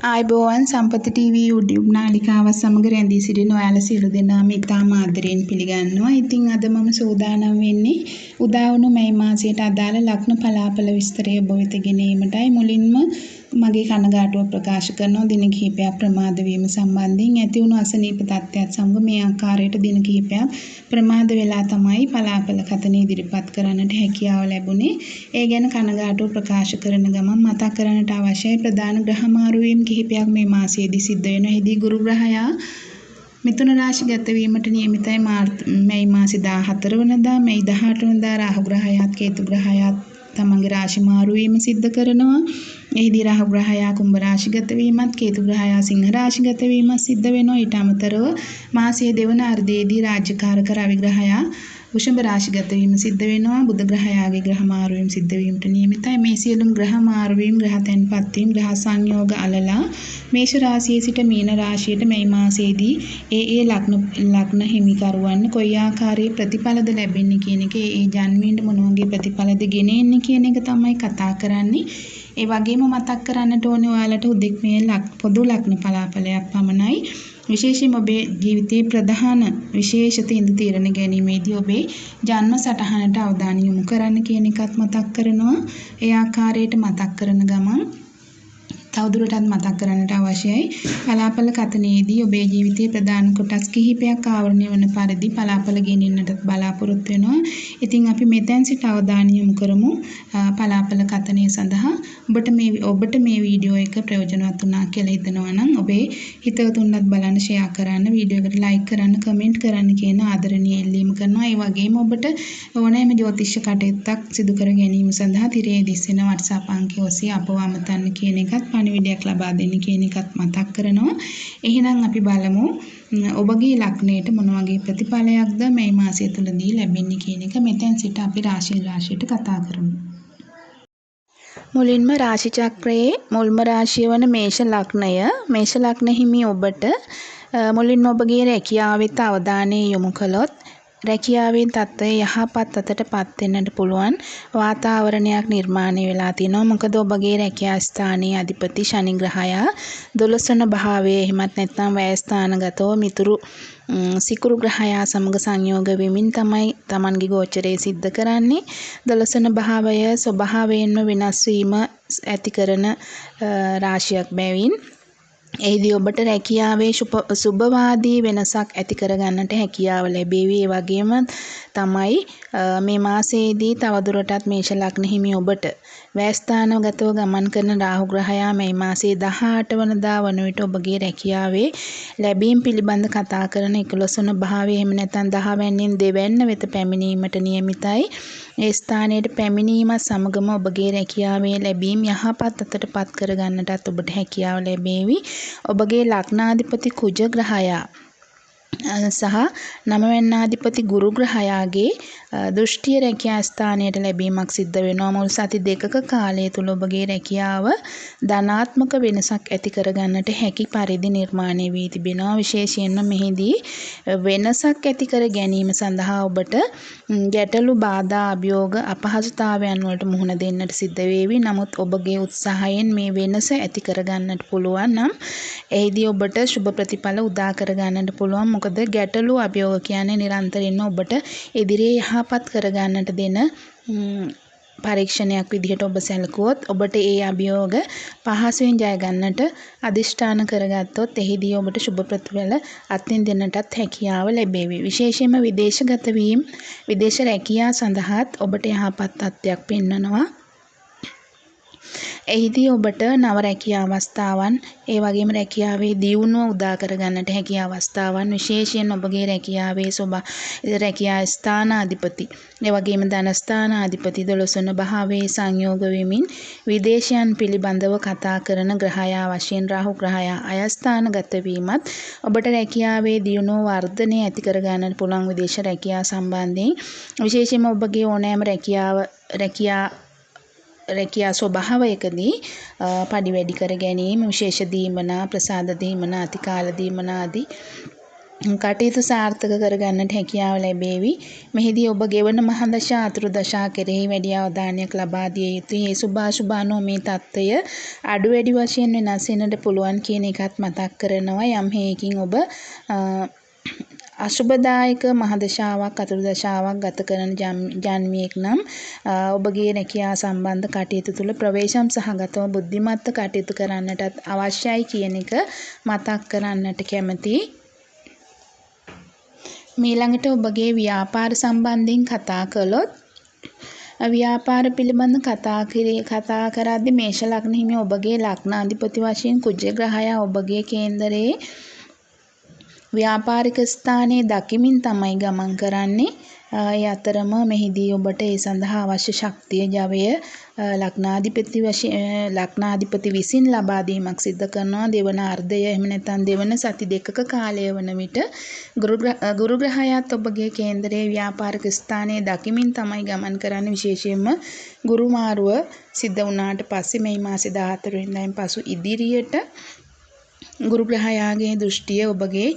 ආයුබෝවන් සම්පත TV YouTube නාලිකාව සමග රැඳී සිටින ඔයාලා සියලු දෙනාම ඉතාම ආදරයෙන් පිළිගන්නවා. ඉතින් අද මම සූදානම් වෙන්නේ උදා වුණු මැයි මාසයට අදාළ ලග්න පලාඵල විස්තරය ඔබ වෙත ගෙනීමටයි. මුලින්ම මගේ කනගාටුව ප්‍රකාශ කරනවා දින කිහිපයක් ප්‍රමාද වීම සම්බන්ධයෙන් ඇති වුණු අසනීප තත්ත්වයක් සමග මේ ආකාරයට දින කිහිපයක් ප්‍රමාද වෙලා තමයි පලාඵල කතන ඉදිරිපත් කරන්නට හැකියාව ලැබුණේ. ඒ ගැන කනගාටුව ප්‍රකාශ කරන ගමන් මතක් කරන්නට අවශ්‍යයි ප්‍රධාන ග්‍රහ මාරුවීම් කිහිපයක් මේ මාසයේදී සිද්ධ වෙනවා. එහිදී ගුරු ග්‍රහයා මිථුන රාශිගත වීමට නියමිතයි මැයි මාසේ 14 වෙනිදා, මැයි 18 වෙනිදා රාහු ග්‍රහයාත් කේතු ග්‍රහයාත් තමන්ගේ රාශි මාරු වීම සිද්ධ කරනවා. එහිදී රාහු ග්‍රහයා කුම්භ රාශිගත වීමත්, කේතු ග්‍රහයා සිංහ රාශිගත වීමත් සිද්ධ වෙනවා. ඊට අමතරව මාසයේ දෙවන අර්ධයේදී රාජ්‍යකාරක රවි ග්‍රහයා වෘෂභ රාශිගත වීම සිද්ධ වෙනවා. බුධ ග්‍රහයාගේ ග්‍රහ මාරුවීම සිද්ධ වීමට නියමිතයි. මේ සියලුම ග්‍රහ මාරුවීම්, ග්‍රහ තැන්පත් වීම, ග්‍රහ සංයෝග අලලා මේෂ රාශියේ සිට මීන රාශියට මේ මාසයේදී ඒ ලග්න හිමිකරුවන් කොයි ආකාරයේ ප්‍රතිඵලද ලැබෙන්නේ කියන එක, ඒ ජන්මීන්ට මොන වගේ ප්‍රතිඵලද ගෙන එන්නේ කියන එක තමයි කතා කරන්නේ. ඒ වගේම මතක් කරන්නට ඕනේ ඔයාලට උදෙක් මේ පොදු ලග්න පලාඵලයක් පමණයි. විශේෂයෙන්ම ඔබේ ජීවිතයේ ප්‍රධාන විශේෂ තීන්දුව తీරන ගැනීමේදී ඔබේ ජන්ම සටහනට අවධානය යොමු කරන්න කියන එකත් මතක් කරනවා. ඒ ආකාරයට මතක් කරන ගමන් තවදුරටත් මතක් කරන්නට අවශ්‍යයි පලාඵල කතනයේදී ඔබේ ජීවිතයේ ප්‍රධාන කොටස් කිහිපයක් ආවරණය වන පරිදි පලාඵල ගෙනින්නට බලාපොරොත්තු වෙනවා. ඉතින් අපි මෙතෙන් සිට අවධානය යොමු කරමු පලාඵල කතනය සඳහා. ඔබට මේ වීඩියෝ එක ප්‍රයෝජනවත් වුණා කියලා හිතනවා නම් ඔබේ හිතවතුන්වත් බලන්න ෂෙයා කරන්න, වීඩියෝ එකට ලයික් කරන්න, කමෙන්ට් කරන්න කියන ආදරණීය ඉල්ලීම කරනවා. ඒ වගේම ඔබට ඕනෑම ජ්‍යොතිෂ කටයුත්තක් සිදු කර ගැනීම සඳහා තිරයේ දිස්සෙන WhatsApp අංකය ඔස්සේ අපව අමතන්න කියන එකත් පණිවිඩයක් ලබා දෙන්න කියන එකත් මතක් කරනවා. එහෙනම් අපි බලමු ඔබගේ ලග්නයට මොන වගේ ප්‍රතිඵලයක්ද මේ මාසය තුලදී ලැබෙන්නේ කියන එක. මෙතෙන් සිට අපි රාශියට කතා කරමු. මුලින්ම රාශි චක්‍රයේ මුල්ම රාශිය වන මේෂ ලග්නය. මේෂ ලග්න හිමි ඔබට මුලින්ම ඔබගේ රැකියාවෙත් අවධානය යොමු කළොත් රැකියාවේ තත්ත්වය යහපත් අතටපත් වෙන්නට පුළුවන් වාතාවරණයක් නිර්මාණය වෙලා තිනවා. මොකද ඔබගේ රැකියා ස්ථානයේ අධිපති ශනි ග්‍රහයා 12 වන භාවයේ එහෙමත් නැත්නම් වැය ස්ථානගතව මිතුරු සිකුරු ග්‍රහයා සමග සංයෝග වෙමින් තමයි Tamanගේ ගෝචරය සිද්ධ කරන්නේ. 12 වන භාවය ස්වභාවයෙන්ම වෙනස් වීම ඇති කරන රාශියක් බැවින් එහිදී ඔබට රැකියාවේ සුබවාදී වෙනසක් ඇති කරගන්නට හැකියාව ලැබේවි. ඒ වගේම තමයි මේ මාසයේදී තවදුරටත් මේෂ ලග්න හිමි ඔබට වැයස්ථානගතව ගමන් කරන රාහු ග්‍රහයා මේ මාසයේ 18 වනදා වන විට ඔබගේ රැකියාවේ ලැබීම් පිළිබඳ කතා කරන 11 වන භාවයේ එහෙම නැත්නම් 10 වැන්නෙන් දෙවැන්න වෙත පැමිණීමට නියමිතයි. ඒ ස්ථානයට පැමිණීමත් සමගම ඔබගේ රැකියාවේ ලැබීම් යහපත් අතටපත් කරගන්නටත් ඔබට හැකියාව ලැබේවි. ඔබගේ ලග්නාධිපති කුජ ග්‍රහයා සහ නවවැන්නාධිපති ගුරු ග්‍රහයාගේ දෘෂ්ටිය රැකියා ස්ථානයට ලැබීමක් සිද්ධ වෙනවා. මුල් සති දෙකක කාලය තුල ඔබගේ රැකියාව ධනාත්මක වෙනසක් ඇති කරගන්නට හැකි පරිදි නිර්මාණය වී තිබෙනවා. විශේෂයෙන්ම මෙහිදී වෙනසක් ඇති කර ගැනීම සඳහා ඔබට ගැටලු, බාධා, අභියෝග, අපහසුතාවයන් වලට මුහුණ දෙන්නට සිද්ධ වේවි. නමුත් ඔබගේ උත්සාහයෙන් මේ වෙනස ඇති කරගන්නට පුළුවන් නම් එහිදී ඔබට සුබ ප්‍රතිඵල උදා කරගන්නට පුළුවන්. මොකද ගැටලු, අභියෝග කියන්නේ නිරන්තරයෙන්ම ඔබට ඉදිරියේ යහපත් කරගන්නට දෙන පරීක්ෂණයක් විදිහට ඔබ සැලකුවොත් ඔබට ඒ අභියෝග පහසුවෙන් ජය ගන්නට අදිෂ්ඨාන කරගත්තොත් එහිදී ඔබට සුබ ප්‍රතිඵල අත්විඳින්නටත් හැකියාව ලැබේවි. විශේෂයෙන්ම විදේශගත වීම, විදේශ රැකියා සඳහාත් ඔබට යහපත් තත්ත්වයක් පෙන්වනවා. එහිදී ඔබට නව රැකියා අවස්ථාවන්, ඒ වගේම රැකියාවේ දියුණුව උදා කරගන්නට හැකි අවස්ථාවන්, විශේෂයෙන් ඔබගේ රැකියාවේ රැකියා ස්ථානාධිපති, ඒ වගේම ධන ස්ථානාධිපති 12 වන භාවයේ සංයෝග වෙමින් විදේශයන් පිළිබඳව කතා කරන ග්‍රහයා වශයෙන් රාහු ග්‍රහයා අයස්ථානගත වීමත් ඔබට රැකියාවේ දියුණුව වර්ධනය ඇති කරගන්නට පුළුවන් විදේශ රැකියා සම්බන්ධයෙන්. විශේෂයෙන්ම ඔබගේ ඕනෑම රැකියා ස්වභාවයකදී පඩි වැඩි කර ගැනීම, විශේෂ දීමනා, ප්‍රසාද දීමනා, අතිකාල දීමනා ආදී කටයුතු සාර්ථක කරගන්නට හැකියාව ලැබේවි. මෙහිදී ඔබ ගෙවන මහදශා අතුරුදශා කෙරෙහි වැඩි අවධානයක් ලබා දිය යුතුයි. ඒ සුභාශුභ අනුව මේ தত্ত্বය අඩු වැඩි වශයෙන් වෙනස් වෙන්නට පුළුවන් කියන එකත් මතක් කරනවා. යම් හේකින් ඔබ අශුභදායක මහදශාවක් අතුරුදශාවක් ගත කරන ජන්මියෙක් නම් ඔබගේ රැකියා සම්බන්ධ කටයුතු තුළ ප්‍රවේශම් සහගතව බුද්ධිමත්ව කටයුතු කරන්නටත් අවශ්‍යයි කියන එක මතක් කරන්නට කැමතියි. මීළඟට ඔබගේ ව්‍යාපාර සම්බන්ධයෙන් කතා කළොත් ව්‍යාපාර පිළිබඳ කතා කරද්දී මේෂ ලග්න හිමි ඔබගේ ලග්නාධිපති වශයෙන් කුජ ග්‍රහයා ඔබගේ කේන්දරයේ ව්‍යාපාරික ස්ථානයේ දකිමින් තමයි ගමන් කරන්නේ. ඒ අතරම මෙහිදී ඔබට ඒ සඳහා අවශ්‍ය ශක්තිය ජවය ලග්නාධිපති විසින් ලබා දීමක් සිදු කරනවා. දෙවන අර්ධය එහෙම නැත්නම් දෙවන සති දෙකක කාලය වන විට ගුරු ග්‍රහයාත් ඔබගේ කේන්දරයේ ව්‍යාපාරික ස්ථානයේ දකිමින් තමයි ගමන් කරන්නේ. විශේෂයෙන්ම ගුරු මාරුව සිද්ධ වුණාට පස්සේ මේ මාසේ 14 වෙනිදායින් පසු ඉදිරියට ගුරු ග්‍රහයාගේ දෘෂ්ටිය ඔබගේ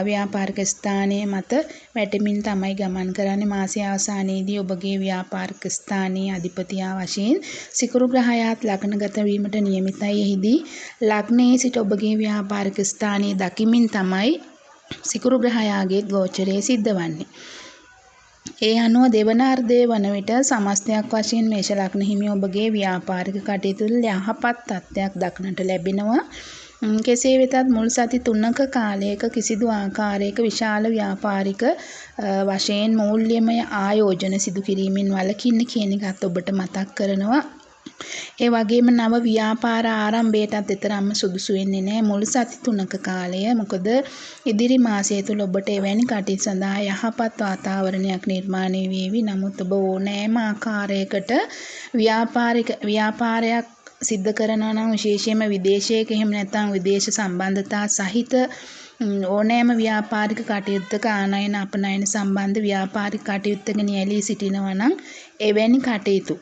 ව්‍යාපාරික ස්ථානයේ මත වැටෙමින් තමයි ගමන් කරන්නේ. මාසයේ අවසානයේදී ඔබගේ ව්‍යාපාරික ස්ථානයේ අධිපතියා වශයෙන් සිකුරු ග්‍රහයාත් ලග්නගත වීමට නියමිතයි. එහිදී ලග්නයේ සිට ඔබගේ ව්‍යාපාරික ස්ථානයේ දකිමින් තමයි සිකුරු ග්‍රහයාගේ ගෝචරය සිද්ධ වන්නේ. ඒ අනුව දෙවන අර්ධය වන විට සමස්තයක් වශයෙන් මේෂ ලග්න හිමි ඔබගේ ව්‍යාපාරික කටයුතු වල යහපත් තත්ත්වයක් දක්නට ලැබෙනවා. කෙසේ වෙතත් මුල් සති 3ක කාලයක කිසිදු ආකාරයක විශාල ව්‍යාපාරික වශයෙන් මූල්‍යමය ආයෝජන සිදු කිරීමෙන් වළකින්න කියන එකත් ඔබට මතක් කරනවා. ඒ වගේම නව ව්‍යාපාර ආරම්භයටත් තරම්ම සුදුසු වෙන්නේ නැහැ මුල් සති 3ක කාලය. මොකද ඉදිරි මාසය තුල ඔබට එවැනි කටයුතු සඳහා යහපත් වාතාවරණයක් නිර්මාණය වේවි. නමුත් ඔබ ඕනෑම ආකාරයකට ව්‍යාපාරයක් සිද්ධ කරනවා නම් විශේෂයෙන්ම විදේශයක එහෙම නැත්නම් විදේශ සම්බන්ධතා සහිත ඕනෑම ව්‍යාපාරික කටයුත්තක ආනයන අපනයන සම්බන්ධ ව්‍යාපාරික කටයුත්තක නියැලී සිටිනවා නම් එවැනි කටයුතු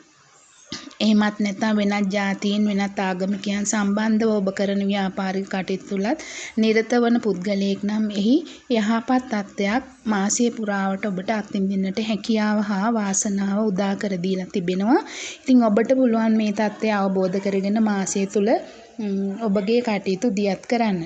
එහෙමත් නැත්නම් වෙනත් ජාතීන් වෙනත් ආගමිකයන් සම්බන්ධව ඔබ කරන ව්‍යාපාරික කටයුතු තුලත් නිරත වන පුද්ගලයෙක් නම් එහි යහපත් තත්ත්වයක් මාසය පුරාවට ඔබට අත්විඳින්නට හැකියාව හා වාසනාව උදා කර දීලා තිබෙනවා. ඉතින් ඔබට පුළුවන් මේ තත්ත්වය අවබෝධ කරගෙන මාසය තුල ඔබගේ කටයුතු දියත් කරන්න.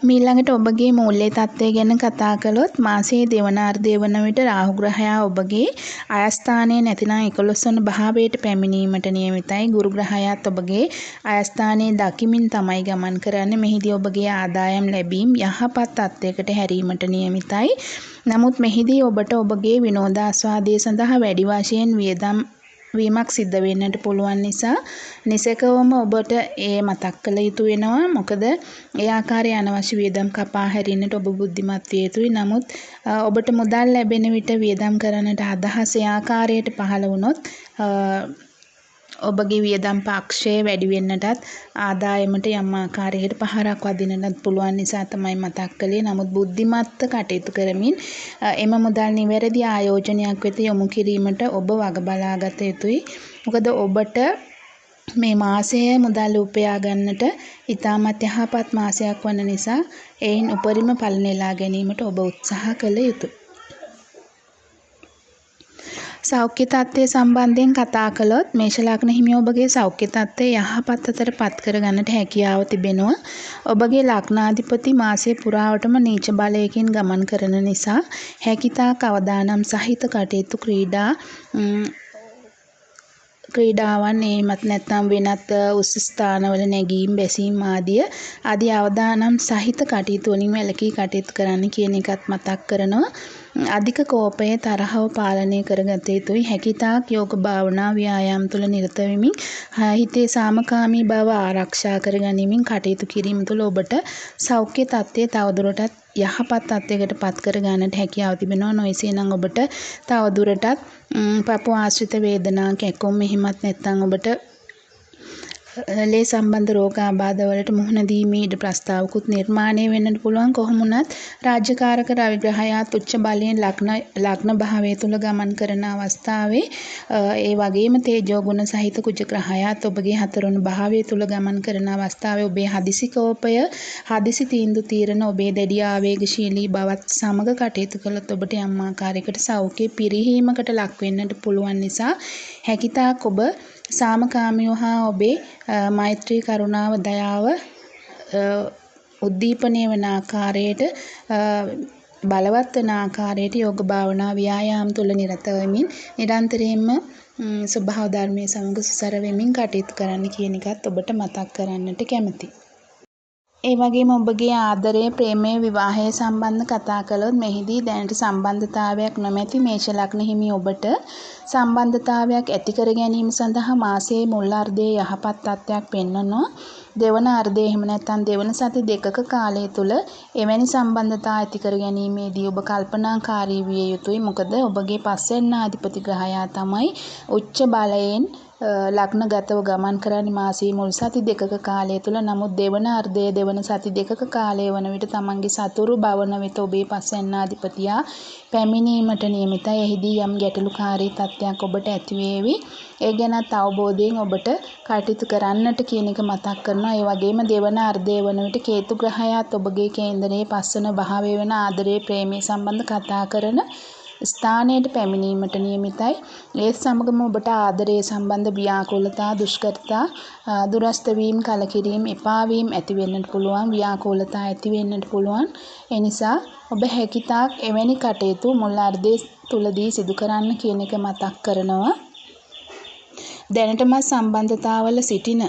මීළඟට ඔබගේ මූල්‍ය තත්ත්වය ගැන කතා කළොත් මාසයේ දෙවන අර්ධය වන විට රාහු ග්‍රහයා ඔබගේ අයස්ථානයේ නැතිනම් 11 වන භාවයට පැමිණීමට නියමිතයි. ගුරු ග්‍රහයාත් ඔබගේ අයස්ථානයේ දකිමින් තමයි ගමන් කරන්නේ. මෙහිදී ඔබගේ ආදායම් ලැබීම් යහපත් තත්ත්වයකට හැරීමට නියමිතයි. නමුත් මෙහිදී ඔබට ඔබගේ විනෝදාස්වාදය සඳහා වැඩි වශයෙන් වියදම් වීමක් සිද්ධ වෙන්නට පුළුවන් නිසා නිසකවම ඔබට ඒ මතක් කළ යුතු වෙනවා. මොකද ඒ ආකාරයේ අනවශ්‍ය වියදම් කපා හැරින්නට ඔබ බුද්ධිමත් විය යුතුයි. නමුත් ඔබට මුදල් ලැබෙන විට වියදම් කරන්නට අදහස ඒ ආකාරයට පහළ වුණොත් ඔබගේ වියදම් පක්ෂය වැඩි වෙන්නටත් ආදායමට යම් ආකාරයකට පහරක් වදින්නත් පුළුවන් නිසා තමයි මතක් කළේ. නමුත් බුද්ධිමත්ව කටයුතු කරමින් එම මුදල් නිවැරදි ආයෝජනයක් වෙත යොමු කිරීමට ඔබ වග බලාගත යුතුයි. මොකද ඔබට මේ මාසය මුදල් උපයා ගන්නට ඉතාමත් යහපත් මාසයක් වන නිසා එයින් උපරිම ඵල නෙලා ගැනීමට ඔබ උත්සාහ කළ යුතුයි. සෞඛ්‍ය තත්ත්වය සම්බන්ධයෙන් කතා කළොත් මේෂ ලග්න හිමි ඔබගේ සෞඛ්‍ය තත්ත්වය යහපත් අතට පත් කර ගන්නට හැකියාව තිබෙනවා. ඔබගේ ලග්නාධිපති මාසයේ පුරාවටම නීච බලයකින් ගමන් කරන නිසා හැකියතාක් අවදානම් සහිත කටයුතු ක්‍රීඩාවන් එහෙමත් නැත්නම් වෙනත් උස් ස්ථානවල නැගීම් බැසීම් ආදී අවදානම් සහිත කටයුතු වලින් වැළකී කටයුතු කරන්න කියන එකත් මතක් කරනවා. අධික කෝපය තරහව පාලනය කරගත යුතුයි. හැකියතාක් යෝග භාවනා ව්‍යායාම තුළ නිරත වෙමින් හිතේ සාමකාමී බව ආරක්ෂා කරගැනීමෙන් කටයුතු කිරීම තුළ ඔබට සෞඛ්‍ය තත්ත්වය තවදුරටත් යහපත් තත්ත්වයකට පත් කර ගන්නට හැකියාව තිබෙනවා. නොයසේ නම් ඔබට තවදුරටත් පපුව ආශ්‍රිත වේදනා කැකුම් එහෙමත් නැත්නම් ඔබට ලේ සම්බන්ධ රෝගාබාධවලට මුහුණ දීමේ ඉඩ ප්‍රස්තාවකුත් නිර්මාණය වෙන්නට පුළුවන්. කොහොම වුණත් රාජ්‍යකාරක රවිග්‍රහයාත් උච්ච බලයෙන් ලග්න භාවය තුල ගමන් කරන අවස්ථාවේ ඒ වගේම තේජෝ ගුණ සහිත කුජ ග්‍රහයාත් ඔබගේ හතරවන භාවය තුල ගමන් කරන අවස්ථාවේ ඔබේ හදිසි කෝපය, හදිසි තීන්දුව తీරන ඔබේ දැඩි ආවේගශීලී බවත් සමග කටයුතු කළොත් ඔබට යම් ආකාරයකට සෞඛ්‍ය පිරිහීමකට ලක් වෙන්නට පුළුවන් නිසා හැකිතාක් ඔබ සාමකාමීව හා ඔබේ මෛත්‍රී කරුණාව දයාව උද්දීපනය වන ආකාරයට බලවත් වන ආකාරයට යෝග භාවනා ව්‍යායාම තුළ නිරත වෙමින් නිරන්තරයෙන්ම ස්වභාව ධර්මයේ සමග සුසර වෙමින් කටයුතු කරන්න කියන එකත් ඔබට මතක් කරන්නට කැමතියි. ඒ වගේම ඔබගේ ආදරය, ප්‍රේමය, විවාහය සම්බන්ධ කතා කළොත් මෙහිදී දැනට සම්බන්ධතාවයක් නොමැති මේෂ ලග්න හිමි ඔබට සම්බන්ධතාවයක් ඇති කර ගැනීම සඳහා මාසයේ මුල් අර්ධයේ යහපත් තත්ත්වයක් පෙන්වනවා. දෙවන අර්ධය එහෙම නැත්නම් දෙවන සති දෙකක කාලය තුල එවැනි සම්බන්ධතා ඇති කර ගැනීමේදී ඔබ කල්පනාකාරී විය යුතුයි. මොකද ඔබගේ පස්වැන්නාධිපති ග්‍රහයා තමයි උච්ච බලයෙන් ලග්නගතව ගමන් කරන්නේ මාසයේ මුල් සති දෙකක කාලය තුල. නමුත් දෙවන අර්ධයේ දෙවන සති දෙකක කාලය වන විට තමන්ගේ සතුරු භවන වෙත ඔබේ පස්වැන්නාධිපතියා පැමිණීමට නියමිතයි. එහිදී යම් ගැටලුකාරී තත්ත්වයක් ඔබට ඇති වේවි. ඒ ගැනත් අවබෝධයෙන් ඔබට කටයුතු කරන්නට කියන එක මතක් කරනවා. ඒ වගේම දෙවන අර්ධය වන විට කේතු ග්‍රහයාත් ඔබගේ කේන්දරයේ පස්වන භාවය වෙන ආදරයේ ප්‍රේමයේ සම්බන්ධ කතා කරන ස්ථානයට පැමිණීමට නියමිතයි. ඒ සමගම ඔබට ආදරයේ සම්බන්ධ ව්‍යාකූලතා, දුෂ්කරතා, දුරස්ත වීම, කලකිරීම, එපා වීම ඇති වෙන්නට පුළුවන්. ව්‍යාකූලතා ඇති වෙන්නට පුළුවන්. ඒ නිසා ඔබ හැකිතාක් එවැනි කටයුතු මුල් අර්ධයේ තුලදී සිදු කරන්න කියන එක මතක් කරනවා. දැනටම සම්බන්ධතාවල සිටින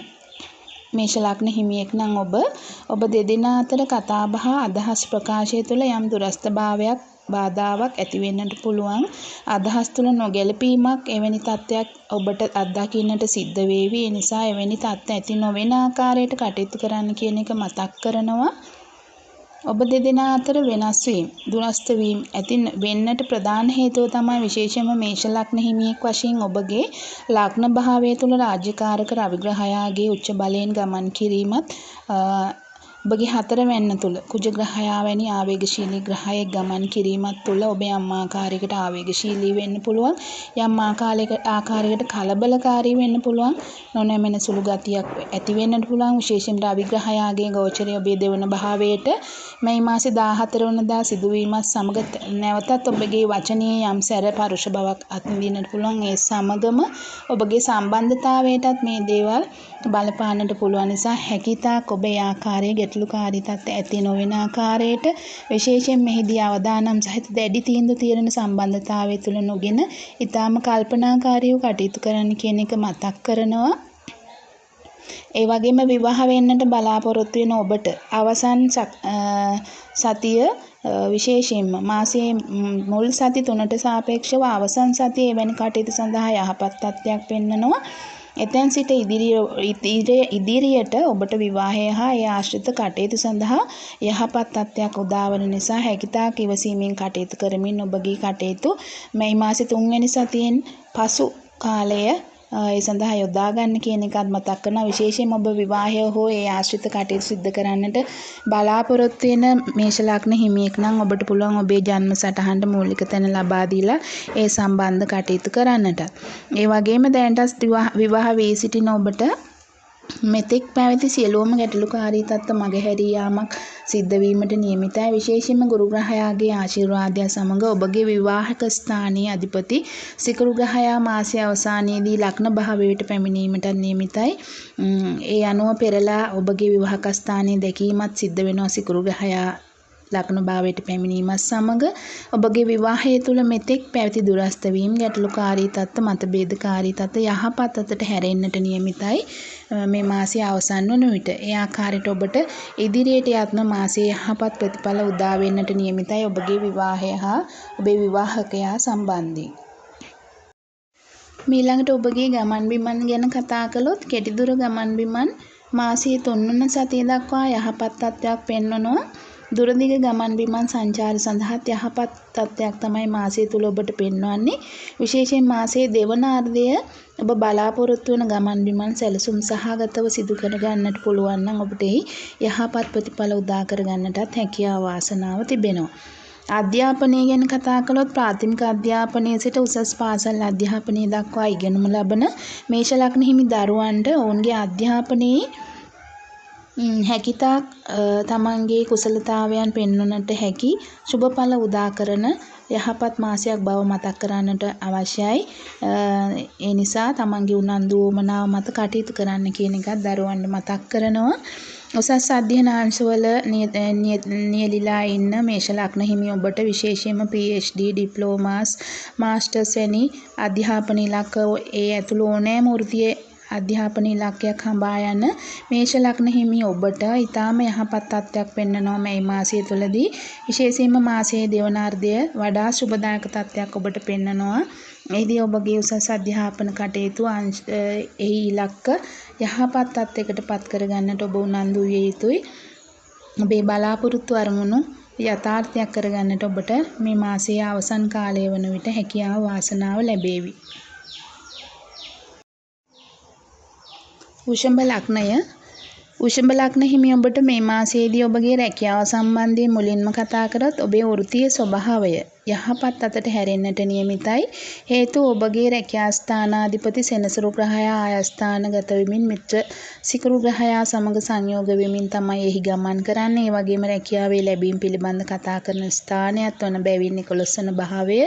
මේෂ ලග්න හිමියෙක් නම් ඔබ දෙදෙනා අතර කතාබහ අදහස් ප්‍රකාශය තුළ යම් දුරස්ථභාවයක් බාධාවක් ඇති වෙන්නට පුළුවන්. අදහස් තුළ නොගැලපීමක් එවැනි තත්ත්වයක් ඔබට අත්දකින්නට සිද්ධ වේවි. ඒ නිසා එවැනි තත්ත්ව ඇති නොවන ආකාරයට කටයුතු කරන්න කියන එක මතක් කරනවා. ඔබ දෙදෙනා අතර වෙනස් වීම, දුරස්ත වීම ඇති වෙන්නට ප්‍රධාන හේතුව තමයි විශේෂයෙන්ම මේෂ ලග්න හිමියෙක් වශයෙන් ඔබගේ ලග්න භාවය තුළ රාජ්‍යකාරක රවිග්‍රහයාගේ උච්ච බලයෙන් ගමන් කිරීමත් ඔබගේ හතරවැන්න තුල කුජ ග්‍රහයා වැනි ආවේගශීලී ග්‍රහයෙක් ගමන් කිරීමත් තුළ ඔබ යම් ආකාරයකට ආවේගශීලී වෙන්න පුළුවන්. යම් ආකාරයකට කලබලකාරී වෙන්න පුළුවන්. නොනැමෙන සුළු ගතියක් ඇති වෙන්නට පුළුවන්. විශේෂයෙන් රවි ග්‍රහයාගේ ගෝචරය ඔබේ දෙවන භාවයට මේ මාසේ 14 වෙනිදා සිදුවීමත් සමග නැවතත් ඔබගේ වචනයේ යම් සැර පරුෂ බවක් අත්විඳින්නට පුළුවන්. ඒ සමගම ඔබගේ සම්බන්ධතාවයටත් මේ දේවල් බලපාන්නට පුළුවන් නිසා හැකිතාක් ඔබ ඒ ආකාරයේ ගැටලුකාරී තත්ත්ව ඇති නොවන ආකාරයට විශේෂයෙන් මෙහිදී අවදානම් සහිත දැඩි තීන්දුව తీරන සම්බන්ධතාවය තුළ නොගෙන ඊටාම කල්පනාකාරීව කටයුතු කරන්න කියන එක මතක් කරනවා. ඒ වගේම විවාහ වෙන්නට බලාපොරොත්තු වෙන ඔබට අවසන් සතිය විශේෂයෙන්ම මාසයේ මුල් සති 3ට සාපේක්ෂව අවසන් සතියේ එවැනි කටයුතු සඳහා යහපත් තත්ත්වයක් පෙන්වනවා. එතෙන් සිට ඉදිරියට ඔබට විවාහය හා ඒ ආශ්‍රිත කටයුතු සඳහා යහපත් තත්ත්වයක් උදාවන නිසා හැකිතාක් ඉවසීමෙන් කටයුතු කරමින් ඔබගේ කටයුතු මේ මාසේ 3 වෙනි සතියෙන් පසු කාලය ඒ සඳහා යොදා ගන්න කියන එකත් මතක් කරනවා. විශේෂයෙන්ම ඔබ විවාහය හෝ ඒ ආශ්‍රිත කටයුතු සිදු කරන්නට බලාපොරොත්තු වෙන මේෂ ලග්න හිමියෙක් නම් ඔබට පුළුවන් ඔබේ ජන්ම සටහනට මූලික තැන ලබා දීලා ඒ සම්බන්ධ කටයුතු කරන්නට. ඒ වගේම දැනට විවාහ වී සිටින ඔබට මෙතෙක් පැවති සියලුම ගැටලුකාරී තත්ත්ව මගහැරී යාමක් සිද්ධ වීමට නියමිතයි. විශේෂයෙන්ම ගුරු ග්‍රහයාගේ ආශිර්වාදය සමග ඔබගේ විවාහක ස්ථානයේ අධිපති සිකුරු ග්‍රහයා මාසයේ අවසානයේදී ලග්න භාවයට පැමිණීමට නියමිතයි. ඒ අනුව පෙරලා ඔබගේ විවාහක ස්ථානයේ දැකීමත් සිද්ධ වෙනවා. සිකුරු ග්‍රහයා ලග්න භාවයට පැමිණීමත් සමග ඔබගේ විවාහය තුළ මෙතෙක් පැවති දුරස්ත වීම, ගැටලුකාරී තත්ත්ව, මතභේදකාරී තත්ත්ව යහපත් අතට හැරෙන්නට නියමිතයි. මේ මාසයේ අවසන් වන විට ඒ ආකාරයට ඔබට ඉදිරියට යත්න මාසයේ යහපත් ප්‍රතිඵල උදා වෙන්නට නියමිතයි ඔබගේ විවාහය හා ඔබේ විවාහකයා සම්බන්ධයෙන්. ඊළඟට ඔබගේ ගමන් බිමන් ගැන කතා කළොත් කෙටිදුර ගමන් බිමන් මාසයේ 3 වන සතිය දක්වා යහපත් තත්ත්වයක් පෙන්වනවා. දුරදිග ගමන් බිමන් සංචාර සඳහාත් යහපත් තත්ත්වයක් තමයි මාසය තුල ඔබට පෙන්වන්නේ. විශේෂයෙන් මාසයේ දෙවන අර්ධය ඔබ බලාපොරොත්තු වන ගමන් බිමන් සැලසුම් සහගතව සිදු කර ගන්නට පුළුවන් නම් ඔබට යහපත් ප්‍රතිඵල උදා කර ගන්නටත් හැකියාව වාසනාව තිබෙනවා. අධ්‍යාපනය ගැන කතා කළොත් ප්‍රාථමික අධ්‍යාපනයේ සිට උසස් පාසල් අධ්‍යාපනය දක්වා ඉගෙනුම ලබන මේෂ ලග්න හිමි දරුවන්ට ඔවුන්ගේ අධ්‍යාපනයේ හැකිතාක් තමන්ගේ කුසලතාවයන් පෙන්වන්නට හැකි සුබඵල උදා කරන යහපත් මාසයක් බව මතක් කරන්නට අවශ්‍යයි. ඒ නිසා තමන්ගේ උනන්දු වමනාව මත කටයුතු කරන්න කියන එකත් දරුවන්ට මතක් කරනවා. උසස් අධ්‍යයනාංශවල නියැලිලා ඉන්න මේෂ ලග්න හිමි ඔබට විශේෂයෙන්ම PhD, ඩිප්ලෝමාස්, මාස්ටර්ස් වැනි අධ්‍යාපන ඉලක්ක ඒ ඇතුළු ඕනෑම වෘත්තීය අධ්‍යාපන ඉලක්කයක් හඹා යන මේෂ ලග්න හිමි ඔබට ඊටාම යහපත් තත්ත්වයක් පෙන්වනවා මේ මාසය තුළදී. විශේෂයෙන්ම මාසයේ දෙවනාර්ධය වඩා සුබදායක තත්ත්වයක් ඔබට පෙන්වනවා. එහිදී ඔබගේ උසස් අධ්‍යාපන කටයුතු එහි ඉලක්ක යහපත් තත්ත්වයකට පත් කරගන්නට ඔබ උනන්දු විය යුතුයි. ඔබේ බලාපොරොත්තු අරමුණු යථාර්ථයක් කරගන්නට ඔබට මේ මාසයේ අවසන් කාලය වන විට හැකියාව වාසනාව ලැබේවි. වෘෂභ ලග්නය. වෘෂභ ලග්න හිමි ඔබට මේ මාසයේදී ඔබගේ රැකියාව සම්බන්ධයෙන් මුලින්ම කතා කරත් ඔබේ වෘත්තීය ස්වභාවය යහපත් අතට හැරෙන්නට නියමිතයි. හේතුව ඔබගේ රැකියා ස්ථානාධිපති සෙනසුරු ග්‍රහයා ආයස්ථානගත වෙමින් මිත්‍ර සිකුරු ග්‍රහයා සමග සංයෝග වෙමින් තමයි එහි ගමන් කරන්නේ. ඒ වගේම රැකියාවේ ලැබීම් පිළිබඳ කතා කරන ස්ථානයත් වන බැවින් 11 වන භාවය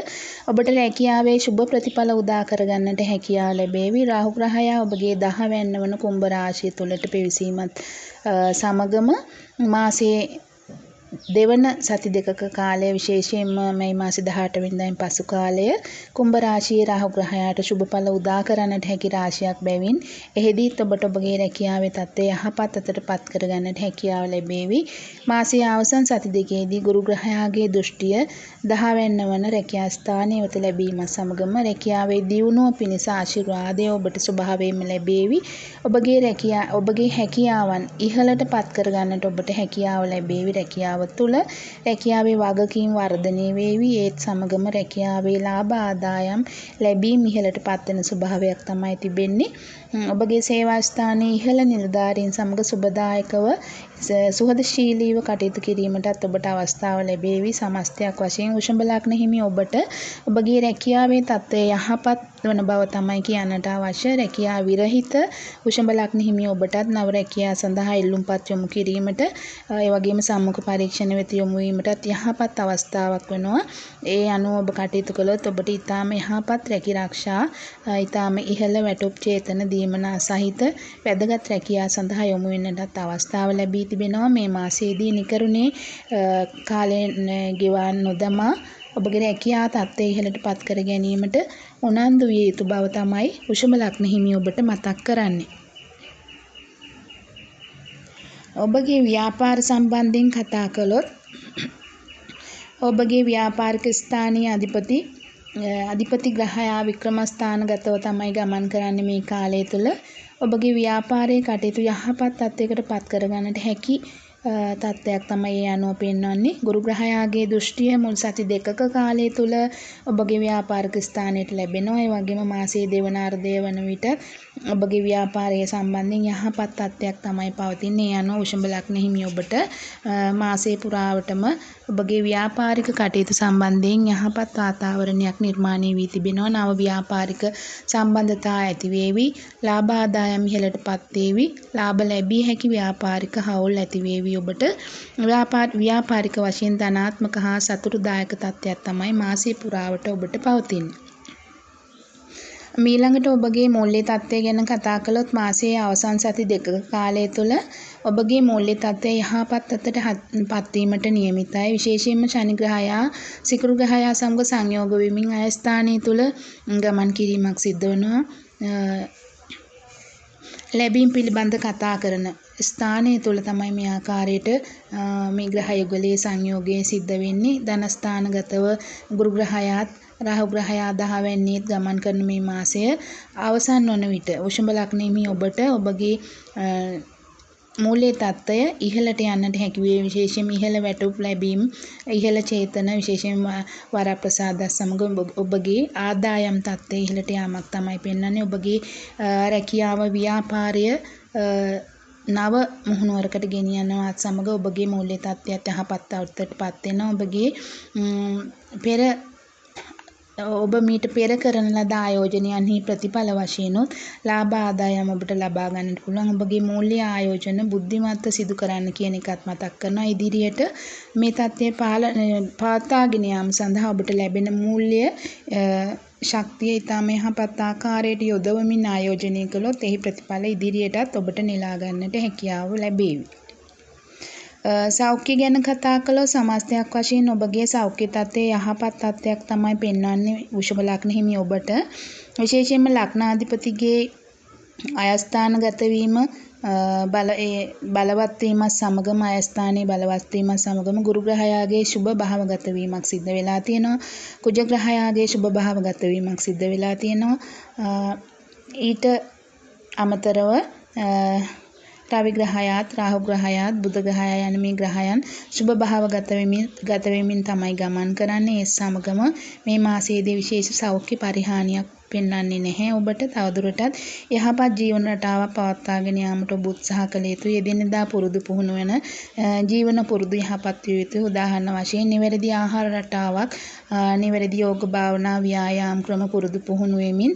ඔබට රැකියාවේ සුබ ප්‍රතිඵල උදා කරගන්නට හැකියාව ලැබේවි. රාහු ග්‍රහයා ඔබගේ 10 වැන්න වන කුම්භ රාශිය තුළට පිවිසීමත් සමගම මාසයේ දෙවන සති දෙකක කාලය විශේෂයෙන්ම මේ මාස 18 වෙනිදායින් පසු කාලය කුම්භ රාශියේ රාහු ග්‍රහයාට සුබඵල උදා කරන්නට හැකි රාශියක් බැවින් එෙහිදීත් ඔබට ඔබගේ රැකියාවේ තත්ත්වය යහපත් අතට පත් කරගන්නට හැකියාව ලැබේවි. මාසයේ අවසන් සති දෙකේදී ගුරු ග්‍රහයාගේ දෘෂ්ටිය 10 වෙන්න වන රැකියා ස්ථානයේ වෙත ලැබීමත් සමගම රැකියාවේ දියුණුව පිණිස ආශිර්වාදය ඔබට ස්වභාවයෙන්ම ලැබේවි. ඔබගේ හැකියාවන් ඉහළට පත් කරගන්නට ඔබට හැකියාව ලැබේවි. රැකියාව තුළ රැකියාවේ වගකීම් වර්ධනය වේවි. ඒත් සමගම රැකියාවේ ලාභ ආදායම් ලැබීම් ඉහළට පත්වන ස්වභාවයක් තමයි තිබෙන්නේ. ඔබගේ සේවා ස්ථානයේ ඉහළ නිලධාරීන් සමග සුබදායකව සුහදශීලීව කටයුතු කිරීමටත් ඔබට අවස්ථාව ලැබේවි. සමස්තයක් වශයෙන් වෘෂභ ලග්න හිමි ඔබට ඔබගේ රැකියාවේ තත්ත්වය යහපත් වන බව තමයි කියන්නට අවශ්‍ය. රැකියා විරහිත වෘෂභ ලග්න හිමි ඔබටත් නව රැකියා සඳහා ඉල්ලුම්පත් යොමු කිරීමට ඒ වගේම සම්මුඛ පරීක්ෂණ වෙත යොමු වීමටත් යහපත් අවස්ථාවක් වෙනවා. ඒ අනුව ඔබ කටයුතු කළොත් ඔබට ඊටාම යහපත් රැකිරක්ෂා ඊටාම ඉහළ වැටුප් චේතන දීමනා සහිත වැදගත් රැකියා සඳහා යොමු වෙන්නටත් අවස්ථාව ලැබී තිබෙනවා. මේ මාසයේදී නිකරුණේ කාලය ගෙවා නොදමා ඔබගේ රැකියා තත්ත්වය ඉහළට පත් කර ගැනීමට උනන්දු විය යුතු බව තමයි වෘෂභ ලග්න හිමි ඔබට මතක් කරන්නේ. ඔබගේ ව්‍යාපාර සම්බන්ධයෙන් කතා කළොත් ඔබගේ ව්‍යාපාරික ස්ථානීය අධිපති ග්‍රහයා වික්‍රමස්ථානගතව තමයි ගමන් කරන්නේ මේ කාලය තුළ. ඔබගේ ව්‍යාපාරයේ කටයුතු යහපත් තත්ත්වයකට පත් කරගන්නට හැකි තත්ත්වයක් තමයි ඒ අනුව පෙන්වන්නේ. ගුරු ග්‍රහයාගේ දෘෂ්ටිය මුල් සති දෙකක කාලය තුළ ඔබගේ ව්‍යාපාරික ස්ථානයට ලැබෙනවා. ඒ වගේම මාසයේ දෙවනාර්ධය වන විට ඔබගේ ව්‍යාපාරය සම්බන්ධයෙන් යහපත් තත්ත්වයක් තමයි පවතින්නේ. ඒ අනුව වෘෂභ ලග්න හිමි ඔබට මාසයේ පුරාවටම ඔබගේ ව්‍යාපාරික කටයුතු සම්බන්ධයෙන් යහපත් වාතාවරණයක් නිර්මාණය වී තිබෙනවා. නව ව්‍යාපාරික සම්බන්ධතා ඇති වේවි. ලාභ ආදායම් ඉහළටපත් වේවි. ලාභ ලැබිය හැකි ව්‍යාපාරික හවුල් ඇති වේවි. ඔබට ව්‍යාපාරික වශයෙන් ධනාත්මක හා සතුටුදායක තත්ත්වයක් තමයි මාසයේ පුරාවට ඔබට පවතින්නේ. ඊළඟට ඔබගේ මූල්‍ය තත්ත්වය ගැන කතා කළොත් මාසයේ අවසන් සති දෙකක කාලය තුළ ඔබගේ මූල්‍ය තත්ත්වය යහපත් අතට පත්වීමට නියමිතයි. විශේෂයෙන්ම ශනි ග්‍රහයා සිකුරු ග්‍රහයා සමග සංයෝග වෙමින් අය ස්ථානයේ තුළ ගමන් කිරීමක් සිද්ධ වෙනවා. ලැබීම් පිළිබඳ කතා කරන ස්ථානය තුළ තමයි මේ ආකාරයට මේ ග්‍රහ යුගලයේ සංයෝගය සිද්ධ වෙන්නේ. ධනස්ථානගතව ගුරු ග්‍රහයාත් රාහු ග්‍රහයා 10 වෙනිත් ගමන් කරන මේ මාසය අවසන් වන විට වෘෂභ ලග්න හිමි ඔබට ඔබගේ මූල්‍ය තත්ත්වය ඉහළට යන්නට හැකි වේ. විශේෂයෙන්ම ඉහළ වැටුප් ලැබීම, ඉහළ චේතන, විශේෂයෙන්ම වරප්‍රසාද සමග ඔබගේ ආදායම් තත්ත්වය ඉහළට යාමක් තමයි පෙන්වන්නේ. ඔබගේ රැකියාව, ව්‍යාපාරය නව මුහුණුවරකට ගෙනියනවත් සමග ඔබගේ මූල්‍ය තත්ත්වයත් යහපත් තත්ත්වයටපත් වෙනවා. ඔබගේ පෙර ඔබ මීට පෙර කරන ලද ආයෝජනයන්හි ප්‍රතිඵල වශයෙන්ුත් ලාභ ආදායම් ඔබට ලබා ගන්නට පුළුවන්. ඔබගේ මූල්‍ය ආයෝජන බුද්ධිමත්ව සිදු කරන්න කියන එකත් මතක් කරනවා. ඉදිරියට මේ தත්ත්වය පවත්වාගෙන යාම සඳහා ඔබට ලැබෙන මූල්‍ය ශක්තිය ඊටම යහපත් ආකාරයට යොදවමින් ආයෝජනය කළොත් එහි ප්‍රතිඵල ඉදිරියටත් ඔබට නෙලා ගන්නට හැකියාව ලැබේවි. සෞඛ්‍ය ගැන කතා කළොත් සමස්තයක් වශයෙන් ඔබගේ සෞඛ්‍ය තත්ත්වයේ යහපත් තත්ත්වයක් තමයි පෙන්වන්නේ වෘෂභ ලග්න හිමි ඔබට. විශේෂයෙන්ම ලග්නාධිපතිගේ අයස්ථානගත වීම බලවත් වීමත් සමගම අයස්ථානයේ බලවත් වීමත් සමගම ගුරු ග්‍රහයාගේ සුබ භාවගත වීමක් සිද්ධ වෙලා තියෙනවා. කුජ ග්‍රහයාගේ සුබ භාවගත වීමක් සිද්ධ වෙලා තියෙනවා. ඊට අමතරව රවි ග්‍රහයාත් රාහු ග්‍රහයාත් බුධ ග්‍රහයා යන මේ ග්‍රහයන් සුබ භාව ගත වෙමින් තමයි ගමන් කරන්නේ. ඒ සමගම මේ මාසයේදී විශේෂ සෞඛ්‍ය පරිහානියක් පෙන්වන්නේ නැහැ. ඔබට තවදුරටත් යහපත් ජීවන රටාවක් පවත්වාගෙන යාමට ඔබ උත්සාහ කළ යුතුයි. එදිනෙදා පුරුදු පුහුණු වෙන ජීවන පුරුදු යහපත් විය යුතුයි. උදාහරණ වශයෙන් නිවැරදි ආහාර රටාවක්, නිවැරදි යෝග භාවනා ව්‍යායාම ක්‍රම පුරුදු පුහුණු වෙමින්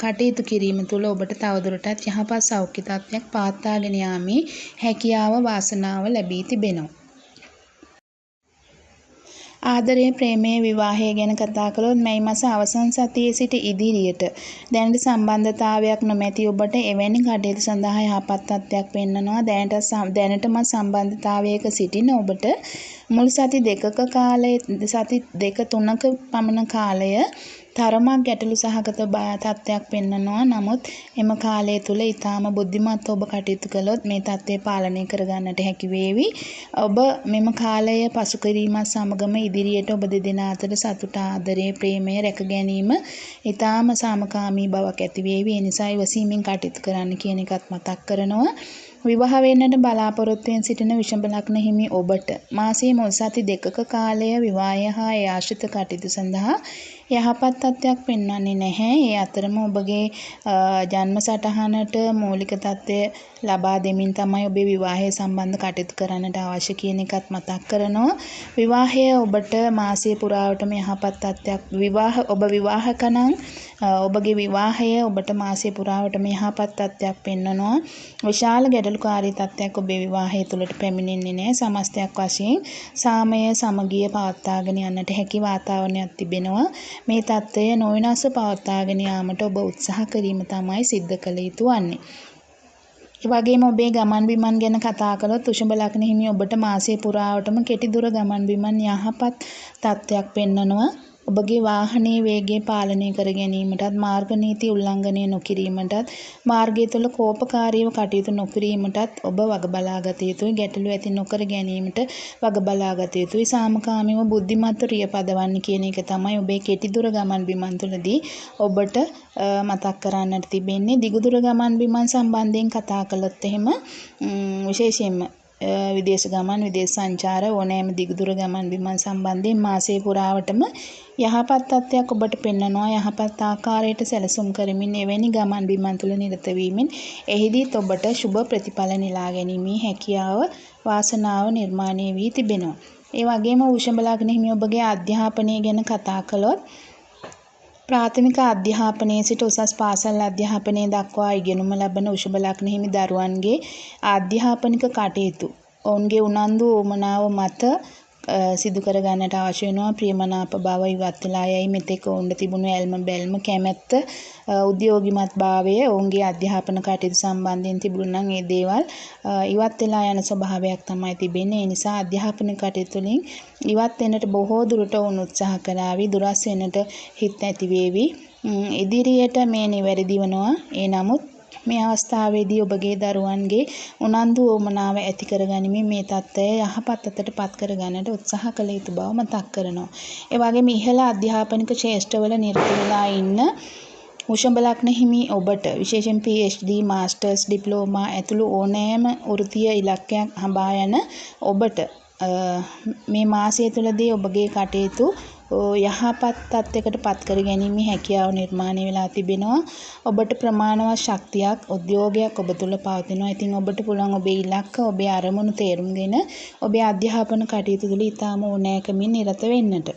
කටයුතු කිරීම තුළ ඔබට තවදුරටත් යහපත් සෞඛ්‍ය තත්ත්වයක් පවත්වාගෙන යාමේ හැකියාව වාසනාව ලැබී තිබෙනවා. ආදරය, ප්‍රේමය, විවාහය ගැන කතා කළොත් මේ මාස අවසන් සතියේ සිට ඉදිරියට දැනට සම්බන්ධතාවයක් නොමැති ඔබට එවැනි කටයුතු සඳහා යහපත් තත්ත්වයක් පෙන්වනවා. දැනටම සම්බන්ධතාවයක සිටින ඔබට මුල් සති 2-3ක පමණ කාලය තරමක් ගැටලු සහගත තත්ත්වයක් පෙන්වනවා. නමුත් එම කාලය තුල ඊටාම බුද්ධිමත්ව ඔබ කටයුතු කළොත් මේ තත්ත්වය පාලනය කරගන්නට හැකි වේවි. ඔබ මෙම කාලය පසු කිරීමත් සමගම ඉදිරියට ඔබ දෙදෙනා අතර සතුට, ආදරය, ප්‍රේමය රැක ගැනීම ඊටාම සාමකාමී බවක් ඇති වේවි. ඒ නිසා ඉවසීමෙන් කටයුතු කරන්න කියන එකත් මතක් කරනවා. විවාහ වෙන්නට බලාපොරොත්තුවෙන් සිටින වෘෂභ ලග්න හිමි ඔබට මාසයේ මුල් සති 2ක කාලය විවාහය හා ඒ ආශ්‍රිත කටයුතු සඳහා යහපත් තත්ත්වයක් පෙන්වන්නේ නැහැ. ඒ අතරම ඔබගේ ජන්ම සටහනට මූලික තත්ත්වය ලබා දෙමින් තමයි ඔබේ විවාහය සම්බන්ධ කටයුතු කරන්නට අවශ්‍ය කියන එකත් මතක් කරනවා. විවාහය ඔබට මාසය පුරාවටම යහපත් තත්ත්වයක් ඔබ විවාහක නම් ඔබගේ විවාහය ඔබට මාසය පුරාවටම යහපත් තත්ත්වයක් පෙන්වනවා. විශාල ගැටලුකාරී තත්ත්වයක් ඔබේ විවාහය තුළට පැමිණෙන්නේ නැහැ. සමස්තයක් වශයෙන් සාමය, සමගිය පවත්වාගෙන යන්නට හැකි වාතාවරණයක් තිබෙනවා. මේ தත්ත්වය නොවිනාශව පවත්වාගෙන යාමට ඔබ උත්සාහ කිරීම තමයි සිද්ධ කළ යුතු වන්නේ. ඒ වගේම ඔබේ ගමන් බිමන් ගැන කතා කළොත් වෘෂභ ලග්න හිමි ඔබට මාසය පුරාවටම කෙටි දුර ගමන් බිමන් යහපත් තත්ත්වයක් පෙන්වනවා. ඔබගේ වාහනයේ වේගය පාලනය කර ගැනීමටත්, මාර්ග නීති උල්ලංඝනය නොකිරීමටත්, මාර්ගය තුළ කෝපකාරීව කටයුතු නොකිරීමටත් ඔබ වග බලා ගත යුතුයි. ගැටලු ඇති නොකර ගැනීමට වග බලා ගත යුතුයි. සාමකාමීව බුද්ධිමත්ව රිය පදවන්න කියන එක තමයි ඔබේ කෙටි දුර ගමන් බිමන් තුළදී ඔබට මතක් කරන්නට තිබෙන්නේ. දිගු දුර ගමන් බිමන් සම්බන්ධයෙන් කතා කළොත් එහෙම විශේෂයෙන්ම විදේශ ගමන්, විදේශ සංචාර ඕනෑම දිගුදුර ගමන් බිමන් සම්බන්ධයෙන් මාසයේ පුරාවටම යහපත් තත්ත්වයක් ඔබට පෙන්වනවා. යහපත් ආකාරයට සැලසුම් කරමින් එවැනි ගමන් බිමන් තුළ නිරත වීමෙන් එහිදීත් ඔබට සුබ ප්‍රතිඵල නෙලා ගැනීමේ හැකියාව, වාසනාව නිර්මාණය වී තිබෙනවා. ඒ වගේම වෘෂභ ලග්න හිමි ඔබගේ අධ්‍යාපනය ගැන කතා කළොත් ප්‍රාථමික අධ්‍යාපනයේ සිට උසස් පාසල් අධ්‍යාපනය දක්වා ඉගෙනුම ලබන වෘෂභ ලග්න හිමි දරුවන්ගේ ආධ්‍යාපනික කටයුතු ඔවුන්ගේ උනන්දු උවමනාව මත සිදු කර ගන්නට අවශ්‍ය වෙනවා. ප්‍රියමනාප බව ඉවත් වෙලා යයි මෙතෙක් ඔවුන්ට තිබුණු ඇල්ම බැල්ම කැමැත්ත උද්‍යෝගිමත් භාවය ඔවුන්ගේ අධ්‍යාපන කටයුතු සම්බන්ධයෙන් තිබුණු නම් ඒ දේවල් ඉවත් වෙලා යන ස්වභාවයක් තමයි තිබෙන්නේ. ඒ නිසා අධ්‍යාපන කටයුතු වලින් ඉවත් වෙන්නට බොහෝ දුරට වුණ උත්සාහ කළාවි. දුරස් වෙන්නට හිත නැති වේවි. ඉදිරියට මේ නිවැරදි වෙනවා. ඒ නමුත් මේ අවස්ථාවේදී ඔබගේ දරුවන්ගේ උනන්දු වමනාව ඇති කරගනිමින් මේ தත්ත්වය යහපත් අතට පත් කරගන්නට උත්සාහ කළ යුතු බව මතක් කරනවා. ඒ වගේම ඉහළ අධ්‍යාපනික ශ්‍රේෂ්ඨවල නිරත වෙලා ඉන්න වෘෂභ ලග්න හිමි ඔබට විශේෂයෙන් PhD මාස්ටර්ස් ඩිප්ලෝමා ඇතුළු ඕනෑම වෘත්තීය ඉලක්කයක් හඹා යන ඔබට මේ මාසය තුළදී ඔබගේ කටයුතු යහපත් තත්යකට පත් කර ගැනීමේ හැකියාව නිර්මාණය වෙලා තිබෙනවා. ඔබට ප්‍රමාණවත් ශක්තියක් උද්‍යෝගයක් ඔබ තුළ පවතිනවා. ඉතින් ඔබට පුළුවන් ඔබේ ඉලක්ක ඔබේ අරමුණු තේරුම්ගෙන ඔබේ අධ්‍යාපන කටයුතු තුළ ඉතාම ඕනෑකමින් නිරත වෙන්නට.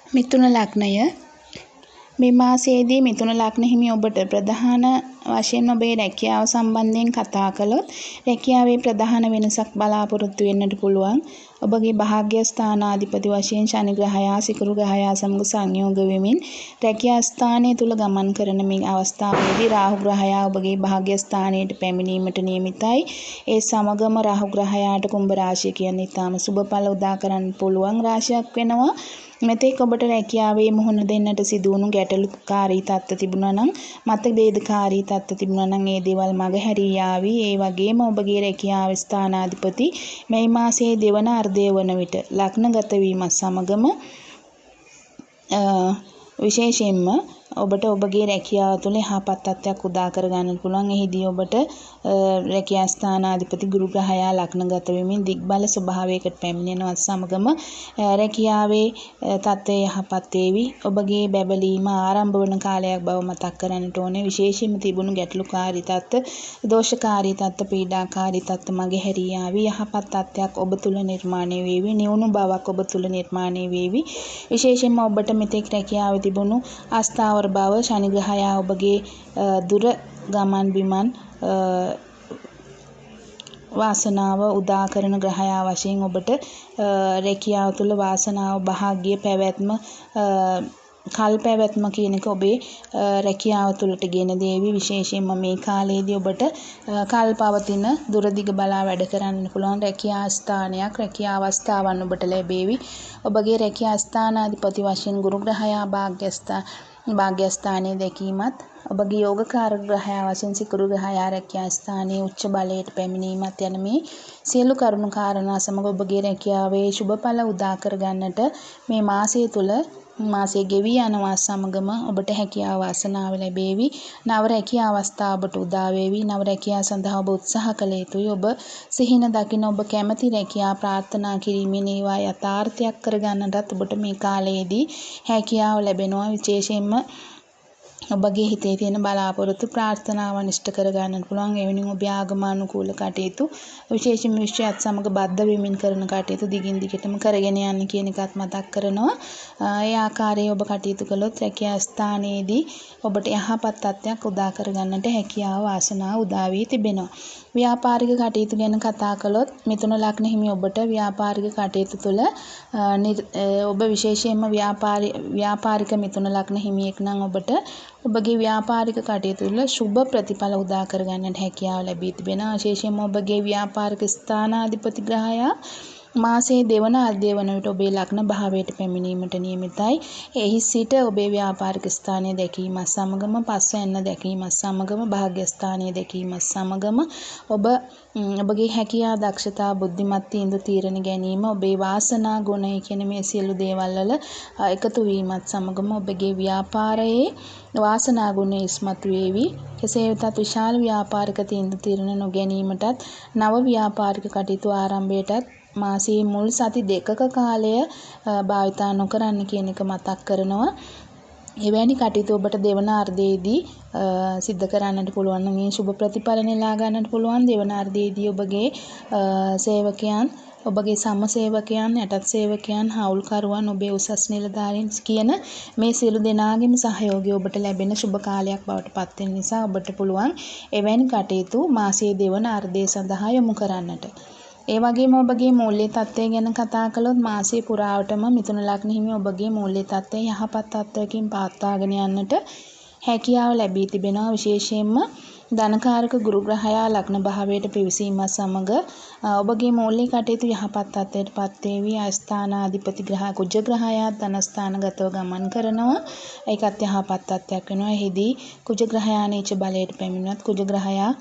මිථුන ලග්නය මේ මාසයේදී මිථුන ලග්න හිමි ඔබට ප්‍රධාන වශයෙන් ඔබේ රැකියාව සම්බන්ධයෙන් කතා කළොත් රැකියාවේ ප්‍රධාන වෙනසක් බලාපොරොත්තු වෙන්නට පුළුවන්. ඔබගේ භාග්‍ය ස්ථානාධිපති වශයෙන් ශනි ග්‍රහයා සිකුරු ග්‍රහයා සමග සංයෝග වෙමින් රැකියා ස්ථානය තුල ගමන් කරන මේ අවස්ථාවේදී රාහු ග්‍රහයා ඔබගේ භාග්‍ය ස්ථානයට පැමිණීමට නියමිතයි. ඒ සමගම රාහු ග්‍රහයාට කුම්භ රාශිය කියන්නේ ඊටාම සුබඵල උදා කරන්න පුළුවන් රාශියක් වෙනවා. මෙතෙක් ඔබට රැකියාවේ මුහුණ දෙන්නට සිදුවුණු ගැටලුකාරී තත්ත්ව තිබුණා නම් මතභේදකාරී තත්ත්ව තිබුණා නම් ඒ දේවල් මගහැරී යාවි. ඒ වගේම ඔබගේ රැකියාව ස්ථානාධිපති මේ මාසයේ දෙවන අර්ධය වන විට ලග්නගත වීමත් සමගම විශේෂයෙන්ම ඔබට ඔබගේ රැකියාව තුළ යහපත් තත්ත්වයක් උදා කර ගන්නට පුළුවන්. එහිදී ඔබට රැකියා ස්ථානාධිපති ගුරු ග්‍රහයා ලග්නගත වෙමින් දිග්බල ස්වභාවයකට පැමිණෙනවත් සමගම රැකියාවේ තත්ත්වය යහපත් වේවි. ඔබගේ බැබලීම ආරම්භ වන කාලයක් බව මතක් කරන්නට ඕනේ. විශේෂයෙන්ම තිබුණු ගැටලුකාරී තත්ත්ව, දෝෂකාරී තත්ත්ව, පීඩාකාරී තත්ත්ව මගහැරී යාවි. යහපත් තත්ත්වයක් ඔබ තුළ නිර්මාණය වේවි. නිවුණු බවක් ඔබ තුළ නිර්මාණය වේවි. විශේෂයෙන්ම ඔබට මෙතෙක් රැකියාවේ තිබුණු අස්ථාවර බව ශනි ග්‍රහයා ඔබගේ දුර ගමන් බිමන් වාසනාව උදා කරන ග්‍රහයා වශයෙන් ඔබට රැකියාව තුළ වාසනාව භාග්‍ය පැවැත්ම කල් පැවැත්ම කියන එක ඔබේ රැකියාව තුළට ගෙන දේවි. විශේෂයෙන්ම මේ කාලයේදී ඔබට කල් පවතින දුරදිග බලා වැඩ කරන්න පුළුවන් රැකියා ස්ථානයක්, රැකියා අවස්ථාවන් ඔබට ලැබේවි. ඔබගේ රැකියා ස්ථානාධිපති වශයෙන් ගුරු ග්‍රහයා භාග්‍යස්ථානයේ දැකීමත් ඔබගේ යෝගකාරක ග්‍රහයා වශයෙන් සිකුරු ග්‍රහයා රැකියා ස්ථානයේ උච්ච බලයට පැමිණීමත් යන මේ සියලු කරුණු කාරණා සමග ඔබගේ රැකියාවේ ශුභඵල උදා කර ගන්නට මේ මාසය තුළ මාසයේ ගෙවි යනවා සමගම ඔබට හැකියාව වාසනාව ලැබේවි. නව රැකියා අවස්ථා ඔබට උදා වේවි. නව රැකියා සඳහා ඔබ උත්සාහ කළ යුතුයි. ඔබ සිහින දකින ඔබ කැමැති රැකියා ප්‍රාර්ථනා කිරීමෙන් ඒවා යථාර්ථයක් කර ගන්නටත් ඔබට මේ කාලයේදී හැකියාව ලැබෙනවා. විශේෂයෙන්ම ඔබගේ හිතේ තියෙන බලාපොරොත්තු ප්‍රාර්ථනාවන් ඉෂ්ට කර ගන්නට පුළුවන්. එවැනිම ඔබේ ආගමනුකූල කටයුතු විශේෂයෙන්ම විශ්වයත් සමග බද්ධ වෙමින් කරන කටයුතු දිගින් දිගටම කරගෙන යන්න කියන එකත් මතක් කරනවා. ඒ ආකාරයේ ඔබ කටයුතු කළොත් රැකියා ස්ථානයේදී ඔබට යහපත් තත්ත්වයක් උදා කර ගන්නට හැකියාව වාසනාව උදා වී තිබෙනවා. ව්‍යාපාරික කටයුතු ගැන කතා කළොත් මිථුන ලග්න හිමි ඔබට ව්‍යාපාරික කටයුතු තුළ ඔබ විශේෂයෙන්ම ව්‍යාපාරික මිථුන ලග්න හිමියෙක් නම් ඔබට ඔබගේ ව්‍යාපාරික කටයුතු වල සුබ ප්‍රතිඵල උදා කර ගන්නට හැකියාව ලැබී තිබෙනවා. විශේෂයෙන්ම ඔබගේ ව්‍යාපාරික ස්ථානාධිපති ග්‍රහයා මාසයේ දෙවන අර්ධය වන විට ඔබේ ලග්න භාවයට පැමිණීමට නියමිතයි. එහි සිට ඔබේ ව්‍යාපාරික ස්ථානය දැකීමත් සමගම පස්වැන්න දැකීමත් සමගම භාග්‍ය ස්ථානය දැකීමත් සමගම ඔබගේ හැකියා දක්ෂතා බුද්ධිමත් තීන්දුව තීරණ ගැනීම ඔබේ වාසනා ගුණය කියන මේ සියලු දේවල් වල එකතු වීමත් සමගම ඔබගේ ව්‍යාපාරයේ වාසනා ගුණය ඉස්මතු වේවි. කෙසේ වෙතත් විශාල ව්‍යාපාරික තීන්දුව තීරණ නොගැනීමටත් නව ව්‍යාපාරික කටයුතු ආරම්භයටත් මාසයේ මුල් සති දෙකක කාලය භාවිතා නොකරන්න කියන එක මතක් කරනවා. එවැනි කටයුතු ඔබට දෙවන අර්ධයේදී සිද්ධ කරන්නට පුළුවන් නම් මේ සුබ ප්‍රතිඵල නෙලා ගන්නට පුළුවන්. දෙවන අර්ධයේදී ඔබගේ සේවකයන්, ඔබගේ සමසේවකයන්, යටත් සේවකයන්, හවුල්කරුවන්, ඔබේ උසස් නිලධාරීන් කියන මේ සියලු දෙනාගේම සහයෝගය ඔබට ලැබෙන සුබ කාලයක් බවට පත් වෙන නිසා ඔබට පුළුවන් එවැනි කටයුතු මාසයේ දෙවන අර්ධය සඳහා යොමු කරන්නට. ඒ වගේම ඔබගේ මූල්‍ය තත්ත්වය ගැන කතා කළොත් මාසයේ පුරාවටම මිථුන ලග්න හිමි ඔබගේ මූල්‍ය තත්ත්වය යහපත් තත්ත්වයකින් පවත්වාගෙන යන්නට හැකියාව ලැබී තිබෙනවා. විශේෂයෙන්ම ධනකාරක ගුරු ග්‍රහයා ලග්න භාවයට පිවිසීමත් සමග ඔබගේ මූල්‍ය කටයුතු යහපත් තත්ත්වයට පත් වේවි. ස්ථානාධිපති ග්‍රහ කුජ ග්‍රහයා ධනස්ථානගතව ගමන් කරනවා. ඒකත් යහපත් තත්ත්වයක් වෙනවා. එහිදී කුජ ග්‍රහයා නීච බලයට පැමිණුවත් කුජ ග්‍රහයා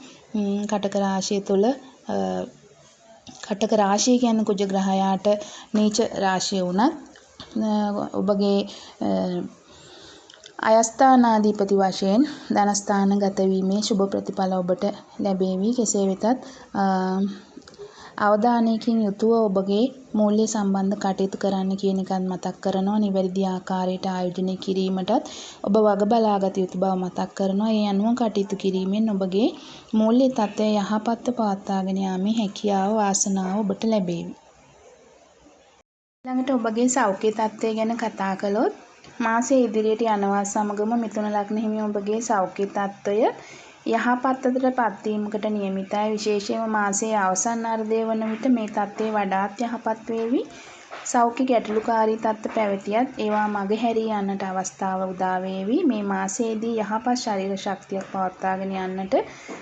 කටක රාශිය තුල කටක රාශිය කියන්නේ කුජ ග්‍රහයාට නීච රාශිය වුණත් ඔබගේ අයස්ථානාධිපති වශයෙන් ධනස්ථානගත වීමේ ශුභ ප්‍රතිඵල ඔබට ලැබේවි. කෙසේ වෙතත් අවධානයකින් යුතුව ඔබගේ මූල්‍ය සම්බන්ධ කටයුතු කරන්න කියන එකත් මතක් කරනවා. නිවැරදි ආකාරයට ආයෝජනය කිරීමටත් ඔබ වග බලාගත යුතු බව මතක් කරනවා. ඒ අනුව කටයුතු කිරීමෙන් ඔබගේ මූල්‍ය තත්ත්වය යහපත්ව පවත්වාගෙන යාමේ හැකියාව වාසනාව ඔබට ලැබේවි. ඊළඟට ඔබගේ සෞඛ්‍ය තත්ත්වය ගැන කතා කළොත් මාසයේ ඉදිරියට යනවා සමගම මිථුන ලග්න හිමි ඔබගේ සෞඛ්‍ය තත්ත්වය යහපත් අතට පත්වීමකට නියමිතයි. විශේෂයෙන්ම මාසයේ අවසන් අර්ධය වන විට මේ තත්ත්වය වඩාත් යහපත් වේවි. සෞඛ්‍ය ගැටලුකාරී තත්ත්ව පැවතියත් ඒවා මගහැරී යන්නට අවස්ථාව උදා වේවි. මේ මාසයේදී යහපත් ශරීර ශක්තියක් පවත්වාගෙන යන්නට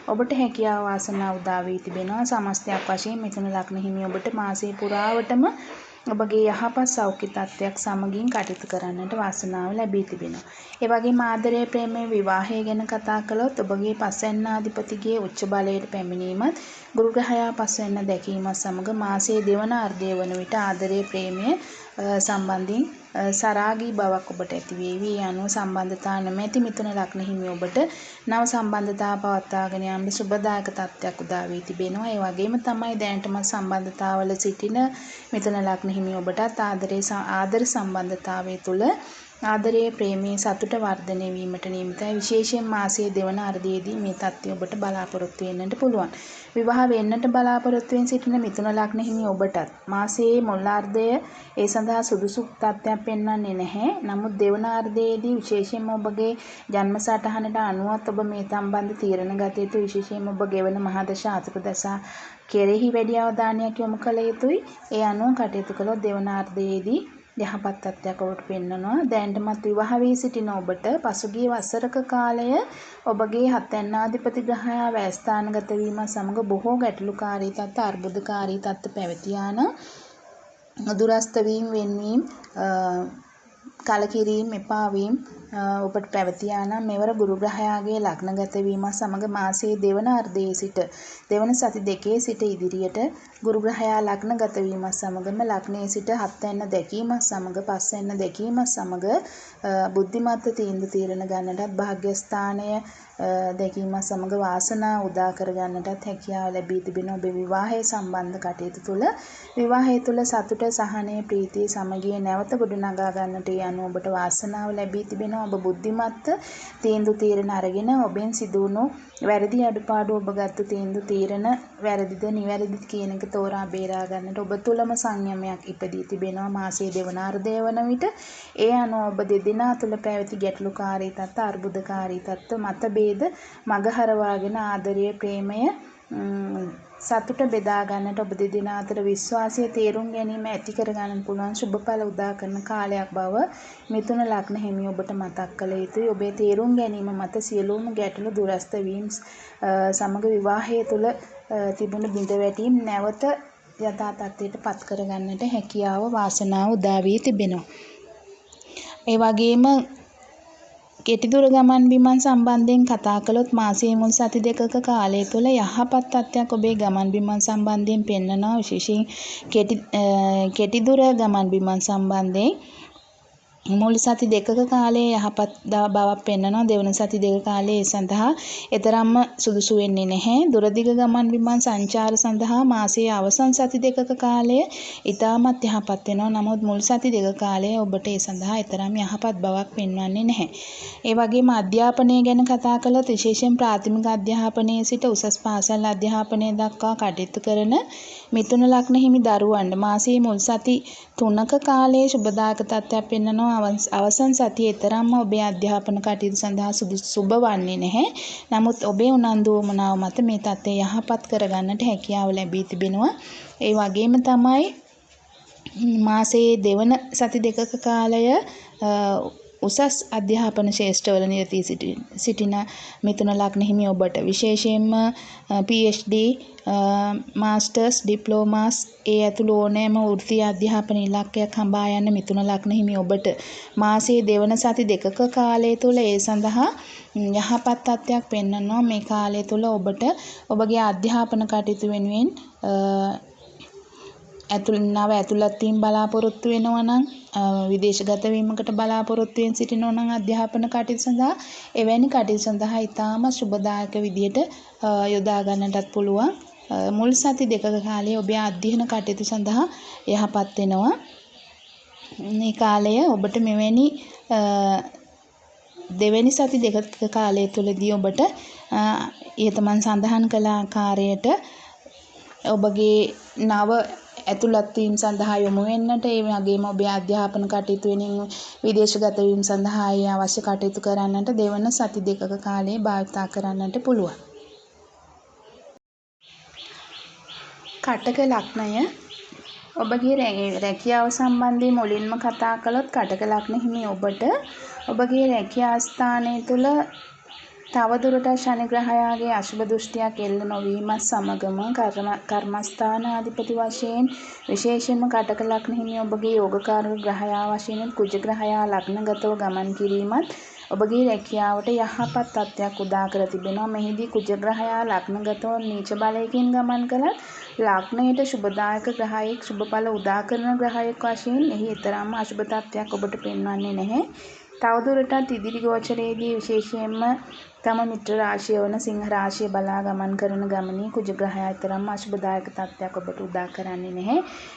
ඔබට හැකියාව වාසනාව උදා වී තිබෙනවා. සමස්තයක් වශයෙන් මිථුන ලග්න හිමි ඔබට මාසයේ පුරාවටම ඔබගේ යහපත් සෞඛ්‍ය තත්ත්වයක් සමගින් කටයුතු කරන්නට වාසනාව ලැබී තිබෙනවා. ඒ වගේම ආදරය ප්‍රේමය විවාහය ගැන කතා කළොත් ඔබගේ පස්වැන්නාධිපතිගේ උච්ච බලයට පැමිණීමත් ගුරු ග්‍රහයා පස්වැන්න දැකීමත් සමග මාසයේ දෙවන අර්ධය වන විට ආදරය ප්‍රේමය සම්බන්ධයෙන් සරාගී බවක් ඔබට ඇති වේවි. ඒ අනුව සම්බන්ධතා නොමැති මිථුන ලග්න හිමි ඔබට නව සම්බන්ධතා පවත්වාගෙන යාමට සුබදායක තත්ත්වයක් උදා වී තිබෙනවා. ඒ වගේම තමයි දැනටම සම්බන්ධතාවල සිටින මිථුන ලග්න හිමි ඔබටත් ආදර සම්බන්ධතාවය තුළ ආදරයේ ප්‍රේමයේ සතුට වර්ධනය වීමට නියමිතයි. විශේෂයෙන් මාසයේ දෙවන අර්ධයේදී මේ තත්ත්වය ඔබට බලාපොරොත්තු වෙන්නට පුළුවන්. විවාහ වෙන්නට බලාපොරොත්තු වෙන සිටින මිථුන ලග්න හිමි ඔබටත් මාසයේ මුල් අර්ධය ඒ සඳහා සුදුසු තත්ත්වයක් පෙන්වන්නේ නැහැ. නමුත් දෙවන අර්ධයේදී විශේෂයෙන්ම ඔබගේ ජන්ම සටහනට අනුවත් ඔබ මේ සම්බන්ධ තීරණ ගත යුතු. විශේෂයෙන්ම ඔබ ගෙවන මහදශා අතුරුදශා කෙරෙහි වැඩි අවධානයක් යොමු කළ යුතුයි. ඒ අනුව කටයුතු කළොත් දෙවන අර්ධයේදී යහපත් තත්ත්වයක් ඔබට පෙන්වනවා. දැනටමත් විවාහ වී සිටින ඔබට පසුගිය වසරක කාලය ඔබගේ හත්වැන්නාධිපති ග්‍රහයා වැයස්ථානගත වීමත් සමග බොහෝ ගැටලුකාරී තත්ත්ව අර්බුදකාරී තත්ත්ව පැවතියාන දුරස්ත වීම වෙන්වීම කලකිරීම එපා වීම ඔබට පැවතියා නම් මෙවර ගුරු ග්‍රහයාගේ ලග්නගත වීමත් සමග මාසයේ දෙවන අර්ධයේ සිට දෙවන සති දෙකේ සිට ඉදිරියට ගුරු ග්‍රහයා ලග්නගත වීමත් සමගම ලග්නයේ සිට හත්වැන්න දැකීමත් සමග පස්වැන්න දැකීමත් සමග බුද්ධිමත්ව තීන්දුව తీරන ගන්නටත් භාග්‍යස්ථානය දැකීමත් සමග වාසනාව උදා කර ගන්නටත් හැකියාව ලැබී තිබෙනවා. ඔබේ විවාහය සම්බන්ධ කටයුතු තුළ විවාහය තුළ සතුට සහනය ප්‍රීතිය සමගිය නැවත ගොඩනගා ගන්නට යන ඔබට වාසනාව ලැබී තිබෙනවා. ඔබ බුද්ධිමත්ව තීන්දුව తీරන අරගෙන ඔබෙන් සිදුවුණු වැරදි අඩුපාඩු ඔබ ගත්තු තීන්දුව తీරන වැරදිද නිවැරදිද කියන එක තෝරා බේරා ගන්නට ඔබ තුළම සංයමයක් ඉපදී තිබෙනවා. මාසයේ දෙවන අර්ධය වන විට ඒ අනුව ඔබ දෙදෙනා තුළ පැවති ගැටලුකාරී තත්ත්ව අර්බුදකාරී තත්ත්ව මතභේද මගහරවාගෙන ආදරය ප්‍රේමය සතුට බෙදා ගන්නට ඔබ දෙදෙනා අතර විශ්වාසය තේරුම් ගැනීම ඇති කර ගන්න පුළුවන් සුබඵල උදා කරන කාලයක් බව මිථුන ලග්න හිමි ඔබට මතක් කළ යුතුයි. ඔබේ තේරුම් ගැනීම මත සියලුම ගැටලු දුරස්ත වීම සමග විවාහය තුළ තිබුණු බිඳවැටීම් නැවත යථා තත්ත්වයට පත් කර ගන්නට හැකියාව වාසනාව උදා වී තිබෙනවා. ඒ වගේම කෙටි දුර ගමන් බිමන් සම්බන්ධයෙන් කතා කළොත් මාසයේ මුල් සති දෙකක කාලය තුළ යහපත් තත්ත්වයක් ඔබේ ගමන් බිමන් සම්බන්ධයෙන් පෙන්වනවා. විශේෂයෙන් කෙටි දුර ගමන් බිමන් සම්බන්ධයෙන් මුල් සති දෙකක කාලයේ යහපත් බවක් පෙන්වනවා. දෙවන සති දෙක කාලයේ ඒ සඳහා එතරම්ම සුදුසු වෙන්නේ නැහැ. දුරදිග ගමන් බිමන් සංචාර සඳහා මාසයේ අවසන් සති දෙකක කාලය ඉතාමත් යහපත් වෙනවා. නමුත් මුල් සති දෙක කාලය ඔබට ඒ සඳහා එතරම් යහපත් බවක් පෙන්වන්නේ නැහැ. ඒ වගේම අධ්‍යාපනය ගැන කතා කළොත් විශේෂයෙන් ප්‍රාථමික අධ්‍යාපනයේ සිට උසස් පාසල් අධ්‍යාපනය දක්වා කටයුතු කරන මිථුන ලග්න හිමි දරුවන්ට මාසයේ මුල් සති 3ක කාලයේ සුබදායක තත්ත්වයක් පෙන්වනවා. අවසන් සතියේ තරම්ම ඔබේ අධ්‍යාපන කටයුතු සඳහා සුබ වන්නේ නැහැ. නමුත් ඔබේ උනන්දු වමනාව මත මේ තත්ත්වය යහපත් කරගන්නට හැකියාව ලැබී තිබෙනවා. ඒ වගේම තමයි මාසයේ දෙවන සති දෙකක කාලය උසස් අධ්‍යාපන ශේෂ්ඨවල නිරතී සිටින මිථුන ලග්න හිමි ඔබට විශේෂයෙන්ම PhD මාස්ටර්ස් ඩිප්ලෝමාස් ඒ ඇතුළු ඕනෑම වෘත්තීය අධ්‍යාපන ඉලක්කයක් හඹා යන මිථුන ලග්න හිමි ඔබට මාසයේ දෙවන සති දෙකක කාලය තුළ ඒ සඳහා යහපත් තත්ත්වයක් පෙන්වනවා. මේ කාලය තුළ ඔබට ඔබගේ අධ්‍යාපන කටයුතු වෙනුවෙන් ඇතුළත් වීම බලාපොරොත්තු වෙනවා නම් විදේශගත වීමකට බලාපොරොත්තු වෙන සිටිනවා නම් අධ්‍යාපන කටයුතු සඳහා එවැනි කටයුතු සඳහා ඉතාම ශුභදායක විදියට යොදා ගන්නටත් පුළුවන්. මුල් සති දෙකක කාලයේ ඔබේ අධ්‍යයන කටයුතු සඳහා යහපත් වෙනවා. මේ කාලය ඔබට මෙවැනි දෙවැනි සති දෙකක කාලය තුළදී ඔබට ඊතමන් සඳහන් කළ ආකාරයට ඔබගේ නව ඇතුළත් වීම සඳහා යොමු වෙන්නට ඒ වගේම ඔබේ අධ්‍යාපන කටයුතු වෙනින් විදේශගත වීම සඳහා අවශ්‍ය කටයුතු කරන්නට දෙවන සති දෙකක කාලය භාවිතා කරන්නට පුළුවන්. කටක ලග්නය ඔබගේ රැකියාව සම්බන්ධයෙන් මුලින්ම කතා කළොත් කටක ලග්න හිමි ඔබට ඔබගේ රැකියා ස්ථානය තුළ තවදුරටත් ශනි ග්‍රහයාගේ අශුභ දෘෂ්ටියක් එල්ල නොවීමත් සමගම කර්මස්ථානාධිපති වශයෙන් විශේෂයෙන්ම කටක ලග්න හිමි ඔබගේ යෝගකාරක ග්‍රහයා වශයෙන් කුජ ග්‍රහයා ලග්නගතව ගමන් කිරීමත් ඔබගේ රැකියාවට යහපත් තත්ත්වයක් උදා කර තිබෙනවා. මෙහිදී කුජ ග්‍රහයා ලග්නගතව නීච බලයකින් ගමන් කළත් ලග්නයට ශුභදායක ග්‍රහයෙක් ශුභඵල උදා කරන ග්‍රහයෙක් වශයෙන් එහි තරම්ම අශුභ තත්ත්වයක් ඔබට පෙන්වන්නේ නැහැ. තවදුරටත් ඉදිරි ගෝචරයේදී විශේෂයෙන්ම තම මිත්‍ර රාශිය වන සිංහ රාශිය බලා ගමන් කරන ගමනේ කුජ ග්‍රහයා තරම්ම අශුභදායක තත්ත්වයක් ඔබට උදා කරන්නේ නැහැ.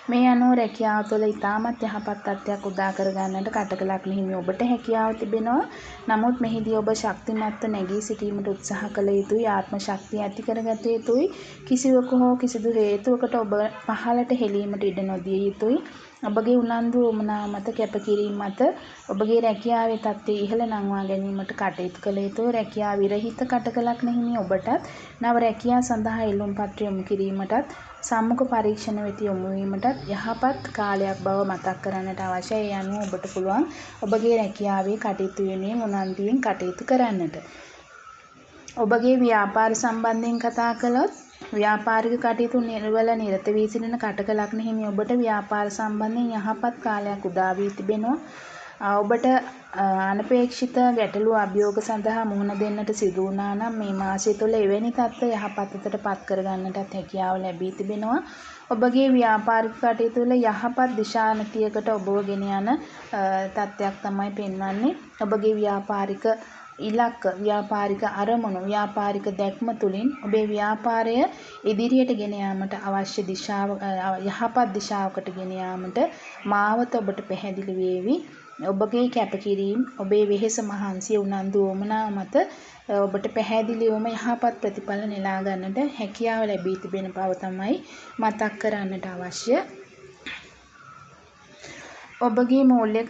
මේ අනුව රැකියාව තුළ ඉතාමත් යහපත් තත්ත්වයක් උදා කර ගන්නට කටක ලග්න හිමි ඔබට හැකියාව තිබෙනවා. නමුත් මෙහිදී ඔබ ශක්තිමත්ව නැගී සිටීමට උත්සාහ කළ යුතුයි. ආත්ම ශක්තිය ඇති කරගත යුතුයි. කිසිවක හෝ කිසිදු හේතුවකට ඔබ පහළට හෙලීමට ඉඩ නොදිය යුතුයි. ඔබගේ උනන්දු වමනා මත කැපකිරීම මත ඔබගේ රැකියාවේ තත්ත්වය ඉහළ නංවා ගැනීමට කටයුතු කළ යුතුයි. රැකියා විරහිත කටක ලග්න හිමි ඔබටත් නව රැකියා සඳහා ඉල්ලුම් පත්‍ර යොමු කිරීමටත් සම්මුඛ පරීක්ෂණ වෙත යොමු වීමටත් යහපත් කාලයක් බව මතක් කරන්නට අවශ්‍යයි. ඒ අනුව ඔබට පුළුවන් ඔබගේ රැකියාවේ කටයුතු වෙනුවෙන් උනන්දුවෙන් කටයුතු කරන්නට. ඔබගේ ව්‍යාපාර සම්බන්ධයෙන් කතා කළොත් ව්‍යාපාරික කටයුතු වල නිරත වී සිටින කටක ලග්න හිමි ඔබට ව්‍යාපාර සම්බන්ධයෙන් යහපත් කාලයක් උදා වී තිබෙනවා. ඔබට අනපේක්ෂිත ගැටලු අභියෝග සඳහා මුහුණ දෙන්නට සිදු වුණා නම් මේ මාසය තුළ එවැනි තත්ත්ව යහපතට පත් කර ගන්නටත් හැකියාව ලැබී තිබෙනවා. ඔබගේ ව්‍යාපාරික කටයුතු වල යහපත් දිශානතියකට ඔබව ගෙන යන තත්ත්වයක් තමයි පෙන්වන්නේ. ඔබගේ ව්‍යාපාරික ඉලක්ක, ව්‍යාපාරික අරමුණු, ව්‍යාපාරික දැක්ම තුළින් ඔබේ ව්‍යාපාරය ඉදිරියට ගෙන යාමට අවශ්‍ය දිශාව යහපත් දිශාවකට ගෙන යාමට මාවත ඔබට පැහැදිලි වේවි. ඔබගේ කැපකිරීම, ඔබේ වෙහෙස මහන්සිය උනන්දු වමනා මත ඔබට පැහැදිලිවම යහපත් ප්‍රතිඵල නෙලා ගන්නට හැකියාව ලැබී තිබෙන බව තමයි මතක් කරන්නට අවශ්‍ය. ඔබගේ මූල්‍ය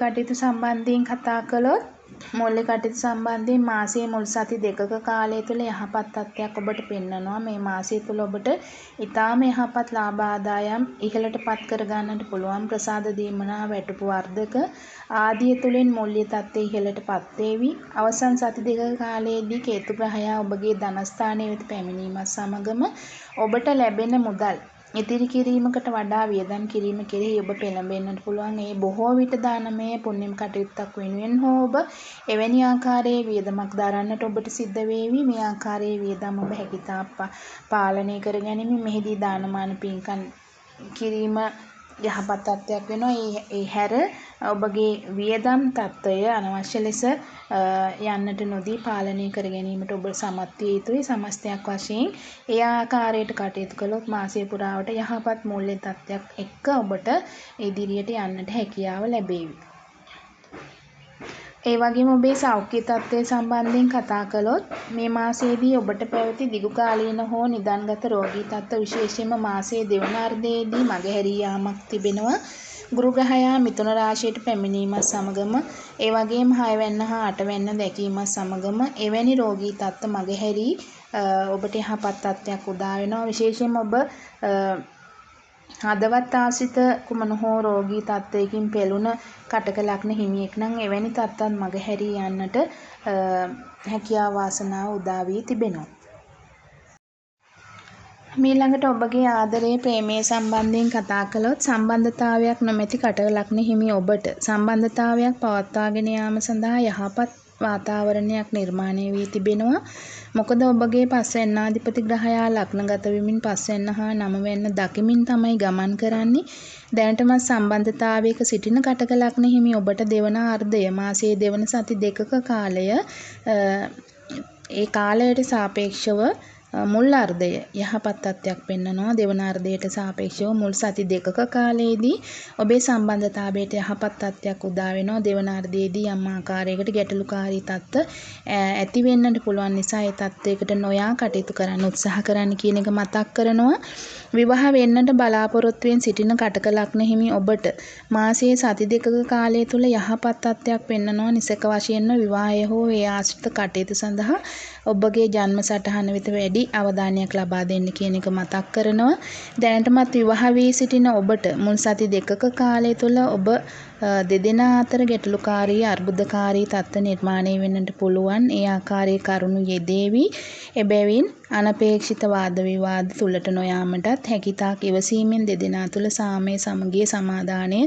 කටයුතු සම්බන්ධයෙන් කතා කළොත් මූල්‍ය කටයුතු සම්බන්ධයෙන් මාසයේ මුල් සති දෙකක කාලය තුළ යහපත් තත්ත්වයක් ඔබට පෙන්වනවා. මේ මාසය තුළ ඔබට ඊටාම යහපත් ලාභ ආදායම් ඉහළට පත් කර ගන්නට පුළුවන්. ප්‍රසාද දීමනා වැටුපු වර්ධක ආදිය තුළින් මූල්‍ය තත්ත්වය ඉහළට පත් වේවි. අවසන් සති දෙකක කාලයේදී කේතු ග්‍රහයා ඔබගේ ධනස්ථානයේ වෙත පැමිණීමත් සමගම ඔබට ලැබෙන මුදල් ඉතිරි කිරීමකට වඩා වියදම් කිරීම කෙරෙහි ඔබ පෙළඹෙන්නට පුළුවන්. ඒ බොහෝ විට දානමය පුණ්‍යම් කටයුත්තක් වෙනුවෙන් හෝ ඔබ එවැනි ආකාරයේ වියදමක් දරන්නට ඔබට සිද්ධ වේවි. මේ ආකාරයේ වියදම් ඔබ හැකියතාක් පාලනය කර ගැනීම මෙහිදී දානමාන පින්කම් කිරීම යහපත් තත්ත්වයක් වෙනවා. ඒ හැර ඔබගේ වියදම් තත්ත්වය අනවශ්‍ය ලෙස යන්නට නොදී පාලනය කර ගැනීමට ඔබ සමත් විය යුතුයි. සමස්තයක් වශයෙන් ඒ ආකාරයට කටයුතු කළොත් මාසය පුරාවට යහපත් මූල්‍ය තත්ත්වයක් එක්ක ඔබට ඉදිරියට යන්නට හැකියාව ලැබේවි. ඒ වගේම ඔබේ සෞඛ්‍ය තත්ත්වය සම්බන්ධයෙන් කතා කළොත් මේ මාසයේදී ඔබට පැවති දිගු කාලීන හෝ නිදන්ගත රෝගී තත්ත්ව විශේෂයෙන්ම මාසයේ දෙවන අර්ධයේදී මගහැරී යාමක් තිබෙනවා. ගුරු ග්‍රහයා මිථුන රාශියට පැමිණීමත් සමගම ඒ වගේම 6 වැන්න හා 8 වැන්න දැකීමත් සමගම එවැනි රෝගී තත්ත්ව මගහැරී ඔබට යහපත් තත්ත්වයක් උදා වෙනවා. විශේෂයෙන්ම ඔබ හදවත් ආසිත කුමන හෝ රෝගී තත්ත්වයකින් පෙළුණ කටක ලග්න හිමියෙක් නම් එවැනි තත්ත්වත් මගහැරී යන්නට හැකියාව වාසනාව උදා වී තිබෙනවා. මීළඟට ඔබගේ ආදරයේ ප්‍රේමයේ සම්බන්ධයෙන් කතා කළොත් සම්බන්ධතාවයක් නොමැති කටක ලග්න හිමි ඔබට සම්බන්ධතාවයක් පවත්වාගෙන යාම සඳහා යහපත් වාතාවරණයක් නිර්මාණය වී තිබෙනවා. මොකද ඔබගේ පස්වැන්නාධිපති ග්‍රහයා ලග්නගත වෙමින් පස්වැන්න හා නවවැන්න දකිමින් තමයි ගමන් කරන්නේ. දැනටමත් සම්බන්ධතාවයක සිටින කටක ලග්න හිමි ඔබට දෙවන අර්ධය මාසයේ දෙවන සති දෙකක කාලය ඒ කාලයට සාපේක්ෂව මුල් අර්ධය යහපත් තත්ත්වයක් පෙන්වනවා. දෙවන අර්ධයට සාපේක්ෂව මුල් සති දෙකක කාලයේදී ඔබේ සම්බන්ධතාවයට යහපත් තත්ත්වයක් උදා වෙනවා. දෙවන අර්ධයේදී යම් ආකාරයකට ගැටලුකාරී තත්ත්ව ඇති වෙන්නට පුළුවන් නිසා ඒ තත්ත්වයකට නොයා කටයුතු කරන්න උත්සාහ කරන්න කියන එක මතක් කරනවා. විවාහ වෙන්නට බලාපොරොත්තුවෙන් සිටින කටක ලග්න හිමි ඔබට මාසයේ සති දෙකක කාලය තුල යහපත් තත්ත්වයක් පෙන්වනවා. නිසක වශයෙන්ම විවාහය හෝ ඒ ආශ්‍රිත කටයුතු සඳහා ඔබගේ ජන්ම සටහන වෙත වැඩි අවධානයක් ලබා දෙන්න කියන එක මතක් කරනවා. දැනටමත් විවාහ වී සිටින ඔබට මුල් සති දෙකක කාලය තුල ඔබ දෙදෙනා අතර ගැටලුකාරී අර්බුදකාරී තත්ත්ව නිර්මාණය වෙන්නට පුළුවන්. ඒ ආකාරයේ කරුණු යෙදේවි. එබැවින් අනපේක්ෂිත වාද විවාද තුලට නොයාමටත් හැකිතාක් ඉවසීමෙන් දෙදෙනා තුල සාමය සමගිය සමාදානය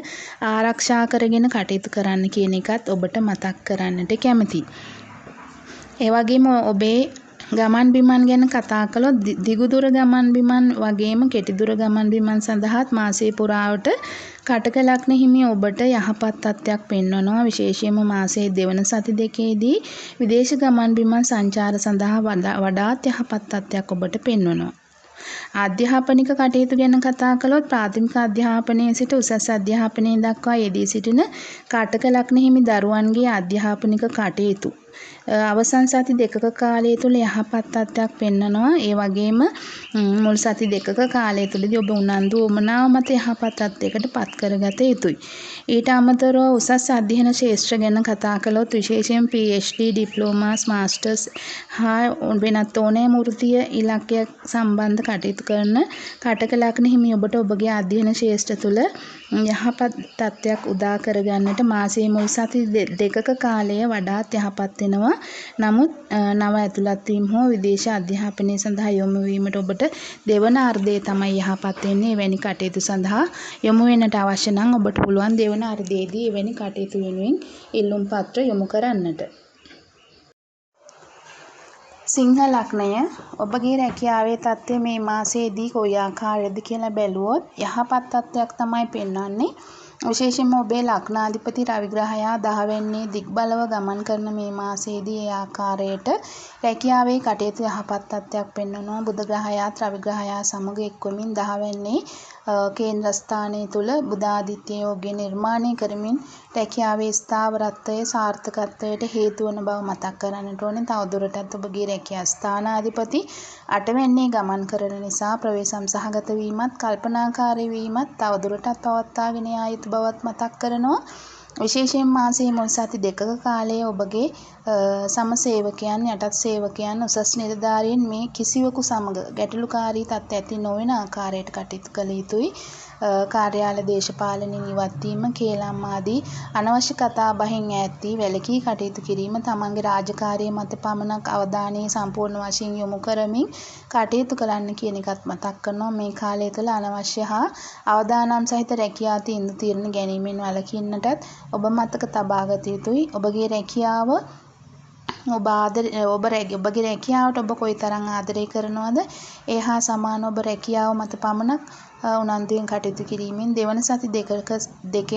ආරක්ෂා කරගෙන කටයුතු කරන්න කියන එකත් ඔබට මතක් කරන්නට කැමතියි. ඒ වගේම ඔබේ ගමන් බිමන් ගැන කතා කළොත් දිගු දුර ගමන් බිමන් වගේම කෙටි දුර ගමන් බිමන් සඳහාත් මාසයේ පුරාවට කටක ලග්න හිමි ඔබට යහපත් තත්ත්වයක් පෙන්වනවා. විශේෂයෙන්ම මාසයේ දෙවන සති දෙකේදී විදේශ ගමන් බිමන් සංචාර සඳහා වඩාත් යහපත් තත්ත්වයක් ඔබට පෙන්වනවා. ආධ්‍යාපනික කටයුතු ගැන කතා කළොත් ප්‍රාථමික අධ්‍යාපනයේ සිට උසස් අධ්‍යාපනයේ දක්වා යෙදී සිටින කටක ලග්න හිමි දරුවන්ගේ අධ්‍යාපනික කටයුතු අවසන් සති දෙකක කාලය තුල යහපත් තත්ත්වයක් පෙන්වනවා. ඒ වගේම මුල් සති දෙකක කාලය තුලදී ඔබ උනන්දු වමනාව මත යහපත් තත්ත්වයකට පත් කරගත යුතුයි. ඊට අමතරව උසස් අධ්‍යයන ක්ෂේත්‍ර ගැන කතා කළොත් විශේෂයෙන් PhD, ඩිප්ලෝමාස්, මාස්ටර්ස් හා වෙනත් ඕනෑම වෘත්තීය ඉලක්කයක් සම්බන්ධ කටයුතු කරන කටක ලග්න හිමි ඔබට ඔබගේ අධ්‍යයන ක්ෂේත්‍ර තුල යහපත් තත්ත්වයක් උදා කරගන්නට මාසයේ මුල් සති දෙකක කාලය වඩාත් යහපත් වෙනවා. නමුත් නව ඇතුළත් වීම හෝ විදේශ අධ්‍යාපනය සඳහා යොමු වීමට ඔබට දෙවන අර්ධය තමයි යහපත් වෙන්නේ. එවැනි කටයුතු සඳහා යොමු වෙන්නට අවශ්‍ය නම් ඔබට පුළුවන් දෙවන අර්ධයේදී එවැනි කටයුතු වෙනුවෙන් ඉල්ලුම් පත්‍ර යොමු කරන්නට. සිංහ ලග්නය ඔබගේ රැකියාවේ තත්ත්වය මේ මාසයේදී කොයි ආකාරයේද කියලා බැලුවොත් යහපත් තත්ත්වයක් තමයි පෙන්වන්නේ. විශේෂයෙන්ම ඔබේ ලග්නාධිපති රවි ග්‍රහයා 10 වෙනිදා දිග්බලව ගමන් කරන මේ මාසයේදී ඒ ආකාරයට රැකියාවේ කටයුතු යහපත් තත්ත්වයක් පෙන්වනවා. බුධ ග්‍රහයාත් රවි ග්‍රහයා සමග එක්වමින් 10 වෙනිදා කේන්ද්‍ර ස්ථානයේ තුල බුධාදිත්‍ය යෝගය නිර්මාණය කරමින් රැකියාවේ ස්ථාවරත්වය සාර්ථකත්වයට හේතු වන බව මතක් කරන්නට ඕනේ. තවදුරටත් ඔබගේ රැකියා ස්ථානාධිපති 8 වෙනිදා ගමන් කරන නිසා ප්‍රවේශම් සහගත වීමත් කල්පනාකාරී වීමත් තවදුරටත් පවත්වාගෙන යා යුතු බවත් මතක් කරනවා. විශේෂයෙන් මාසයේ මුල් සති දෙකක කාලයේ ඔබගේ සමසේවකයන් යටත් සේවකයන් උසස් නිලධාරීන් මේ කිසිවෙකු සමග ගැටලුකාරී තත්ත්ව ඇති නොවන ආකාරයට කටයුතු කළ යුතුයි. කාර්යාල දේශපාලනින් ඉවත් වීම, කේලම් ආදී අනවශ්‍ය කතා බහින් ඈත් වී වැළකී කටයුතු කිරීම, තමන්ගේ රාජකාරිය මත පමණක් අවධානය සම්පූර්ණ වශයෙන් යොමු කරමින් කටයුතු කරන්න කියන එකත් මතක් කරනවා. මේ කාලය තුළ අනවශ්‍ය හා අවදානම් සහිත රැකියා තීන්දුව ගැනීමෙන් වළකින්නටත් ඔබ මතක තබාගත යුතුයි. ඔබගේ රැකියාව ඔබගේ රැකියාවට ඔබ කොයිතරම් ආදරය කරනවද ඒ හා සමාන ඔබ රැකියාව මත පමණක් උනන්දුවෙන් කටයුතු කිරීමෙන් දෙවන සති දෙකක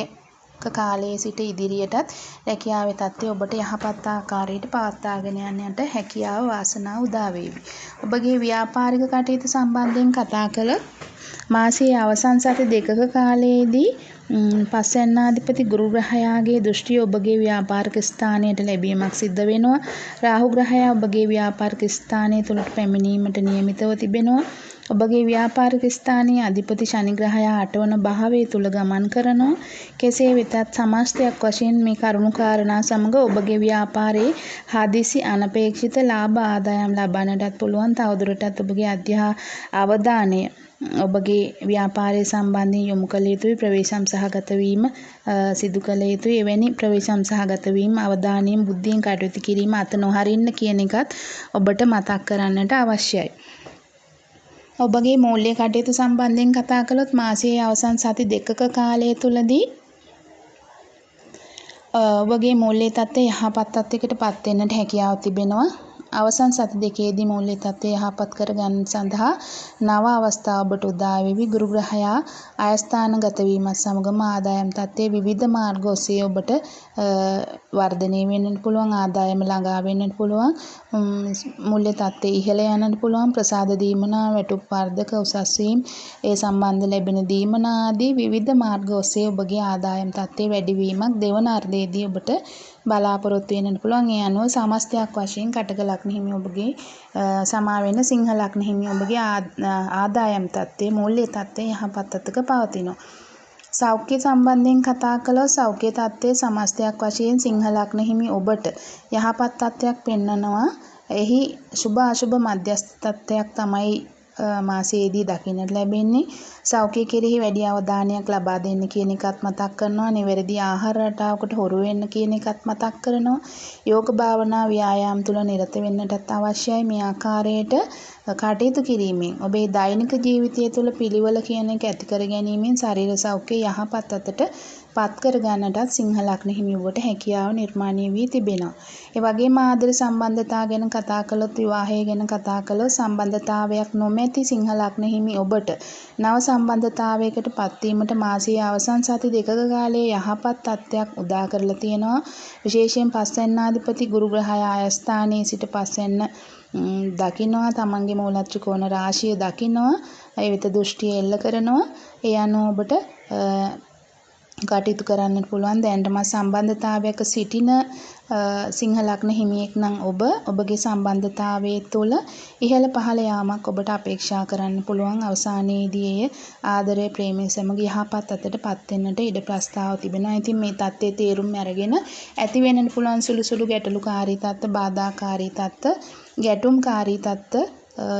කාලයේ සිට ඉදිරියටත් රැකියාවේ තත්ත්වය ඔබට යහපත් ආකාරයට පවත්වාගෙන යන්නට හැකියාව වාසනාව උදා වේවි. ඔබගේ ව්‍යාපාරික කටයුතු සම්බන්ධයෙන් කතා කළොත් මාසයේ අවසන් සති දෙකක කාලයේදී පස්වැන්නාධිපති ගුරු ග්‍රහයාගේ දෘෂ්ටිය ඔබගේ ව්‍යාපාරික ස්ථානයට ලැබීමක් සිද්ධ වෙනවා. රාහු ග්‍රහයා ඔබගේ ව්‍යාපාරික ස්ථානය තුළට පැමිණීමට නියමිතව තිබෙනවා. ඔබගේ ව්‍යාපාරික ස්ථානයේ අධිපති ශනි ග්‍රහයා 8 වන භාවය තුල ගමන් කරනවා. කෙසේ වෙතත් සමස්තයක් වශයෙන් මේ කරුණු කාරණා සමග ඔබගේ ව්‍යාපාරයේ හදිසි අනපේක්ෂිත ලාභ ආදායම් ලබන්නටත් පුළුවන්. තවදුරටත් ඔබගේ අවධානය ඔබගේ ව්‍යාපාරය සම්බන්ධයෙන් යොමු කළ යුතුයි. ප්‍රවේශම් සහගත වීම සිදු කළ යුතුයි. එවැනි ප්‍රවේශම් සහගත වීම අවධානයෙන් බුද්ධියෙන් කටයුතු කිරීම අත නොහරින්න කියන එකත් ඔබට මතක් කරන්නට අවශ්‍යයි. ඔබගේ මූල්‍ය කටයුතු සම්බන්ධයෙන් කතා කළොත් මාසයේ අවසන් සති දෙකක කාලය තුලදී ඔබගේ මූල්‍ය තත්ත්වය යහපත් තත්ත්වයකටපත් වෙන්නට හැකියාව තිබෙනවා. අවසන් සති දෙකේදී මූල්‍ය තත්ත්වය යහපත් කර ගැනීම සඳහා නව අවස්ථා ඔබට උදා වෙවි. ගුරු ග්‍රහයා අයස්ථානගත වීමත් සමගම ආදායම් තත්ත්වයේ විවිධ මාර්ග ඔස්සේ ඔබට වර්ධනය වෙන්නට පුළුවන්. ආදායම ළඟා වෙන්නට පුළුවන්. මූල්‍ය තත්ත්වයේ ඉහළ යන්නට පුළුවන්. ප්‍රසාද දීමනා, වැටුප් වර්ධක, උසස් වීම, ඒ සම්බන්ධ ලැබෙන දීමනා ආදී විවිධ මාර්ග ඔස්සේ ඔබගේ ආදායම් තත්ත්වයේ වැඩිවීමක් දෙවන අර්ධයේදී ඔබට බලාපොරොත්තු වෙන්නට පුළුවන්. ඒ අනුව සමස්තයක් වශයෙන් කටක ලග්න හිමි ඔබගේ සමා වෙන සිංහ ලග්න හිමි ඔබගේ ආදායම් තත්ත්වයේ මූල්‍ය තත්ත්වයේ යහපත් තත්ත්වයක පවතිනවා. සෞඛ්‍ය සම්බන්ධයෙන් කතා කළොත් සෞඛ්‍ය තත්ත්වයේ සමස්තයක් වශයෙන් සිංහ ලග්න හිමි ඔබට යහපත් තත්ත්වයක් පෙන්වනවා. එහි සුභ අසුභ මධ්‍යස්ථ තත්ත්වයක් තමයි මාසයේදී දකින්නට ලැබෙන්නේ. සෞඛ්‍ය කෙරෙහි වැඩි අවධානයක් ලබා දෙන්න කියන එකත් මතක් කරනවා. නිවැරදි ආහාර රටාවකට හොරු වෙන්න කියන එකත් මතක් කරනවා. යෝග භාවනා ව්‍යායාම තුල නිරත වෙන්නටත් අවශ්‍යයි. මේ ආකාරයට කටයුතු කිරීමෙන් ඔබේ දෛනික ජීවිතය තුළ පිළිවෙල කියන එක ඇති කර ගැනීමෙන් ශරීර සෞඛ්‍යය යහපත් අතට පත් කර ගන්නටත් සිංහ ලග්න හිමි ඔබට හැකියාව නිර්මාණය වී තිබෙනවා. ඒ වගේම ආදර සම්බන්ධතා ගැන කතා කළොත්, විවාහය ගැන කතා කළොත් සම්බන්ධතාවයක් නොමැති සිංහ ලග්න හිමි ඔබට නව සම්බන්ධතාවයකට පත්වීමට මාසයේ අවසන් සති දෙකක කාලයේ යහපත් තත්ත්වයක් උදා කරලා තියෙනවා. විශේෂයෙන් පස්වැන්නාධිපති ගුරු ග්‍රහය ආයස්ථානයේ සිට පස්වැන්න දකින්නවා. තමන්ගේ මූල ත්‍රිකෝණ රාශිය දකින්නවා. ඒ වෙත දෘෂ්ටිය එල්ල කරනවා. ඒ අනුව ඔබට කටයුතු කරන්නට පුළුවන්. දැනටම සම්බන්ධතාවයක සිටින සිංහ ලග්න හිමියෙක් නම් ඔබගේ සම්බන්ධතාවයේ තුළ ඉහළ පහළ යාමක් ඔබට අපේක්ෂා කරන්න පුළුවන්. අවසානයේදී එය ආදරය, ප්‍රේමය සමග යහපත් අතටපත් වෙන්නට ඉඩ ප්‍රස්තාව තිබෙනවා. ඉතින් මේ தත්ත්වයේ තේරුම් අරගෙන ඇති වෙන්නට පුළුවන් සුළු ගැටලුකාරී තත්ත්ව, බාධාකාරී තත්ත්ව, ගැටුම්කාරී තත්ත්ව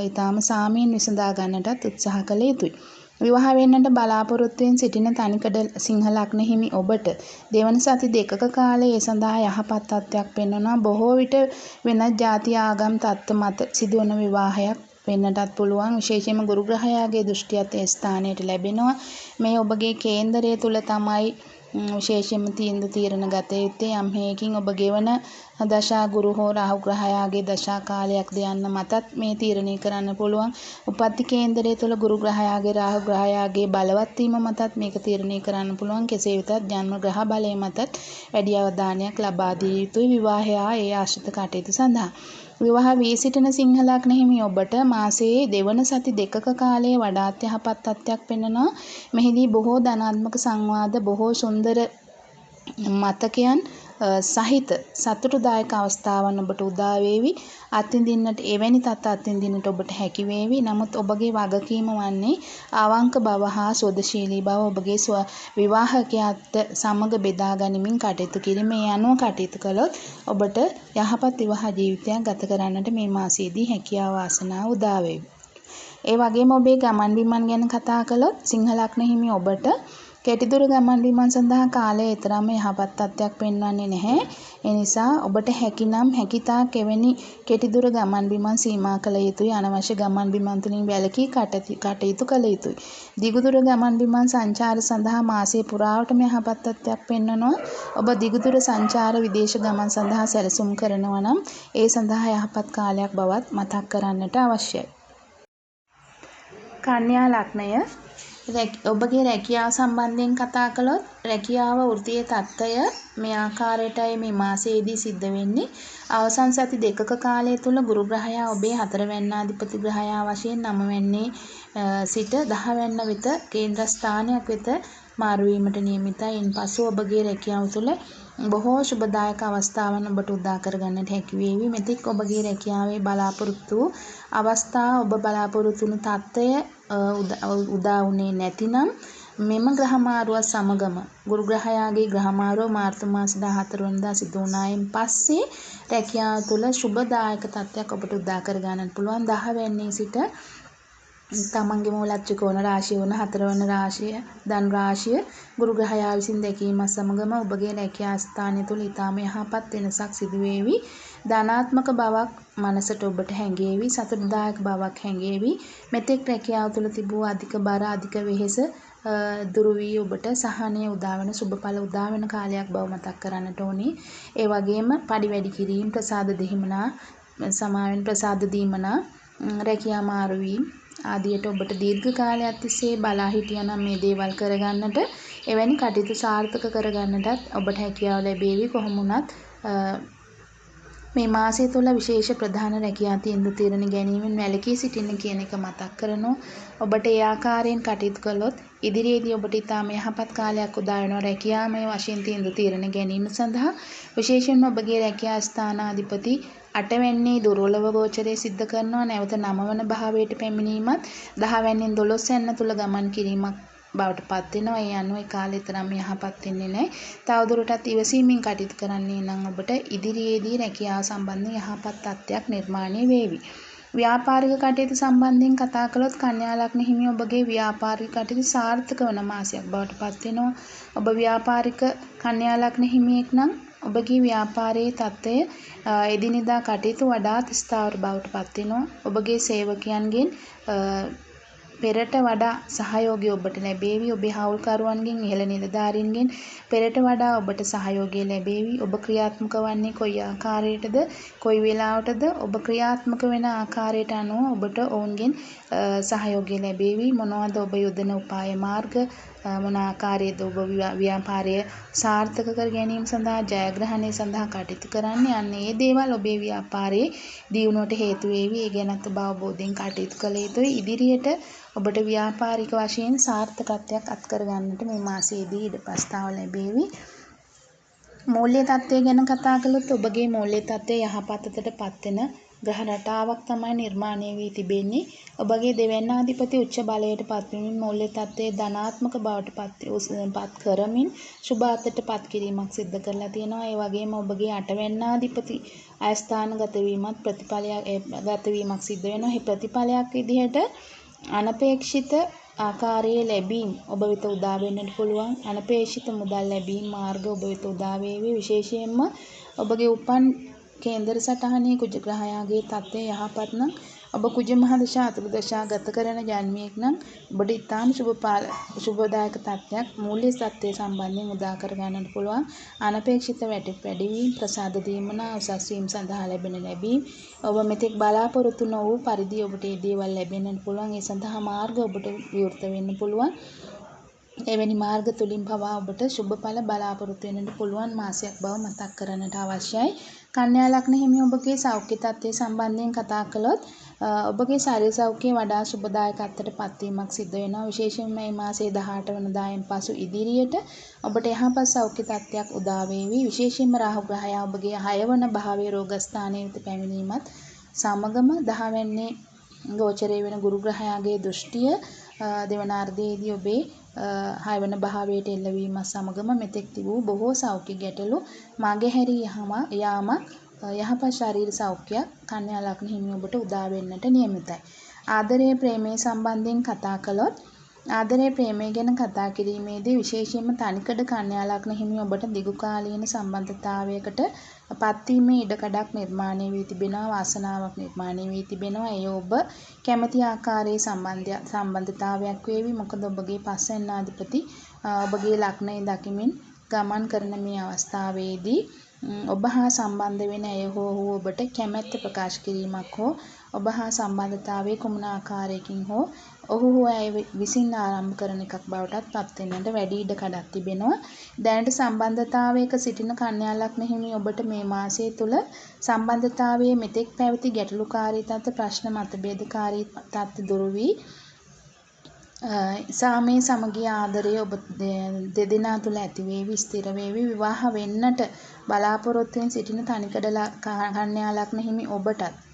ඊටාම සාමයෙන් විසඳා ගන්නටත් උත්සාහ කළ යුතුයි. විවාහ වෙන්නට බලාපොරොත්තුවෙන් සිටින තනිකඩ සිංහ ලග්න හිමි ඔබට දෙවන සති දෙකක කාලය ඒ සඳහා යහපත් තත්ත්වයක් පෙන්වනවා. බොහෝ විට වෙනත් ಜಾති ආගම් තත්ත්ව මත සිදුවන විවාහයක් වෙන්නටත් පුළුවන්. විශේෂයෙන්ම ගුරු ග්‍රහයාගේ දෘෂ්ටියත් ඒ ස්ථානයට ලැබෙනවා. මේ ඔබගේ කේන්දරය තුල තමයි විශේෂයෙන්ම තීරණ ගත යුත්තේ. යම් හේකින් ඔබ ගෙවන දශා ගුරු හෝ රාහු ග්‍රහයාගේ දශා කාලයක්ද යන්න මතත් මේ තීරණය කරන්න පුළුවන්. උපත්ති කේන්දරය තුළ ගුරු ග්‍රහයාගේ රාහු ග්‍රහයාගේ බලවත් වීම මතත් මේක තීරණය කරන්න පුළුවන්. කෙසේ වෙතත් ජන්ම ග්‍රහ බලය මතත් වැඩි අවධානයක් ලබා දිය යුතුයි විවාහය ඒ ආශ්‍රිත කටයුතු සඳහා. විවාහ වී සිටින සිංහ ලග්න හිමි ඔබට මාසයේ දෙවන සති දෙකක කාලයේ වඩාත් යහපත් තත්ත්වයක් පෙන්වනවා. මෙහිදී බොහෝ ධනාත්මක සංවාද, බොහෝ සුන්දර මතකයන් සහිත සතුටුදායක අවස්ථාවන් ඔබට උදා වේවි. අත්විඳින්නට එවැනි තත් අත්විඳින්නට ඔබට හැකි වේවි. නමුත් ඔබගේ වගකීම වන්නේ අවංක බව හා සෝදශීලී බව ඔබගේ විවාහකයාට සමග බෙදා ගනිමින් කටයුතු කිරීම. මේ අනුව කටයුතු කළොත් ඔබට යහපත් විවාහ ජීවිතයක් ගත කරන්නට මේ මාසයේදී හැකියාව වාසනාව උදා වේවි. ඒ වගේම ඔබේ ගමන් බිමන් ගැන කතා කළොත් සිංහ ලග්න හිමි ඔබට කෙටිදුර ගමන් බිමන් සඳහා කාලය තරම් යහපත් තත්ත්වයක් පෙන්වන්නේ නැහැ. ඒ නිසා ඔබට හැකිනම් හැකිතාක් එවැනි කෙටිදුර ගමන් බිමන් සීමා කළ යුතුයි. අනවශ්‍ය ගමන් බිමන් තුලින් වැළකී කටයුතු කළ යුතුයි. දිගුදුර ගමන් බිමන් සංචාර සඳහා මාසයේ පුරාවටම යහපත් තත්ත්වයක් පෙන්වනවා. ඔබ දිගුදුර සංචාර විදේශ ගමන් සඳහා සැලසුම් කරනවා නම් ඒ සඳහා යහපත් කාලයක් බවත් මතක් කරන්නට අවශ්‍යයි. කන්‍යා ලග්නය ඔබගේ රැකියාව සම්බන්ධයෙන් කතා කළොත් රැකියාව වෘත්තීය තත්ත්වය මේ ආකාරයටයි මේ මාසයේදී සිද්ධ වෙන්නේ. අවසන් සති දෙකක කාලය තුල ගුරු ග්‍රහයා ඔබේ 4 වැන්නාධිපති ග්‍රහයා වශයෙන් 9 වැන්නේ සිට 10 වැන්න වෙත කේන්ද්‍ර ස්ථානයක් වෙත මාරු වීමට නියමිතයි. ඉන්පසු ඔබගේ රැකියාව තුළ බොහෝ සුබදායක අවස්ථාවන් ඔබට උදා කර ගන්නට හැකි වේවි. මෙතෙක් ඔබගේ රැකියාවේ බලාපොරොත්තු අවස්ථා ඔබ බලාපොරොත්තු වුණු තත්ත්වය උදා වුණේ නැතිනම් මෙම ග්‍රහ මාරුවත් සමගම ගුරු ග්‍රහයාගේ ග්‍රහ මාරුව මාර්තු මාස 14 වෙනිදා සිදු වුණායින් පස්සේ රැකියාව තුළ සුබදායක තත්ත්වයක් ඔබට උදා කර ගන්නට පුළුවන්. 10 වෙනිදා සිට තමන්ගේ මූල ත්‍රිකෝණ රාශිය වන 4 වන රාශිය ධන රාශිය ගුරු ග්‍රහයා විසින් දැකීමත් සමගම ඔබගේ රැකියා ස්ථානය තුළ ඊටාම යහපත් වෙනසක් සිදු වේවි. ධනාත්මක බවක් මනසට ඔබට හැඟේවි. සතුටුදායක බවක් හැඟේවි. මෙතෙක් රැකියාව තුළ තිබූ අධික බර, අධික වෙහෙස දුරු වී ඔබට සහනය උදා වෙන සුබඵල උදා වෙන කාලයක් බව මතක් කරන්නට ඕනේ. ඒ වගේම පඩි වැඩි කිරීම, ප්‍රසාද දෙහිමනා, සමාවෙන් ප්‍රසාද දීමනා, රැකියා මාරු වීම ආදියට ඔබට දීර්ඝ කාලයක් තිස්සේ බලා හිටියනම් මේ දේවල් කරගන්නට, එවැනි කටයුතු සාර්ථක කරගන්නටත් ඔබට හැකියාව ලැබේවි. කොහොම වුණත් මේ මාසය තුළ විශේෂ ප්‍රධාන රැකියා තීන්දුව తీරන ගැනීමෙන් වැළකී සිටින්න කියන එක මතක් කරනවා. ඔබට ඒ ආකාරයෙන් කටයුතු කළොත් ඉදිරියේදී ඔබට ඉතාම යහපත් කාලයක් උදා වෙනවා රැකියාමය වශයෙන් තීන්දුව తీරන ගැනීම සඳහා. විශේෂයෙන්ම ඔබගේ රැකියා ස්ථානාධිපති 8 වැන්නේ දුර්වලව ගෝචරය සිද්ධ කරනවා. නැවත 9 වන භාවයට පැමිණීමත් 10 වැන්නෙන් 12 වැන්න තුල ගමන් කිරීමක් බවට පත් වෙනවා. ඒ අනුව ඒ කාලේ තරම් යහපත් වෙන්නේ නැහැ. තවදුරටත් ඉවසීමෙන් කටයුතු කරන්නේ නම් ඔබට ඉදිරියේදී රැකියාව සම්බන්ධයෙන් යහපත් තත්ත්වයක් නිර්මාණය වේවි. ව්‍යාපාරික කටයුතු සම්බන්ධයෙන් කතා කළොත් කන්‍යා ලග්න හිමි ඔබගේ ව්‍යාපාරික කටයුතු සාර්ථක වන මාසයක් බවට පත් වෙනවා. ඔබ ව්‍යාපාරික කන්‍යා ලග්න හිමියෙක් නම් ඔබගේ ව්‍යාපාරයේ තත්ත්වය එදිනෙදා කටයුතු වඩාත් ස්ථාවර බවට පත් වෙනවා. ඔබගේ සේවකයන්ගෙන් පෙරට වඩා සහයෝගය ඔබට ලැබේවි. ඔබේ හවුල්කරුවන්ගෙන්, ඉහළ නිලධාරීන්ගෙන් පෙරට වඩා ඔබට සහයෝගය ලැබේවි. ඔබ ක්‍රියාත්මක වන්නේ කොයි ආකාරයටද, කොයි වෙලාවටද ඔබ ක්‍රියාත්මක වෙන ආකාරයට අනුව ඔබට ඔවුන්ගෙන් සහයෝගය ලැබේවි. මොනවද ඔබ යොදන උපාය මාර්ග, මොන ආකාරයේද ඔබ ව්‍යාපාරය සාර්ථක කර ගැනීම සඳහා, ජයග්‍රහණය සඳහා කටයුතු කරන්නේ. අන්න ඒ දේවල් ඔබේ ව්‍යාපාරයේ දියුණුවට හේතු වේවි. ඒ ගැනත් ඔබ අවබෝධයෙන් කටයුතු කළ යුතුයි. ඉදිරියට ඔබට ව්‍යාපාරික වශයෙන් සාර්ථකත්වයක් අත්කර ගන්නට මේ මාසයේදී ඉඩ ප්‍රස්තාව ලැබේවි. මූල්‍ය තත්ත්වය ගැන කතා කළොත් ඔබගේ මූල්‍ය තත්ත්වය යහපතට පත්වෙන ග්‍රහ රටාවක් තමයි නිර්මාණය වී තිබෙන්නේ. ඔබගේ දෙවැන්නාධිපති උච්ච බලයට පත්වමින් මූල්‍ය තත්ත්වයේ ධනාත්මක බවට පත් කරමින් සුභ අතට පත් කිරීමක් සිදු කරලා තියෙනවා. ඒ වගේම ඔබගේ අටවැන්නාධිපති අයස්ථානගත වීමත් ප්‍රතිඵලයක් වීමක් සිදු වෙනවා. මේ ප්‍රතිඵලයක් විදිහට අනපේක්ෂිත ආකාරයේ ලැබීම් ඔබ වෙත උදා වෙන්නට පුළුවන්. අනපේක්ෂිත මුදල් ලැබීම් මාර්ග ඔබ වෙත උදා වේවි. විශේෂයෙන්ම ඔබගේ උපන් කේන්දර සටහනේ කුජ ග්‍රහයාගේ තත්ත්වය යහපත් නම්, ඔබ කුජ මහදශා අතුරුදශා ගත කරන ජන්මියෙක් නම් ඔබට ඉතාම සුබදායක තත්ත්වයක් මූල්‍ය තත්ත්වය සම්බන්ධයෙන් උදා කර ගන්නට පුළුවන්. අනපේක්ෂිත වැඩිවීම, ප්‍රසාද දීමනා, උසස් වීම සඳහා ලැබෙන ලැබීම්, ඔබ මෙතෙක් බලාපොරොත්තු නොවූ පරිදි ඔබට ඒ දේවල් ලැබෙන්නට පුළුවන්. ඒ සඳහා මාර්ග ඔබට විවෘත වෙන්න පුළුවන්. එවැනි මාර්ග තුලින් පවා ඔබට සුබඵල බලාපොරොත්තු වෙන්නට පුළුවන් මාසයක් බව මතක් කරන්නට අවශ්‍යයි. කන්‍යා ලග්න හිමි ඔබගේ සෞඛ්‍ය තත්ත්වය සම්බන්ධයෙන් කතා කළොත් ඔබගේ ශරීර සෞඛ්‍යය වඩා සුබදායකත්වයට පත්වීමක් සිදු වෙනවා. විශේෂයෙන්ම මේ මාසයේ 18 වෙනිදායෙන් පසු ඉදිරියට ඔබට යහපත් සෞඛ්‍ය තත්ත්වයක් උදා වේවි. විශේෂයෙන්ම රාහු ග්‍රහයා ඔබගේ 6 වන භාවයේ රෝගස්ථානයේ වෙත පැමිණීමත් සමගම 10 වැන්නේ ගෝචරය වෙන ගුරු ග්‍රහයාගේ දෘෂ්ටිය දෙවනාර්ධයේදී ඔබේ 6 වන භාවයට එල්ලවීමත් සමගම මෙතෙක් තිබූ බොහෝ සෞඛ්‍ය ගැටලු මගහැරී යාමක් යහපත් ශරීර සෞඛ්‍යයක් කන්‍යා ලග්න හිමි ඔබට උදා වෙන්නට නියමිතයි. ආදරය ප්‍රේමය සම්බන්ධයෙන් කතා කළොත් ආදරය ප්‍රේමය ගැන කතා කිරීමේදී විශේෂයෙන්ම තනිකඩ කන්‍යා ලග්න හිමි ඔබට දිගු කාලීන සම්බන්ධතාවයකට පත්වීමේ ඉඩකඩක් නිර්මාණය වී තිබෙනවා. වාසනාවක් නිර්මාණය වී තිබෙනවා. එය ඔබ කැමති ආකාරයේ සම්බන්ධතාවයක් වේවි. මොකද ඔබගේ පස්වැන්නාධිපති ඔබගේ ලග්නය දකිමින් ගමන් කරන මේ අවස්ථාවේදී ඔබ හා සම්බන්ධ වෙන අය හෝ ඔබට කැමැත්ත ප්‍රකාශ කිරීමක් හෝ ඔබ හා සම්බන්ධතාවයේ කුමන ආකාරයකින් හෝ ඔහු අය විසින් ආරම්භ කරන එකක් බවටත් පත් වෙන්නට වැඩි ඉඩකඩක් තිබෙනවා. දැනට සම්බන්ධතාවයක සිටින කන්‍යා ලග්න හිමි ඔබට මේ මාසය තුල සම්බන්ධතාවයේ මෙතෙක් පැවති ගැටලුකාරී තත්ත්ව, ප්‍රශ්න, මතභේදකාරී තත්ත්ව දුරු වී සාමයේ සමගිය ආදරය ඔබ දෙදෙනා තුළ ඇති වේවි, ස්ථිර වේවි. විවාහ වෙන්නට බලාපොරොත්තුෙන් සිටින තනිකඩ කන්‍යා ලග්න හිමි ඔබටත්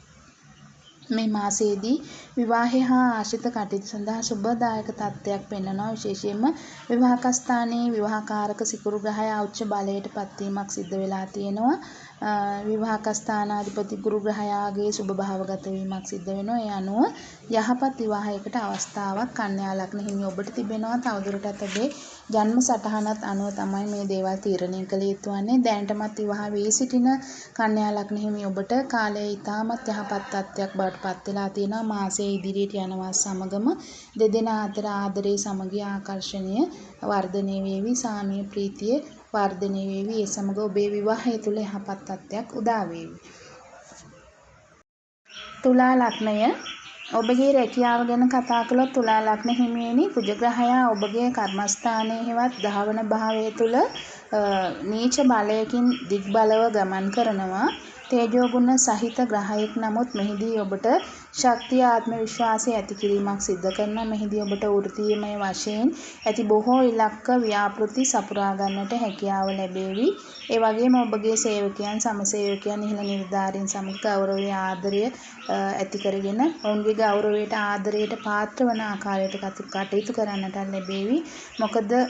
මේ මාසයේදී විවාහය හා ආශ්‍රිත කටයුතු සඳහා සුබදායක තත්ත්වයක් පෙන්වනවා. විශේෂයෙන්ම විවාහක ස්ථානයේ විවාහකාරක සිකුරු ග්‍රහයා උච්ච බලයට පත්වීමක් සිදු වෙලා තියෙනවා. විවාහක ස්ථානාධිපති ගුරු ග්‍රහයාගේ සුබ භාවගත වීමක් සිද්ධ වෙනවා. ඒ අනුව යහපත් විවාහයකට අවස්ථාවක් කන්‍යා ලග්න හිමි ඔබට තිබෙනවා. තවදුරටත් ඔබේ ජන්ම සටහනත් අනුව තමයි මේ දේවල් තීරණය කළ යුතු වන්නේ. දැනටමත් විවාහ වී සිටින කන්‍යා ලග්න හිමි ඔබට කාලය ඉතාමත් යහපත් තත්ත්වයක් බවට පත් වෙලා තියෙනවා. මාසයේ ඉදිරියට යනවා සමගම දෙදෙනා අතර ආදරේ, සමගිය, ආකර්ෂණය වර්ධනය වේවි. සාමය, ප්‍රීතිය වර්ධනය වේවි. ඒ සමග ඔබේ විවාහය තුළ යහපත් තත්ත්වයක් උදා වේවි. තුලා ලග්නය ඔබගේ රැකියාව ගැන කතා කළොත් තුලා ලග්න හිමියනි කුජ ග්‍රහයා ඔබගේ කර්මස්ථානයේ හෙවත් ධාවන භාවය තුළ නීච බලයකින් දිග්බලව ගමන් කරනවා. තේජෝ ගුණ සහිත ග්‍රහයෙක් නමුත් මෙහිදී ඔබට ශක්තිය, ආත්ම විශ්වාසය ඇති කිරීමක් සිද්ධ කරනවා. මෙහිදී ඔබට වෘත්තීයමය වශයෙන් ඇති බොහෝ ඉලක්ක ව්‍යාපෘති සපුරා ගන්නට හැකියාව ලැබේවි. ඒ වගේම ඔබගේ සේවකයන්, සමසේවකයන්, ඉහළ නිලධාරීන් සමග ගෞරවය, ආදරය ඇති කරගෙන ඔවුන්ගේ ගෞරවයට, ආදරයට පාත්‍ර වන ආකාරයට කටයුතු කරන්නට ලැබේවි. මොකද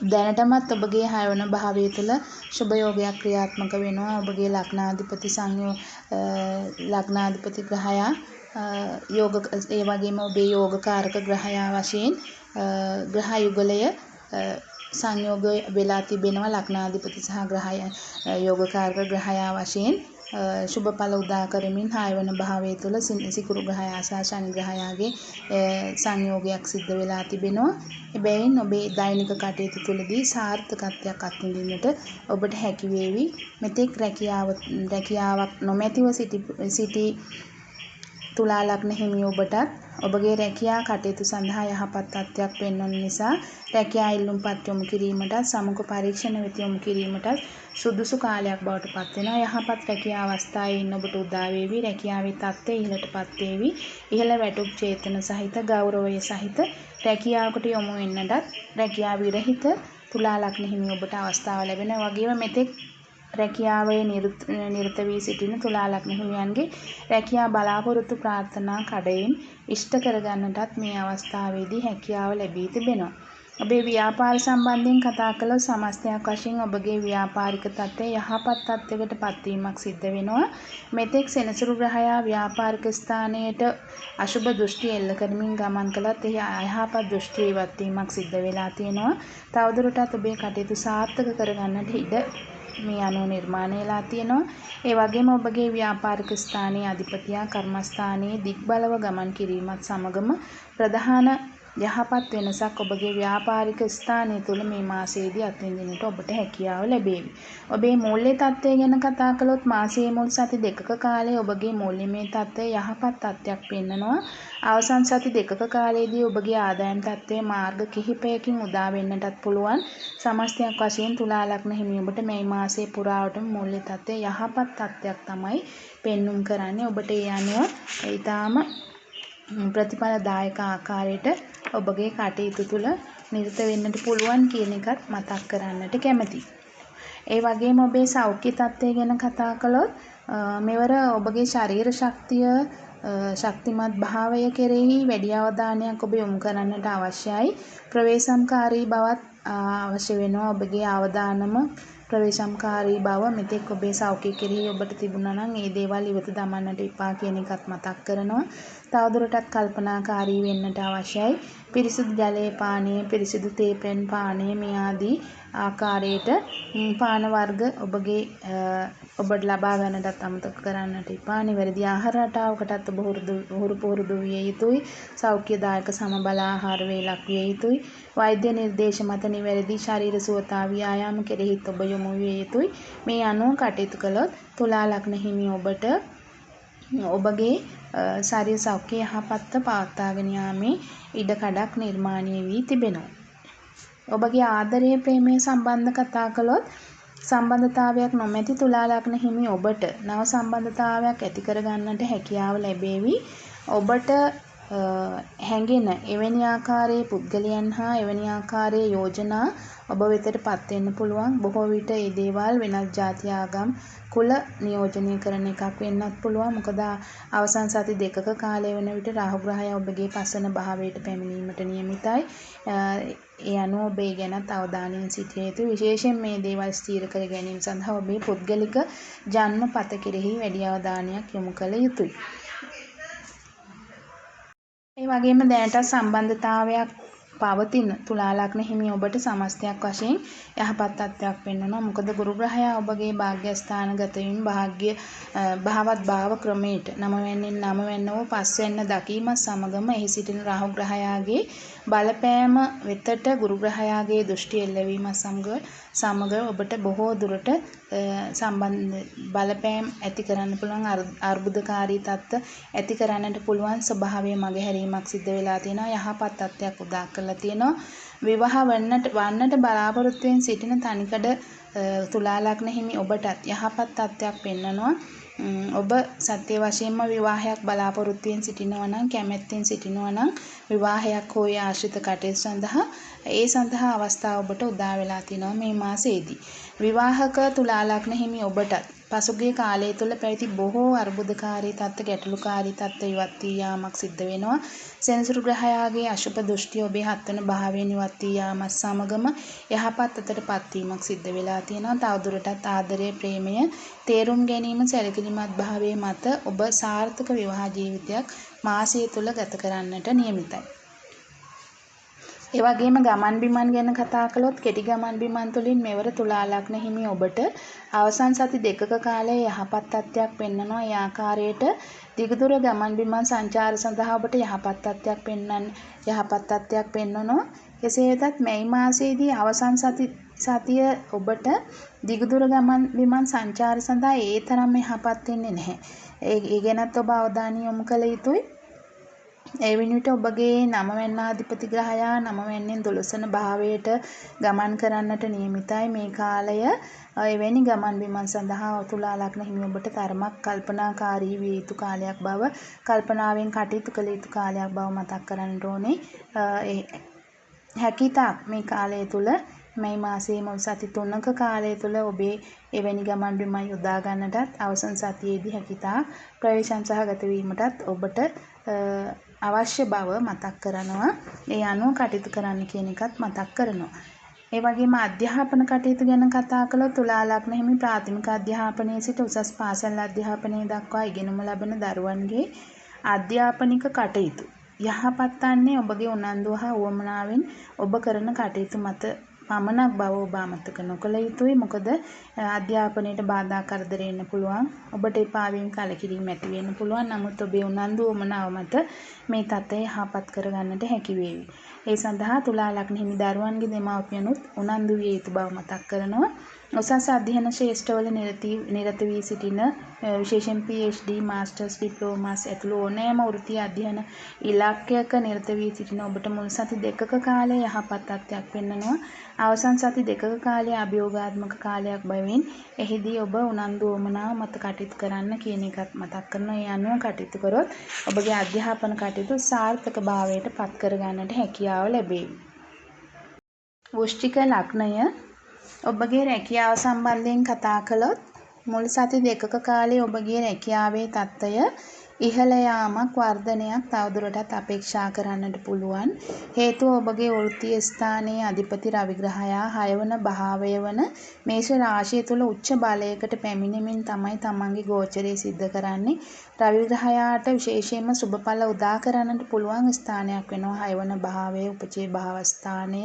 දැනටමත් ඔබගේ 6 වන භාවය තුළ සුභ යෝගයක් ක්‍රියාත්මක වෙනවා. ඔබගේ ලග්නාධිපති ග්‍රහයා ඒ වගේම ඔබේ යෝගකාරක ග්‍රහයා වශයෙන් ග්‍රහ යුගලය සංයෝග වෙලා තිබෙනවා. ලග්නාධිපති සහ ග්‍රහය යෝගකාරක ග්‍රහයා වශයෙන් සුභ ඵල උදා කරමින් 6 වන භාවය තුළ සිකුරු ග්‍රහයා සහ ශනි ග්‍රහයාගේ සංයෝගයක් සිද්ධ වෙලා තිබෙනවා. එබැවින් ඔබේ දෛනික කටයුතු තුළදී සාර්ථකත්වයක් අත්විඳින්නට ඔබට හැකි වේවි. මෙතෙක් රැකියාවක් නොමැතිව සිටි තුලා ලග්න හිමි ඔබටත් ඔබගේ රැකියා කටයුතු සඳහා යහපත් තත්ත්වයක් පෙන්වන නිසා රැකියා ඉල්ලුම්පත් යොමු කිරීමටත් සමුක පරීක්ෂණ වෙත යොමු කිරීමටත් සුදුසු කාලයක් බවට පත් වෙනවා. යහපත් රැකියා අවස්ථාවේ ඉන්න ඔබට උදා වේවි. රැකියාවේ තත්ත්වය ඉහළටපත් වේවි. ඉහළ වැටුප් චේතන සහිත ගෞරවය සහිත රැකියාවකට යොමු වෙන්නටත් රැකියා විරහිත තුලා ලග්න හිමි ඔබට අවස්ථාව ලැබෙනවා. වගේම මෙතෙක් රැකියාවේ නිරත වී සිටින තුලා ලග්න හිමියන්ගේ රැකියා බලාපොරොත්තු ප්‍රාර්ථනා කඩයින් ඉෂ්ට කරගන්නටත් මේ අවස්ථාවේදී හැකියාව ලැබී තිබෙනවා. ඔබේ ව්‍යාපාර සම්බන්ධයෙන් කතා කළොත් සමස්තයක් වශයෙන් ඔබගේ ව්‍යාපාරික තත්ත්වය යහපත් තත්ත්වයකට පත්වීමක් සිද්ධ වෙනවා. මෙතෙක් සෙනසුරු ග්‍රහයා ව්‍යාපාරික ස්ථානයට අශුභ දෘෂ්ටි එල්ල කරමින් ගමන් කළත් එහි අයහපත් දෘෂ්ටි ඉවත් වීමක් සිද්ධ වෙලා තියෙනවා. තවදුරටත් ඔබේ කටයුතු සාර්ථක කරගන්නට ඉඩ මේ අනුව නිර්මාණය වෙලා තියෙනවා. ඒ වගේම ඔබගේ ව්‍යාපාරික ස්ථානයේ අධිපතියා කර්මස්ථානයේ දිග්බලව ගමන් කිරීමත් සමගම ප්‍රධාන යහපත් වෙනසක් ඔබගේ ව්‍යාපාරික ස්ථානය තුළ මේ මාසයේදී අත්විඳින්නට ඔබට හැකියාව ලැබේවි. ඔබේ මූල්‍ය තත්ත්වය ගැන කතා කළොත් මාසයේ මුල් සති දෙකක කාලයේ ඔබගේ මූල්‍යමය තත්ත්වය යහපත් තත්ත්වයක් පෙන්වනවා. අවසන් සති දෙකක කාලයේදී ඔබගේ ආදායම් තත්ත්වය මාර්ග කිහිපයකින් උදා වෙන්නටත් පුළුවන්. සමස්තයක් වශයෙන් තුලා ලග්න හිමි ඔබට මේ මාසයේ පුරාවටම මූල්‍ය තත්ත්වය යහපත් තත්ත්වයක් තමයි පෙන්눔 කරන්නේ. ඔබට ඒ අනුව ඊටාම ප්‍රතිඵලදායක ආකාරයට ඔබගේ කටයුතු තුළ නිරත වෙන්නට පුළුවන් කියන එකත් මතක් කරන්නට කැමතියි. ඒ වගේම ඔබේ සෞඛ්‍ය තත්ත්වය ගැන කතා කළොත් මෙවර ඔබගේ ශරීර ශක්තිය ශක්තිමත් භාවය කෙරෙහි වැඩි අවධානයක් ඔබ යොමු කරන්නට අවශ්‍යයි. ප්‍රවේශම්කාරී බවත් අවශ්‍ය වෙනවා. ඔබගේ අවධානම ප්‍රවේශම්කාරී බව මෙතෙක් ඔබේ සෞඛ්‍ය කෙරෙහි ඔබට තිබුණා නම් ඒ දේවල් ඉවත දමන්නට එපා කියන එකත් මතක් කරනවා. තවදුරටත් කල්පනාකාරී වෙන්නට අවශ්‍යයි. පිරිසිදු ජලය පානය, පිරිසිදු තේ පැන් පානය මේ ආදී ආකාරයට පාන වර්ග ඔබට ලබා ගන්නටත් අමතක කරන්නට එපා. නිවැරදි ආහාර රටාවකටත් ඔබ පුරුදු විය යුතුයි. සෞඛ්‍යදායක සමබල ආහාර වේලක් විය යුතුයි. වෛද්‍ය නිර්දේශ මත නිවැරදි ශරීර සුවතා ව්‍යායාම කෙරෙහිත් ඔබ යොමු විය යුතුයි. මේ අනුව කටයුතු කළොත් තුලා ලග්න හිමි ඔබට ඔබගේ ශරීර සෞඛ්‍ය යහපත්ව පවත්වාගෙන යාමේ ඉඩකඩක් නිර්මාණය වී තිබෙනවා. ඔබගේ ආදරය ප්‍රේමය සම්බන්ධ කතා කළොත් සම්බන්ධතාවයක් නොමැති තුලා ලග්න හිමි ඔබට නව සම්බන්ධතාවයක් ඇති කර ගන්නට හැකියාව ලැබේවි. ඔබට හැඟෙන එවැනි ආකාරයේ පුද්ගලයන් හා එවැනි ආකාරයේ යෝජනා ඔබ වෙතට පත් වෙන්න පුළුවන්. බොහෝ විට මේ දේවල් වෙනත් ජාති ආගම් කුල නියෝජනය කරන එකක් වෙන්නත් පුළුවන්. මොකද අවසන් සති දෙකක කාලය වන විට රාහු ග්‍රහය ඔබගේ පසන භාවයට පැමිණීමට නියමිතයි. ඒ අනුව ඔබ ඒ ගැනත් අවධානයෙන් සිටිය යුතුයි. විශේෂයෙන් මේ දේවල් ස්ථීර කර ගැනීම සඳහා ඔබේ පුද්ගලික ජන්ම පත කෙරෙහි වැඩි අවධානයක් යොමු කළ යුතුයි. ඒ වගේම දැනට සම්බන්ධතාවයක් පවතින තුලා ලග්න හිමි ඔබට සමස්තයක් වශයෙන් යහපත් තත්ත්වයක් පෙන්වනවා. මොකද ගුරු ග්‍රහයා ඔබගේ භාග්‍යස්ථානගත වීම භාවත් භාව ක්‍රමයට 9 වෙනින් 9 වෙනව 5 වෙන්න දකීමත් සමගම එහි සිටින රාහු ග්‍රහයාගේ බලපෑම වෙතට ගුරු ග්‍රහයාගේ දෘෂ්ටි එල්ලවීමත් සමග ඔබට බොහෝ දුරට බලපෑම් ඇති කරන්න පුළුවන් අර්බුදකාරී තත්ත්ව ඇති කරන්නට පුළුවන් ස්වභාවයේ මගහැරීමක් සිද්ධ වෙලා තියෙනවා. යහපත් තත්ත්වයක් උදා කරලා තියෙනවා. විවාහ වන්නට බලාපොරොත්තු වෙන සිටින තනිකඩ තුලා ලග්න හිමි ඔබටත් යහපත් තත්ත්වයක් පෙන්වනවා. ඔබ සත්‍ය වශයෙන්ම විවාහයක් බලාපොරොත්තු වෙන සිටිනවා නම් කැමැත්තෙන් සිටිනවා නම් විවාහයක් හෝ ආශ්‍රිත කටයුතු සඳහා අවස්ථාව ඔබට උදා වෙලා තිනවා මේ මාසයේදී. විවාහක තුලා ලග්න හිමි ඔබටත් පසුගිය කාලය තුළ පැවති බොහෝ අර්බුදකාරී තත්ත්ව ගැටලුකාරී තත්ත්ව ඉවත් වී යාමක් සිද්ධ වෙනවා. සෙනසුරු ග්‍රහයාගේ අශුභ දෘෂ්ටි ඔබේ හත්වන භාවයෙන් ඉවත් වී යාමත් සමගම යහපත් අතටපත් වීමක් සිද්ධ වෙලා තියෙනවා. තවදුරටත් ආදරය ප්‍රේමය තේරුම් ගැනීම සැලකිලිමත් භාවයේ මත ඔබ සාර්ථක විවාහ ජීවිතයක් මාසය තුළ ගත කරන්නට නියමිතයි. ඒ වගේම ගමන් බිමන් ගැන කතා කළොත් කෙටි ගමන් බිමන් තුළින් මෙවර තුලා ලග්න හිමි ඔබට අවසන් සති දෙකක කාලයේ යහපත් තත්ත්වයක් පෙන්වනවා. ඒ ආකාරයට දිගදුර ගමන් බිමන් සංචාර සඳහා ඔබට යහපත් තත්ත්වයක් පෙන්වනවා. කෙසේ වෙතත් මේ මාසයේදී අවසන් සතිය ඔබට දිගදුර ගමන් බිමන් සංචාර සඳහා ඒ තරම් යහපත් වෙන්නේ නැහැ. ඒ ගැනත් ඔබ අවධානය යොමු කළ යුතුයි. ඒ වෙනුවට ඔබගේ 9 වෙනි අධිපති ග්‍රහයා 9 වෙනින් 12 වන භාවයට ගමන් කරන්නට නියමිතයි. මේ කාලය එවැනි ගමන් බිමන් සඳහා තුලා ලග්න හිමි ඔබට තරමක් කල්පනාකාරී විය යුතු කාලයක් බව, කල්පනාවෙන් කටයුතු කළ යුතු කාලයක් බව මතක් කරගන්න ඕනේ. හැකිතාක් මේ කාලය තුල මේ මාසයේ මුල් සති 3ක කාලය තුල ඔබේ එවැනි ගමන් බිමන් යොදා ගන්නටත් අවසන් සතියේදී හැකිතාක් ප්‍රවේශම් සහගත වීමටත් ඔබට අවශ්‍ය බව මතක් කරනවා. ඒ අනුව කටයුතු කරන්න කියන එකත් මතක් කරනවා. ඒ වගේම අධ්‍යාපන කටයුතු ගැන කතා කළොත් තුලා ලග්න හිමි ප්‍රාථමික අධ්‍යාපනයේ සිට උසස් පාසල් අධ්‍යාපනය දක්වා ඉගෙනුම ලබන දරුවන්ගේ අධ්‍යාපනික කටයුතු යහපත් වන්නේ ඔබගේ උනන්දුව හා උවමනාවෙන් ඔබ කරන කටයුතු මත පමණක් බව ඔබ අමතක නොකළ යුතුයි. මොකද අධ්‍යාපනයට බාධා කරදර එන්න පුළුවන්. ඔබට එපා වීම කලකිරීම ඇති වෙන්න පුළුවන්. නමුත් ඔබේ උනන්දු උවමනාව මත මේ තත්ත්වය යහපත් කරගන්නට හැකි වේවි. ඒ සඳහා තුලා ලග්න හිමි දරුවන්ගේ දෙමාපියනුත් උනන්දු විය යුතු බව මතක් කරනවා. උසස් අධ්‍යයන ශ්‍රේෂ්ඨවල නිරත වී සිටින විශේෂයෙන් PhD, මාස්ටර්ස්, ඩිප්ලෝමාස් ඇතුළු ඕනෑම වෘත්තීය අධ්‍යයන ඉලක්කයක නිරත වී සිටින ඔබට මුල් සති දෙකක කාලය යහපත් තත්ත්වයක් පෙන්වනවා. අවසන් සති දෙකක කාලය අභියෝගාත්මක කාලයක් බැවින් එහිදී ඔබ උනන්දු වමනාව මත කටයුතු කරන්න කියන එකත් මතක් කරනවා. ඒ අනුව කටයුතු කරොත් ඔබගේ අධ්‍යාපන කටයුතු සාර්ථක භාවයට පත් කරගන්නට හැකියාව ලැබේවි. වෘශ්චික ලග්නය ඔබගේ රැකියාව සම්බන්ධයෙන් කතා කළොත් මුල් සති දෙකක කාලේ ඔබගේ රැකියාවේ තත්ත්වය ඉහළ යාමක් වර්ධනයක් තවදුරටත් අපේක්ෂා කරන්නට පුළුවන්. හේතුව ඔබගේ වෘත්තීය ස්ථානයේ අධිපති රවි ග්‍රහයා 6 වන භාවය වන මේෂ රාශිය තුල උච්ච බලයකට පැමිණෙමින් තමයි තමන්ගේ ගෝචරය සිද්ධ කරන්නේ. රවි ග්‍රහයාට විශේෂයෙන්ම සුබඵල උදා කරන්නට පුළුවන් ස්ථානයක් වෙනවා 6 වන භාවයේ උපචේ භාව ස්ථානය.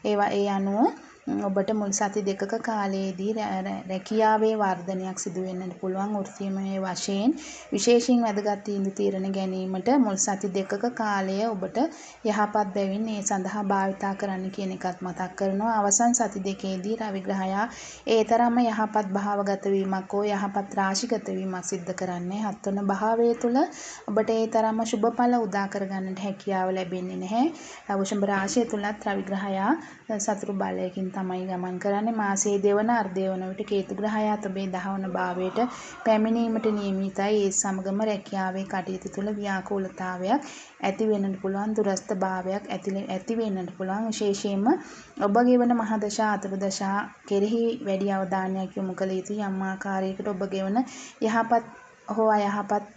ඒ අනුව ඔබට මුල් සති දෙකක කාලයේදී රැකියාවේ වර්ධනයක් සිදු වෙන්නට පුළුවන්. වෘත්තීයමය වශයෙන් විශේෂයෙන් වැදගත් තීන්දුව తీරන ගැනීමට මුල් සති දෙකක කාලය ඔබට යහපත් බැවින් ඒ සඳහා භාවිතා කරන්න කියන එකත් මතක් කරනවා. අවසන් සති දෙකේදී රවි ග්‍රහයා ඒ තරම්ම යහපත් භාවගත වීමක් හෝ යහපත් රාශිගත වීමක් සිද්ධ කරන්නේ 7 වන භාවය තුළ ඔබට ඒ තරම්ම සුබඵල උදා කරගන්නට හැකියාව ලැබෙන්නේ නැහැ. වෘෂභ රාශිය තුලත් රවි ග්‍රහයා සතුරු බලයකින් තමයි ගමන් කරන්නේ. මාසයේ දෙවන අර්ධය වන විට කේතු ග්‍රහයා තොබේ 10 වන භාවයට පැමිණීමට නියමිතයි. ඒ සමගම රැකියාවේ කටයුතු තුළ ව්‍යාකූලතාවයක් ඇති වෙන්නට පුළුවන්. දුරස්ථ භාවයක් ඇති වෙන්නට පුළුවන්. විශේෂයෙන්ම ඔබ ගෙවන මහදශා අතුරුදශා කෙරෙහි වැඩි අවධානයක් යොමු කළ යුතුයි. යම් ආකාරයකට ඔබ ගෙවන යහපත් හෝ අයහපත්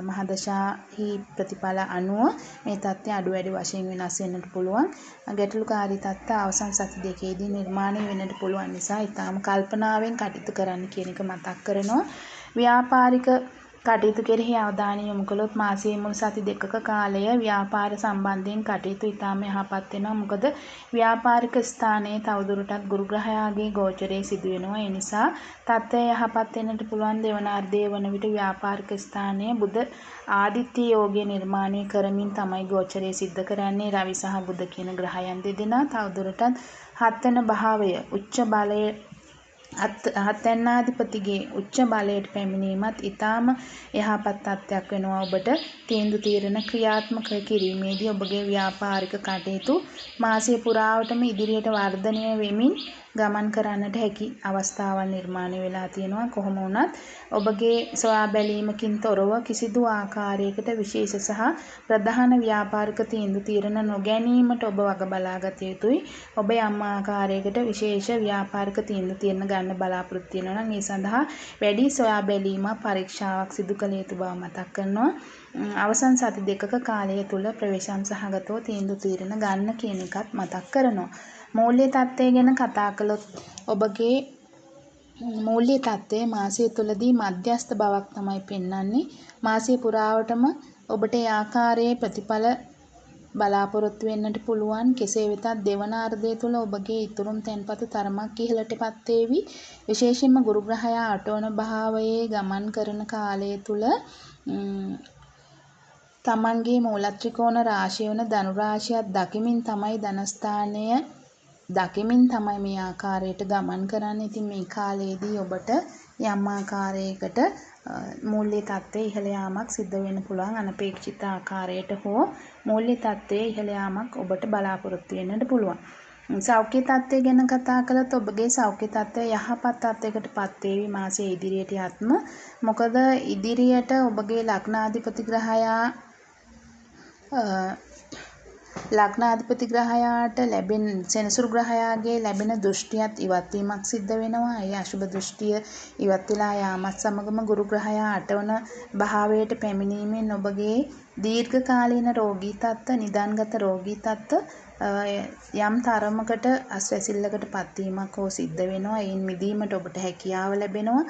මහදශාහි ප්‍රතිඵල අනුව මේ තත්ත්වය අඩු වැඩි වශයෙන් වෙනස් වෙන්නට පුළුවන්. ගැටලුකාරී තත්ත්ව අවසන් සති දෙකේදී නිර්මාණය වෙන්නට පුළුවන් නිසා ඊටාම කල්පනාවෙන් කටයුතු කරන්න කියන එක මතක් කරනවා. ව්‍යාපාරික කටයුතු කෙරෙහි අවධානය යොමු කළොත් මාසයේ මුල් සති දෙකක කාලය ව්‍යාපාර සම්බන්ධයෙන් කටයුතු ඉතාම යහපත් වෙනවා. මොකද ව්‍යාපාරික ස්ථානයේ තවදුරටත් ගුරු ග්‍රහයාගේ ගෝචරයේ සිදු වෙනවා. ඒ නිසා තත්ත්වය යහපත් වෙන්නට පුළුවන්. දෙවන අර්ධය වන විට ව්‍යාපාරික ස්ථානයේ බුධ ආදිත්‍ය යෝගය නිර්මාණය කරමින් තමයි ගෝචරයේ සිද්ධ කරන්නේ. රවි සහ බුධ කියන ග්‍රහයන් දෙදෙනා තවදුරටත් හත්වන භාවය උච්ච බලයේ හත්වැන්නාධිපතිගේ උච්ච බලයට පැමිණීමත් ඉතාම යහපත් තත්ත්වයක් වෙනවා. ඔබට තීන්දුව తీරන ක්‍රියාත්මක කිරීමේදී ඔබගේ ව්‍යාපාරික කටයුතු මාසය පුරාවටම ඉදිරියට වර්ධනය වෙමින් ගමන් කරන්නට හැකි අවස්ථාවන් නිර්මාණය වෙලා තියෙනවා. කොහොම වුණත් ඔබගේ සොයා බැලීමකින් තොරව කිසිදු ආකාරයකට විශේෂ සහ ප්‍රධාන ව්‍යාපාරික තීන්දුව తీරන නොගැනීමට ඔබ වග බලාගත යුතුයි. ඔබ යම් ආකාරයකට විශේෂ ව්‍යාපාරික තීන්දුව తీරන ගන්න බලාපොරොත්තු වෙනවා නම් ඒ සඳහා වැඩි සොයා බැලීමක් පරීක්ෂාවක් සිදු කළ යුතු බව මතක් කරනවා. අවසන් සති දෙකක කාලය තුල ප්‍රවේශම් සහගතව තීන්දුව తీරන ගන්න කියන එකත් මතක් කරනවා. මූල්‍ය තත්ත්වය ගැන කතා කළොත් ඔබගේ මූල්‍ය තත්ත්වය මාසය තුලදී මධ්‍යස්ථ බවක් තමයි පෙන්වන්නේ. මාසය පුරාවටම ඔබට ඒ ආකාරයේ ප්‍රතිඵල බලාපොරොත්තු වෙන්නට පුළුවන්. කෙසේ වෙතත් දෙවන අර්ධය තුල ඔබගේ ඉතුරුම් තැන්පතු තරමක් ඉහළටපත් වේවි. විශේෂයෙන්ම ගුරු ග්‍රහයා අටවන භාවයේ ගමන් කරන කාලය තුල තමන්ගේ මූල ත්‍රිකෝණ රාශිය වන ධනු රාශියත් දකිමින් තමයි ධනස්ථානය දකිමින් තමයි මේ ආකාරයට ගමන් කරන්නේ. ඉතින් මේ කාලයේදී ඔබට යම් ආකාරයකට මූල්‍ය තත්ත්වයේ ඉහළ යාමක් සිද්ධ වෙන්න පුළුවන්. අනපේක්ෂිත ආකාරයට හෝ මූල්‍ය තත්ත්වයේ ඉහළ යාමක් ඔබට බලාපොරොත්තු වෙන්නට පුළුවන්. සෞඛ්‍ය තත්ත්වය ගැන කතා කළොත් ඔබගේ සෞඛ්‍ය තත්ත්වය යහපත් තත්ත්වයකට පත් වේවි මාසයේ ඉදිරියට යත්ම. මොකද ඉදිරියට ඔබගේ ලග්නාධිපති ග්‍රහයා ලග්නාධිපති ග්‍රහයාට ලැබෙන සෙනසුරු ග්‍රහයාගේ ලැබෙන දෘෂ්ටියත් ඉවත් වීමක් සිද්ධ වෙනවා. ඒ අශුභ දෘෂ්ටිය ඉවත් වෙලා යාමත් සමගම ගුරු ග්‍රහයා අටවන භාවයට පැමිණීමෙන් ඔබගේ දීර්ඝකාලීන රෝගී තත්ත්ව, නිදන්ගත රෝගී තත්ත්ව යම් තරමකට අස්වැසිල්ලකට පත්වීමක් හෝ සිද්ධ වෙනවා. එයින් මිදීමට ඔබට හැකියාව ලැබෙනවා.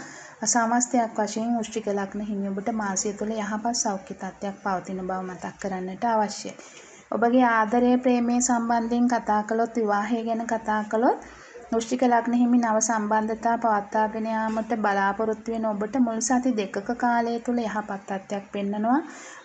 සමස්තයක් වශයෙන් වෘශ්චික ලග්න හිමි ඔබට මාසය තුළ යහපත් සෞඛ්‍ය තත්ත්වයක් පවතින බව මතක් කරන්නට අවශ්‍යයි. ඔබගේ ආදරය ප්‍රේමය සම්බන්ධයෙන් කතා කළොත්, විවාහය ගැන කතා කළොත් වෘශ්චික ලග්න හිමි නව සම්බන්ධතා පවත්වාගෙන යාමට බලාපොරොත්තු වෙන ඔබට මුල් සති දෙකක කාලය තුල යහපත් තත්ත්වයක් පෙන්වනවා.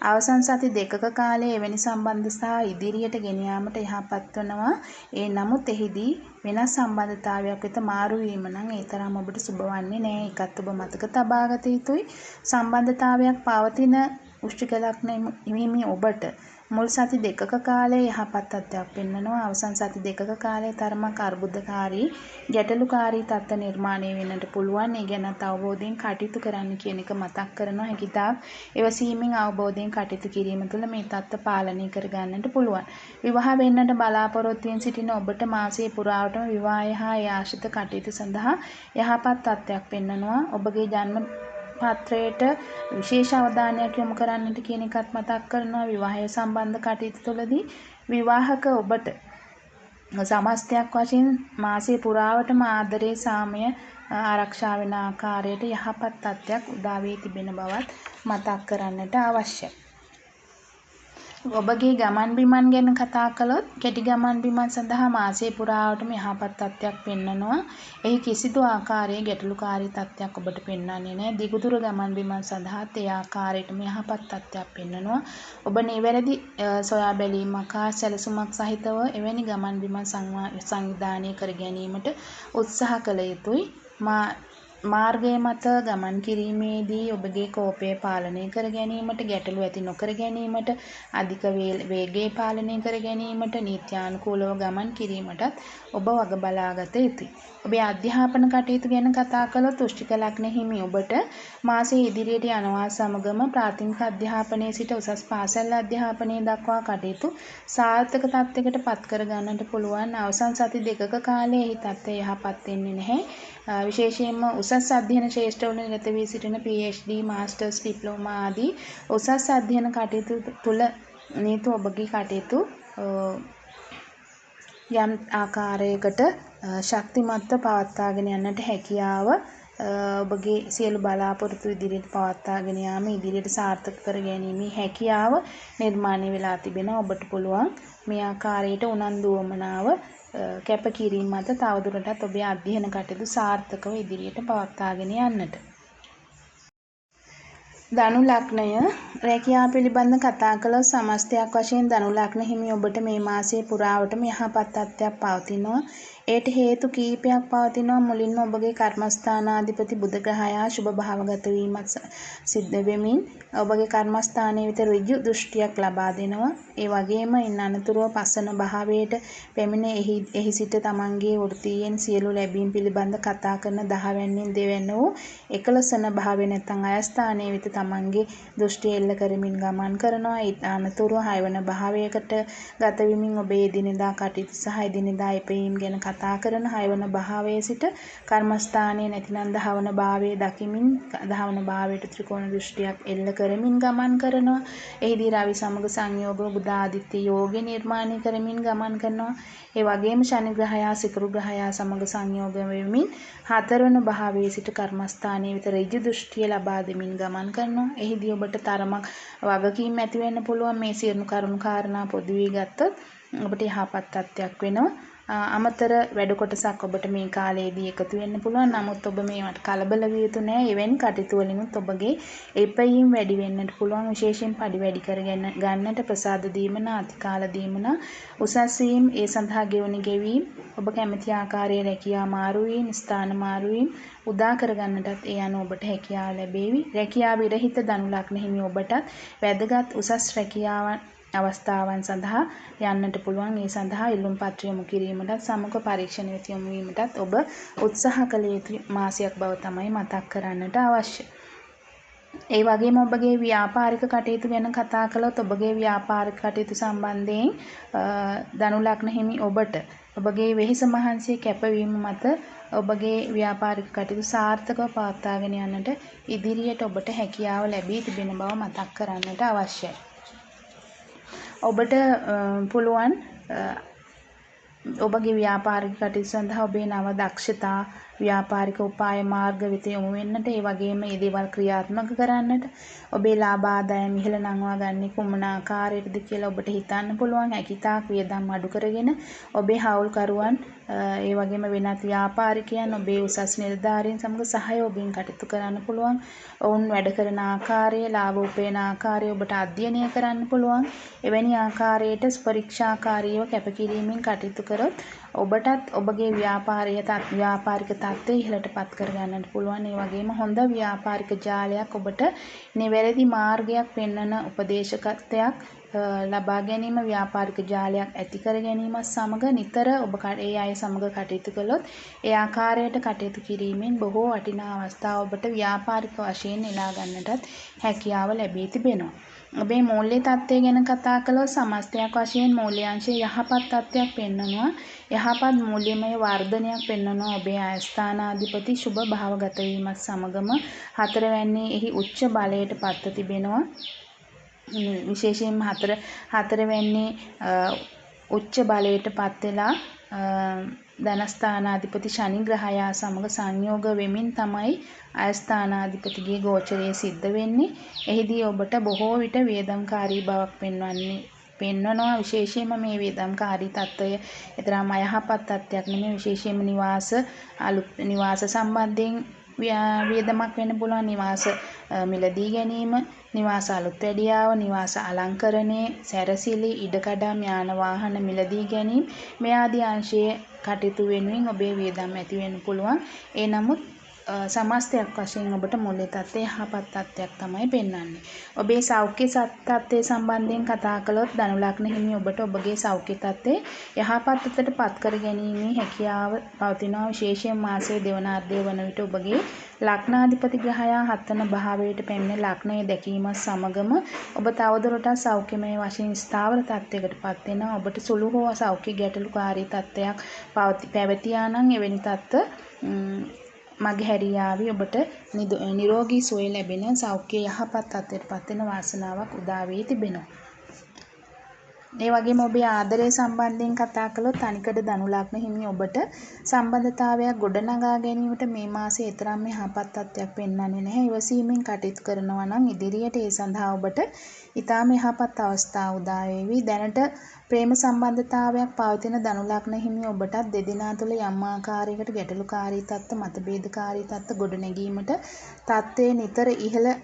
අවසන් සති දෙකක කාලයේ එවැනි සම්බන්ධතා ඉදිරියට ගෙන යාමට යහපත් වෙනවා. ඒ නමුත් එහිදී වෙනස් සම්බන්ධතාවයක් වෙත මාරු වීම නම් ඒ තරම් ඔබට සුබ වන්නේ නැහැ. ඒකත් ඔබ මතක තබා ගත යුතුයි. සම්බන්ධතාවයක් පවතින වෘශ්චික ලග්න හිමි ඔබට මුල් සති දෙකක කාලයේ යහපත් තත්ත්වයක් පෙන්වනවා. අවසන් සති දෙකක කාලයේ තරමක් අර්බුදකාරී ගැටලුකාරී තත්ත්ව නිර්මාණය වෙන්නට පුළුවන්. ඒ ගැනත් අවබෝධයෙන් කටයුතු කරන්න කියන එක මතක් කරනවා. හැකිතාක් එවසීමෙන් අවබෝධයෙන් කටයුතු කිරීම තුළ මේ තත්ත්ව පාලනය කර ගන්නට පුළුවන්. විවාහ වෙන්නට බලාපොරොත්තු වෙන සිටින ඔබට මාසයේ පුරාවටම විවාහය හා ඒ ආශ්‍රිත කටයුතු සඳහා යහපත් තත්ත්වයක් පෙන්වනවා. ඔබගේ ජන්ම පත්‍රයට විශේෂ අවධානයක් යොමු කරන්නට කියන එකත් මතක් කරනවා. විවාහය සම්බන්ධ කටයුතු තුළදී විවාහක ඔබට සමස්තයක් වශයෙන් මාසයේ පුරාවටම ආදරේ සාමය ආරක්ෂා වෙන ආකාරයට යහපත් තත්ත්වයක් උදා වී තිබෙන බවත් මතක් කරන්නට අවශ්‍යයි. ඔබගේ ගමන් බිමන් ගැන කතා කළොත් කෙටි ගමන් බිමන් සඳහා මාසයේ පුරාවටම යහපත් තත්ත්වයක් පෙන්වනවා. එහි කිසිදු ආකාරයේ ගැටලුකාරී තත්ත්වයක් ඔබට පෙන්වන්නේ නැහැ. දිගුදුර ගමන් බිමන් සඳහාත් ඒ ආකාරයටම යහපත් තත්ත්වයක් පෙන්වනවා. ඔබ නිවැරදි සොයා බැලීමක් හා සැලසුමක් සහිතව එවැනි ගමන් බිමන් සංවිධානය කර ගැනීමට උත්සාහ කළ යුතුයි. මාර්ගය මත ගමන් කිරීමේදී ඔබගේ කෝපය පාලනය කර ගැනීමට, ගැටලු ඇති නොකර ගැනීමට, අධික වේගය පාලනය කර ගැනීමට, නීත්‍යානුකූලව ගමන් කිරීමටත් ඔබ වග බලාගත යුතුයි. ඔබේ අධ්‍යාපන කටයුතු ගැන කතා කළොත් වෘශ්චික ලග්න හිමි ඔබට මාසයේ ඉදිරියට යනවා සමගම ප්‍රාථමික අධ්‍යාපනයේ සිට උසස් පාසල් අධ්‍යාපනය දක්වා කටයුතු සාර්ථක තත්යකට පත් කර ගන්නට පුළුවන්. අවසන් සති දෙකක කාලයේ එහි තත්ත්වය යහපත් වෙන්නේ නැහැ. විශේෂයෙන්ම උසස් අධ්‍යයන ශ්‍රේෂ්ඨවල නිරත වී සිටින PhD, මාස්ටර්ස්, ඩිප්ලෝමා ආදී උසස් අධ්‍යයන කටයුතු තුළ නියුතු ඔබගේ කටයුතු යම් ආකාරයකට ශක්තිමත්ව පවත්වාගෙන යන්නට හැකියාව ඔබගේ සියලු බලාපොරොත්තු ඉදිරියට පවත්වාගෙන යාම ඉදිරියට සාර්ථක කර ගැනීමේ හැකියාව නිර්මාණය වෙලා තිබෙනවා. ඔබට පුළුවන් මේ ආකාරයට උනන්දු වමනාව කැපකිරීම මත තවදුරටත් ඔබේ අධ්‍යයන කටයුතු සාර්ථකව ඉදිරියට පවත්වාගෙන යන්නට. ධනු ලග්නය රැකියාව පිළිබඳ කතා කළොත් සමස්තයක් වශයෙන් ධනු ලග්න හිමි ඔබට මේ මාසයේ පුරාවටම යහපත් තත්ත්වයක් පවතිනවා. ඒට හේතු කීපයක් පවතිනවා. මුලින්ම ඔබගේ කර්මස්ථානාධිපති බුධ ග්‍රහයා සුභ භාවගත වීමත් සිද්ධ වෙමින් ඔබගේ කර්මස්ථානයේ විතර ඍජු දෘෂ්ටියක් ලබා දෙනවා. ඒ වගේම ඉන් අනතුරුව පස්සන භාවයට පැමිණ එහි සිට තමන්ගේ වෘත්තීයෙන් සියලු ලැබීම් පිළිබඳ කතා කරන 10 වැන්නෙන් දෙවැන්න වූ 11 භාවය නැත්නම් අයස්ථානයේ විතර තමන්ගේ දෘෂ්ටි එල්ල කරමින් ගමන් කරනවා. ඊට අනතුරුව 6 වන භාවයකට ගත වෙමින් ඔබේ එදිනෙදා කටයුතු සහ එදිනෙදා ඉපයීම් ගැන කතා කරන 6 වන භාවයේ සිට කර්මස්ථානයේ නැතිනම් 10 වන භාවයේ දකිමින් 10 වන භාවයට ත්‍රිකෝණ දෘෂ්ටියක් එල්ල කරමින් ගමන් කරනවා. එහිදී රවි සමග සංයෝග බුධ ආදිත්‍ය යෝගය නිර්මාණය කරමින් ගමන් කරනවා. ඒ වගේම ශනි ග්‍රහයා සිකුරු ග්‍රහයා සමග සංයෝග වෙමින් 4 වන භාවයේ සිට කර්මස්ථානයේ විතර ඍජු දෘෂ්ටිය ලබා දෙමින් ගමන් කරනවා. එහිදී ඔබට තරමක් වගකීම් ඇති වෙන්න පුළුවන්. මේ සියලු කරුණු කාරණා පොදුවේ ගත්තොත් ඔබට යහපත් තත්ත්වයක් වෙනවා. අමතර වැඩ කොටසක් ඔබට මේ කාලයේදී එකතු වෙන්න පුළුවන්. නමුත් ඔබ මේවට කලබල විය යුතු නැහැ. එවැනි කටයුතු වලිනුත් ඔබගේ එපයීම් වැඩි වෙන්නට පුළුවන්. විශේෂයෙන් පඩි වැඩි කර ගන්නට ප්‍රසාද දීමන, අතිකාල දීමන, උසස් වීම, ඒ සඳහා ගෙවුණු ගෙවීම්, ඔබ කැමති ආකාරයේ රැකියා මාරු වීම, ස්ථාන මාරු වීම උදා කර ගන්නටත් ඒ අනුව ඔබට හැකියාව ලැබේවි. රැකියා විරහිත ධනු ලග්න හිමි ඔබටත් වැදගත් උසස් රැකියාවන් අවස්ථාවන් සඳහා යන්නට පුළුවන්. ඒ සඳහා ඉල්ලුම් පත්‍ර යොමු කිරීමටත් සමුක පරීක්ෂණ වෙත යොමු වීමටත් ඔබ උත්සාහ කළ යුතු මාසයක් බව තමයි මතක් කරන්නට අවශ්‍ය. ඒ වගේම ඔබගේ ව්‍යාපාරික කටයුතු ගැන කතා කළොත් ඔබගේ ව්‍යාපාරික කටයුතු සම්බන්ධයෙන් ධනු ලග්න හිමි ඔබට ඔබගේ වෙහෙස මහන්සිය කැපවීම මත ඔබගේ ව්‍යාපාරික කටයුතු සාර්ථකව පවත්වාගෙන යන්නට ඉදිරියට ඔබට හැකියාව ලැබී තිබෙන බව මතක් කරන්නට අවශ්‍යයි. ඔබට පුළුවන් ඔබගේ ව්‍යාපාරික කටයුතු සඳහා ඔබේ නව දක්ෂතා ව්‍යාපාරික උපාය මාර්ග වෙත යොමු වෙන්නට, ඒ වගේම මේ දේවල් ක්‍රියාත්මක කරන්නට, ඔබේ ලාභ ආදායම් ඉහළ නංවා ගන්නේ කුමන ආකාරයටද කියලා ඔබට හිතන්න පුළුවන්. හැකිතාක් වියදම් අඩු කරගෙන ඔබේ හවුල්කරුවන් ඒ වගේම වෙනත් ව්‍යාපාරිකයන් ඔබේ උසස් නිලධාරීන් සමග සහයෝගයෙන් කටයුතු කරන්න පුළුවන්. ඔවුන් වැඩ කරන ආකාරය, ලාභ උපයන ආකාරය ඔබට අධ්‍යයනය කරන්න පුළුවන්. එවැනි ආකාරයට පරීක්ෂාකාරීව කැපකිරීමෙන් කටයුතු කරොත් ඔබටත් ඔබගේ ව්‍යාපාරික තත්ත්වය ඉහළට පත් කර ගන්නට පුළුවන්. ඒ වගේම හොඳ ව්‍යාපාරික ජාලයක් ඔබට නිවැරදි මාර්ගයක් පෙන්වන උපදේශකත්වයක් ලබා ගැනීම, ව්‍යාපාරික ජාලයක් ඇති කර ගැනීමත් සමග නිතර ඔබ ඒ අය සමග කටයුතු කළොත් ඒ ආකාරයට කටයුතු කිරීමෙන් බොහෝ වටිනා අවස්ථා ඔබට ව්‍යාපාරික වශයෙන් නෙලා ගන්නටත් හැකියාව ලැබී තිබෙනවා. ඔබේ මූල්‍ය තත්ත්වය ගැන කතා කළොත් සමස්තයක් වශයෙන් මූල්‍යාංශයේ යහපත් තත්ත්වයක් පෙන්වනවා. යහපත් මූල්‍යමය වර්ධනයක් පෙන්වනවා. ඔබේ අයස්ථානාධිපති සුභ භාවගත වීමත් සමගම 4 වැන්නේ එහි උච්ච බලයට පත්ව තිබෙනවා. විශේෂයෙන්ම 4 වැන්නේ උච්ච බලයට පත් වෙලා ධනස්ථානාධිපති ශනි ග්‍රහයා සමග සංයෝග වෙමින් තමයි අයස්ථානාධිපතිගේ ගෝචරය සිද්ධ වෙන්නේ. එහිදී ඔබට බොහෝ විට වියදම්කාරී බවක් පෙන්වනවා. විශේෂයෙන්ම මේ වියදම්කාරී තත්ත්වය ඊතරම් අයහපත් තත්ත්වයක් නෙමෙයි. විශේෂයෙන්ම නිවාස සම්බන්ධයෙන් වියදමක් වෙන්න පුළුවන්. නිවාස මිලදී ගැනීම, නිවාස අලුත් වැඩියාව, නිවාස අලංකරණය, සැරසිලි, ඉඩකඩම්, යාන වාහන මිලදී ගැනීම මේ ආදී අංශයේ කටයුතු වෙනුවෙන් ඔබේ වියදම් ඇති වෙන්න පුළුවන්. ඒ නමුත් සමස්තයක් වශයෙන් ඔබට මුල්‍ය තත්ත්වය යහපත් තත්ත්වයක් තමයි පෙන්වන්නේ. ඔබේ සෞඛ්‍ය තත්ත්වය සම්බන්ධයෙන් කතා කළොත් ධනු ලග්න හිමි ඔබට ඔබගේ සෞඛ්‍ය තත්ත්වය යහපත් අතට පත් කර ගැනීමේ හැකියාව පවතිනවා. විශේෂයෙන් මාසයේ දෙවනාර්ධය වන විට ඔබගේ ලග්නාධිපති ග්‍රහයා 7 වන භාවයට පැමිණ ලග්නය දැකීමත් සමගම ඔබ තවදුරටත් සෞඛ්‍යමය වශයෙන් ස්ථාවර තත්ත්වයකට පත් වෙනවා. ඔබට සුළු හෝ සෞඛ්‍ය ගැටලුකාරී තත්ත්වයක් පැවතියා නම් එවැනි තත්ත්ව මගහැරියාවි ඔබට නිරෝගී සුවය ලැබෙන සෞඛ්‍ය යහපත් තත්ත්වයට පත් වෙන වාසනාවක් උදා වී තිබෙනවා. ඒ වගේම ඔබේ ආදරය සම්බන්ධයෙන් කතා කළොත් තනිකඩ ධනු ලග්න හිමි ඔබට සම්බන්ධතාවයක් ගොඩනගා ගැනීමට මේ මාසයේ තරම් යහපත් තත්ත්වයක් පෙන්වන්නේ නැහැ. ඉවසීමෙන් කටයුතු කරනවා නම් ඉදිරියට ඒ සඳහා ඔබට ඊටාම යහපත් අවස්ථා උදා වේවි. දැනට ප්‍රේම සම්බන්ධතාවයක් පවතින ධනු ලග්න හිමි ඔබටත් දෙදෙනා තුළ යම් ආකාරයකට ගැටලුකාරී තත්ත්ව මතභේදකාරී තත්ත්ව ගොඩනැගීමට තත්ත්වය නිතර ඉහළ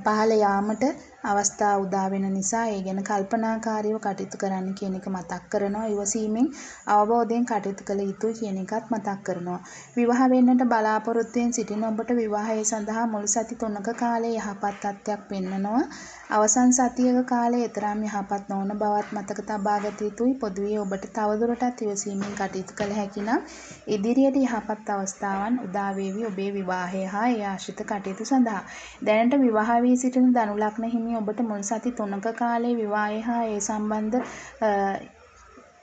පහළ යාමට අවස්ථා උදා වෙන නිසා ඒ ගැන කල්පනාකාරීව කටයුතු කරන්න කියන එක මතක් කරනවා. ඉවසීමෙන් අවබෝධයෙන් කටයුතු කළ යුතුයි කියන එකත් මතක් කරනවා. විවාහ වෙන්නට බලාපොරොත්තුෙන් සිටින ඔබට විවාහය සඳහා මුල් සති 3ක කාලයේ යහපත් තත්ත්වයක් පෙන්වනවා. අවසන් සතියක කාලයේ තරම් යහපත් නොවන බවත් මතක තබා ගත යුතුයි. පොදුවේ ඔබට තවදුරටත් ඉවසීමෙන් කටයුතු කළ හැකි නම් ඉදිරියට යහපත් අවස්ථාවන් උදා වේවි ඔබේ විවාහය හා ඒ ආශ්‍රිත කටයුතු සඳහා. දැනට විවාහ වී සිටින ධනු ලග්න හිමි ඔබට මුල් සති 3ක කාලයේ විවාහය හා ඒ සම්බන්ධ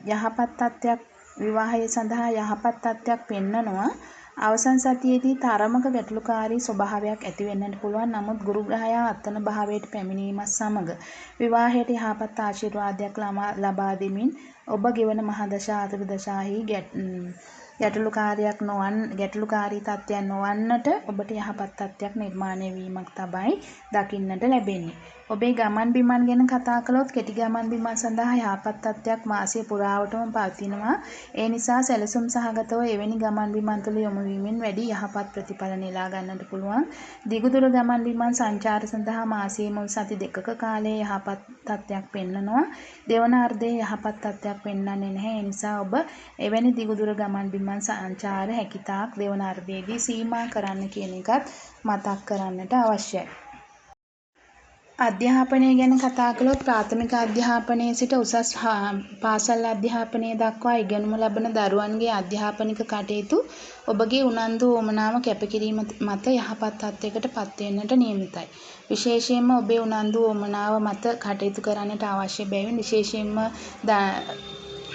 යහපත් තත්ත්වයක් විවාහය සඳහා යහපත් තත්ත්වයක් පෙන්වනවා. අවසන් සතියේදී තරමක ගැටලුකාරී ස්වභාවයක් ඇති වෙන්නට පුළුවන්. නමුත් ගුරු ග්‍රහයා 7 වන භාවයට පැමිණීමත් සමග විවාහයට යහපත් ආශිර්වාදයක් ලබා දෙමින් ඔබ ගෙවන මහදශා අතුරුදශාහි ගැටලුකාරී තත්ත්වයන් නොවන්නට ඔබට යහපත් තත්ත්වයක් නිර්මාණය වීමක් තමයි දකින්නට ලැබෙන්නේ. ඔබේ ගමන් බිමන් ගැන කතා කළොත් කෙටි ගමන් බිමන් සඳහා යහපත් තත්ත්වයක් මාසය පුරාවටම පවතිනවා. ඒ නිසා සැලසුම් සහගතව එවැනි ගමන් බිමන් තුළ යොමු වීමෙන් වැඩි යහපත් ප්‍රතිඵල නෙලා ගන්නට පුළුවන්. දිගුදුර ගමන් බිමන් සංචාර සඳහා මාසයේ මුල් සති 2ක කාලයේ යහපත් තත්ත්වයක් පෙන්වනවා. දෙවන අර්ධයේ යහපත් තත්ත්වයක් පෙන්වන්නේ නැහැ. ඒ නිසා ඔබ එවැනි දිගුදුර ගමන් බිමන් සංචාර හැකිතාක් දෙවන අර්ධයේදී සීමා කරන්න කියන එකත් මතක් කරන්නට අවශ්‍යයි. අධ්‍යාපනය ගැන කතා කළොත් ප්‍රාථමික අධ්‍යාපනයේ සිට උසස් පාසල් අධ්‍යාපනය දක්වා ඉගෙනුම ලබන දරුවන්ගේ අධ්‍යාපනික කටයුතු ඔබගේ උනන්දු වමනාව කැපකිරීම මත යහපත් තත්ත්වයකට පත් වෙන්නට නියමිතයි. විශේෂයෙන්ම ඔබේ උනන්දු වමනාව මත කටයුතු කරන්නට අවශ්‍ය බැවින් විශේෂයෙන්ම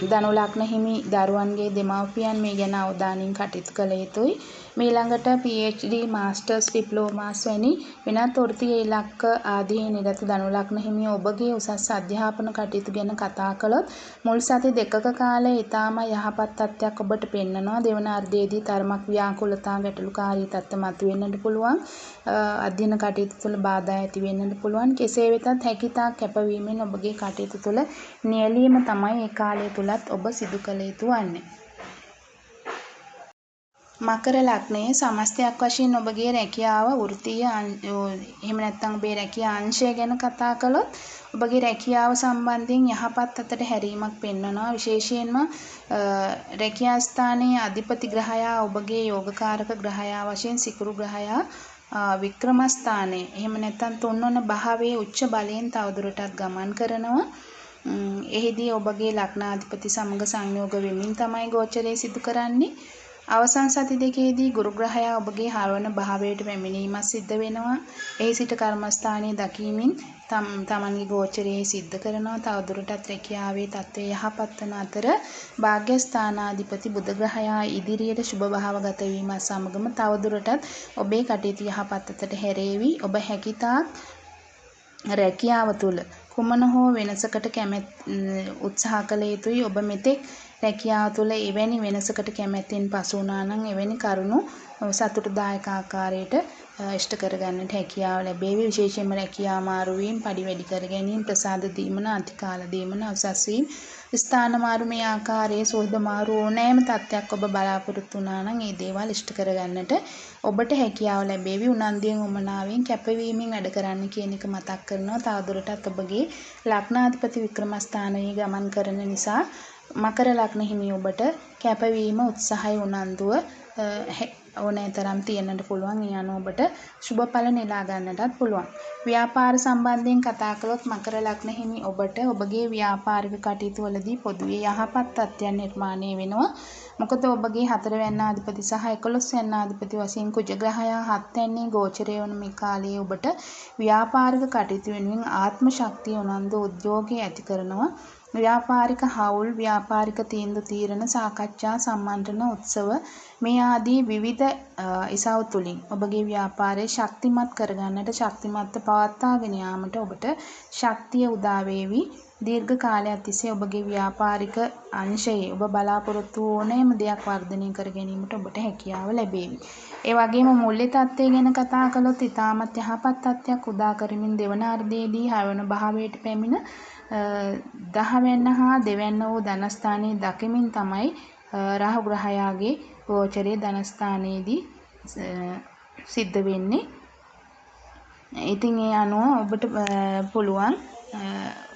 ධනු ලග්න හිමි දරුවන්ගේ දෙමව්පියන් මේ ගැන අවධානයෙන් කටයුතු කළ යුතුයි. මීළඟට PhD මාස්ටර්ස් ඩිප්ලෝමාස් වැනි වෙනත් වෘත්තීය ඉලක්ක ආදී නිරත ධනු ලග්න හිමි ඔබගේ උසස් අධ්‍යාපන කටයුතු ගැන කතා කළොත් මුල් සති 2ක කාලයේ ඊටාම යහපත් තත්ත්වයක් ඔබට පෙන්වනවා. දෙවන අර්ධයේදී තරමක් ව්‍යාකූලතා ගැටලුකාරී තත්ත්ව මතුවෙන්නට පුළුවන්. අධ්‍යයන කටයුතු තුළ බාධා ඇති වෙන්නට පුළුවන්. කෙසේ වෙතත් හැකියතාක් කැපවීමෙන් ඔබගේ කටයුතු තුළ නියැලීම තමයි ඒ කාලය තුලත් ඔබ සිදු කළ යුතු වන්නේ. මකර ලග්නයේ සමස්තයක් වශයෙන් ඔබගේ රැකියාව වෘත්තීය එහෙම නැත්නම් ඔබේ රැකියා අංශය ගැන කතා කළොත් ඔබගේ රැකියාව සම්බන්ධයෙන් යහපත් අතට හැරීමක් පෙන්වනවා. විශේෂයෙන්ම රැකියා ස්ථානයේ අධිපති ග්‍රහයා ඔබගේ යෝගකාරක ග්‍රහයා වශයෙන් සිකුරු ග්‍රහයා වික්‍රම ස්ථානයේ එහෙම නැත්නම් 3 වන භාවයේ උච්ච බලයෙන් තවදුරටත් ගමන් කරනවා. එහිදී ඔබගේ ලග්නාධිපති සමග සංයෝග වෙමින් තමයි ගෝචරය සිදු කරන්නේ. අවසන් සති දෙකේදී ගුරු ග්‍රහයා ඔබගේ 6 වන භාවයට පැමිණීමක් සිද්ධ වෙනවා. එහි සිට කර්මස්ථානයේ දකීමින් තමන්ගේ ගෝචරයේ සිද්ධ කරනවා. තවදුරටත් රැකියාවේ තත්ත්වය යහපත් වන අතර භාග්‍යස්ථානාධිපති බුධ ග්‍රහයා ඉදිරියට සුභ භාවගත වීමත් සමගම තවදුරටත් ඔබේ කටයුතු යහපත් අතට හැරේවි. ඔබ හැකියතාක් රැකියාව තුළ කුමන හෝ වෙනසකට උත්සාහ කළ යුතුයි. ඔබ මෙතෙක් රැකියාව තුළ එවැනි වෙනසකට කැමැත්තෙන් පසු වුණා නම් එවැනි කරුණු සතුටුදායක ආකාරයට ඉෂ්ට කරගන්නට හැකියාව ලැබේවි. විශේෂයෙන්ම රැකියා මාරු වීම, පඩි වැඩි කර ගැනීම, ප්‍රසාද දීමන, අතිකාල දීමන, උසස් වීම, ස්ථාන මාරු මේ ආකාරයේ සෝද මාරු ඕනෑම තත්ත්වයක් ඔබ බලාපොරොත්තු වුණා නම් ඒ දේවල් ඉෂ්ට කරගන්නට ඔබට හැකියාව ලැබේවි. උනන්දුවෙන් උමනාවෙන් කැපවීමෙන් වැඩ කරන්න කියන එක මතක් කරනවා. තවදුරටත් ඔබගේ ලග්නාධිපති වික්‍රම ස්ථානයේ ගමන් කරන නිසා මකර ලග්න හිමි ඔබට කැපවීම, උත්සාහය, උනන්දුව ඕනෑ තරම් තියෙන්නට පුළුවන්. ඒ අනුව ඔබට සුබඵල නෙලා ගන්නටත් පුළුවන්. ව්‍යාපාර සම්බන්ධයෙන් කතා කළොත් මකර ලග්න හිමි ඔබට ඔබගේ ව්‍යාපාරික කටයුතු වලදී පොදුවේ යහපත් තත්ත්වයන් නිර්මාණය වෙනවා. මොකද ඔබගේ 4 වැන්න අධිපති සහ 11 වැන්න අධිපති වශයෙන් කුජ ග්‍රහයා 7 වැන්නේ ගෝචරය වන මේ කාලයේ ඔබට ව්‍යාපාරික කටයුතු වෙනුවෙන් ආත්ම ශක්තිය උනන්දු උද්‍යෝගය ඇති කරනවා. ව්‍යාපාරික හවුල් ව්‍යාපාරික තීන්දුව తీරන සාකච්ඡා සම්මන්ත්‍රණ උත්සව මේ ආදී විවිධ ඉසව් තුලින් ඔබගේ ව්‍යාපාරය ශක්තිමත් කරගන්නට ශක්තිමත්ව පවත්වාගෙන යාමට ඔබට ශක්තිය උදා වේවි. දීර්ඝ කාලයක් තිස්සේ ඔබගේ ව්‍යාපාරික අංශයේ ඔබ බලාපොරොත්තු ඕනෑම දෙයක් වර්ධනය කර ගැනීමට ඔබට හැකියාව ලැබේවි. ඒ වගේම මුල්‍ය තත්ත්වය ගැන කතා කළොත් ඉතාමත් යහපත් තත්ත්වයක් උදා කරමින් දෙවන අර්ධයේදී 6 වන භාවයට පැමිණ 10 වැන්න හා 2 වැන්න වූ ධනස්ථානයේ දකිමින් තමයි රාහු ග්‍රහයාගේ ගෝචරයේ ධනස්ථානයේදී සිද්ධ වෙන්නේ. ඉතින් ඒ අනුව ඔබට පුළුවන්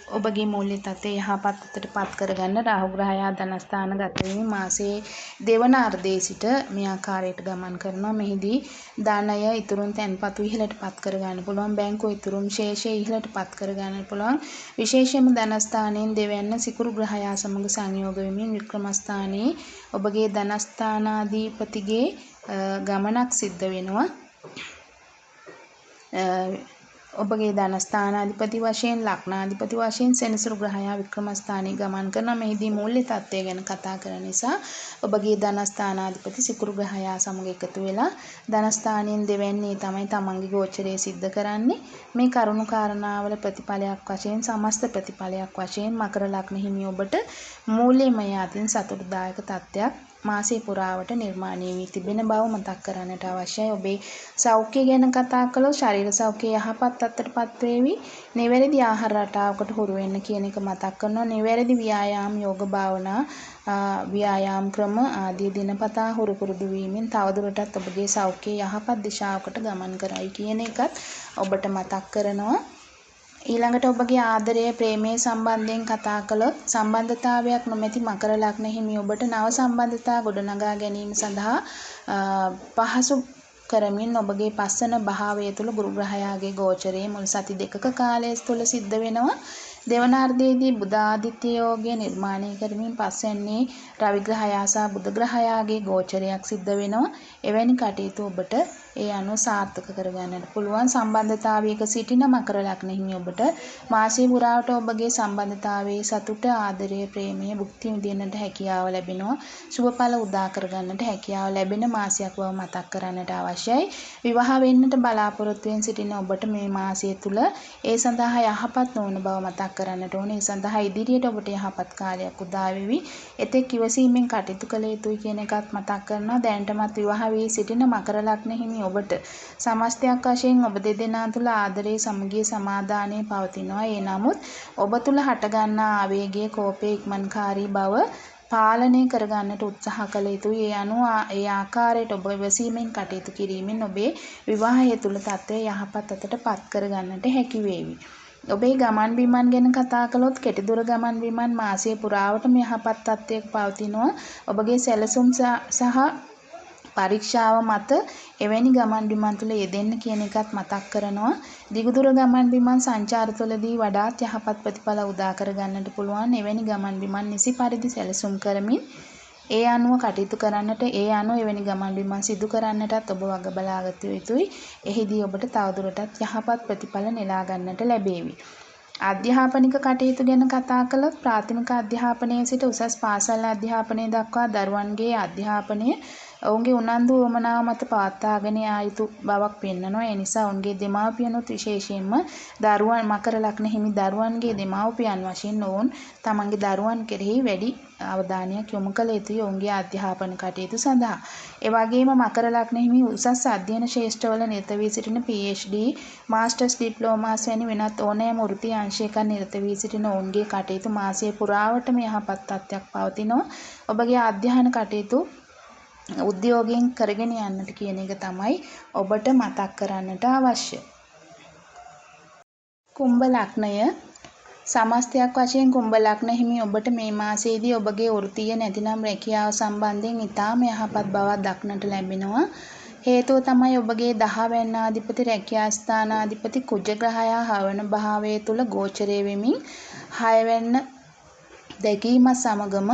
ඔබගේ මූල්‍ය තත්ත්වය යහපත් අතට පත් කරගන්න. රාහු ග්‍රහයා ධනස්ථාන ගත වීම මාසයේ දෙවන අර්ධයේ සිට මේ ආකාරයට ගමන් කරනවා. මෙහිදී ධනය ඉතුරුන් තැන්පතු ඉහළට පත් කරගන්න පුළුවන්. බැංකුව ඉතුරුම් ශේෂය ඉහළට පත් කරගන්න පුළුවන්. විශේෂයෙන්ම ධනස්ථානයෙන් දෙවැන්න සිකුරු ග්‍රහයා සමග සංයෝග වෙමින් වික්‍රමස්ථානයේ ඔබගේ ධනස්ථානාධිපතිගේ ගමනක් සිද්ධ වෙනවා. ඔබගේ ධනස්ථානාධිපති වශයෙන් ලග්නාධිපති වශයෙන් සෙනසුරු ග්‍රහයා වික්‍රමස්ථානයේ ගමන් කරන මෙහිදී මූල්‍ය තත්ත්වය ගැන කතා කරන නිසා ඔබගේ ධනස්ථානාධිපති සිකුරු ග්‍රහයා සමග එකතු වෙලා ධනස්ථානයෙන් දෙවැන්නේ තමයි තමන්ගේ ගෝචරයේ සිද්ධ කරන්නේ. මේ කරුණු කාරණාවල ප්‍රතිඵලයක් වශයෙන් සමස්ත ප්‍රතිඵලයක් වශයෙන් මකර ලග්න හිමි ඔබට මූල්‍යමය අතින් සතුටුදායක තත්ත්වයක් මාසය පුරාවට නිර්මාණය වී තිබෙන බව මතක් කරන්නට අවශ්‍යයි. ඔබේ සෞඛ්‍ය ගැන කතා කළොත් ශරීර සෞඛ්‍යය යහපත් තත්ත්වයටපත් වේවි. නිවැරදි ආහාර රටාවකට හුරු වෙන්න කියන එක මතක් කරනවා. නිවැරදි ව්‍යායාම යෝග භාවනා ව්‍යායාම ක්‍රම ආදී දිනපතා හුරු පුරුදු වීමෙන් තවදුරටත් ඔබගේ සෞඛ්‍යය යහපත් දිශාවකට ගමන් කරයි කියන එකත් ඔබට මතක් කරනවා. ඊළඟට ඔබගේ ආදරය ප්‍රේමයේ සම්බන්ධයෙන් කතා කළොත් සම්බන්ධතාවයක් නොමැති මකර ලග්න හිමි ඔබට නව සම්බන්ධතා ගොඩනගා ගැනීම සඳහා පහසු කරමින් ඔබගේ පස්සන භාවය තුළ ගුරු ග්‍රහයාගේ ගෝචරයේ මුල් සති දෙකක කාලය තුළ සිද්ධ වෙනවා. දෙවන අර්ධයේදී බුධ ආදිත්‍ය යෝගය නිර්මාණය කරමින් පස්වැන්නේ රවි ග්‍රහයා සහ බුධ ග්‍රහයාගේ ගෝචරයක් සිද්ධ වෙනවා. එවැනි කටයුතු ඔබට ඒ අනුව සාර්ථක කරගන්නට පුළුවන්. සම්බන්ධතාවයක සිටින මකර ලග්න හිමි ඔබට මාසය පුරාවට ඔබගේ සම්බන්ධතාවයේ සතුට ආදරය ප්‍රේමය භුක්ති විඳින්නට හැකියාව ලැබෙනවා. සුබඵල උදා කරගන්නට හැකියාව ලැබෙන මාසයක් බව මතක් කරන්නට අවශ්‍යයි. විවාහ වෙන්නට බලාපොරොත්තු වෙන සිටින ඔබට මේ මාසය තුල ඒ සඳහා යහපත් නොවන බව මතක් කරන්නට ඕනේ. ඒ සඳහා ඉදිරියට ඔබට යහපත් කාලයක් උදා වෙවි. එතෙක් ඉවසීමෙන් කටයුතු කළ යුතුයි කියන එකත් මතක් කරනවා. දැනටමත් විවාහ වී සිටින මකර ලග්න හිමි ඔබට සමස්තයක් වශයෙන් ඔබ දෙදෙනා තුළ ආදරයේ සමගිය සමාදානයේ පවතිනවා. ඒ නමුත් ඔබ තුළ හටගන්නා ආවේගයේ කෝපයේ ඉක්මන්කාරී බව පාලනය කරගන්නට උත්සාහ කළ යුතුයි. ඒ අනුව ඒ ආකාරයට ඔබ ඉවසීමෙන් කටයුතු කිරීමෙන් ඔබේ විවාහය තුළ තත්ත්වය යහපත් අතට පත් කරගන්නට හැකි වේවි. ඔබේ ගමන් බිමන් ගැන කතා කළොත් කෙටිදුර ගමන් බිමන් මාසය පුරාවටම යහපත් තත්ත්වයක පවතිනවා. ඔබගේ සැලසුම් සහ පරීක්ෂාව මත එවැනි ගමන් බිමන් තුළ යෙදෙන්න කියන එකත් මතක් කරනවා. දිගුදුර ගමන් බිමන් සංචාර තුළදී වඩාත් යහපත් ප්‍රතිඵල උදා කරගන්නට පුළුවන්. එවැනි ගමන් බිමන් නිසි පරිදි සැලසුම් කරමින් ඒ අනුව කටයුතු කරන්නට ඒ අනුව එවැනි ගමන් බිමන් සිදු කරන්නටත් ඔබ වග බලාගත යුතුයි. එහිදී ඔබට තවදුරටත් යහපත් ප්‍රතිඵල නෙලා ගන්නට ලැබේවි. අධ්‍යාපනික කටයුතු ගැන කතා කළොත් ප්‍රාථමික අධ්‍යාපනයේ සිට උසස් පාසල් අධ්‍යාපනය දක්වා දරුවන්ගේ අධ්‍යාපනය ඔවුන්ගේ උනන්දු උවමනාව මත පවත්වාගෙන යා යුතු බවක් පෙන්වනවා. ඒ නිසා ඔවුන්ගේ දෙමාපියනුත් විශේෂයෙන්ම දරුවන් මකර ලග්න හිමි දරුවන්ගේ දෙමාපියන් වශයෙන් ඔවුන් තමන්ගේ දරුවන් කෙරෙහි වැඩි අවධානයක් යොමු කළ යුතුයි ඔවුන්ගේ අධ්‍යාපන කටයුතු සඳහා. ඒ වගේම මකර ලග්න හිමි උසස් අධ්‍යයන ශේෂ්ඨවල නිරත වී සිටින PhD, මාස්ටර්ස් ඩිප්ලෝමාස් වැනි වෙනත් ඕනෑම වෘත්ති අංශයක නිරත වී සිටින ඔවුන්ගේ කටයුතු මාසය පුරාවටම යහපත් තත්ත්වයක් පවතිනවා. ඔබගේ අධ්‍යයන කටයුතු උද්‍යෝගයෙන් කරගෙන යන්නට කියන එක තමයි ඔබට මතක් කරන්නට අවශ්‍ය. කුම්භ ලග්නය සමස්තයක් වශයෙන් කුම්භ ලග්න හිමි ඔබට මේ මාසයේදී ඔබගේ වෘත්තීය නැතිනම් රැකියාව සම්බන්ධයෙන් ඉතාම යහපත් බවක් දක්නට ලැබෙනවා. හේතුව තමයි ඔබගේ 10 වැන්නාධිපති රැකියා ස්ථානාධිපති කුජ ග්‍රහයා හවන භාවයේ තුල ගෝචරය වෙමින් 6 වැන්න දැකීමත් සමගම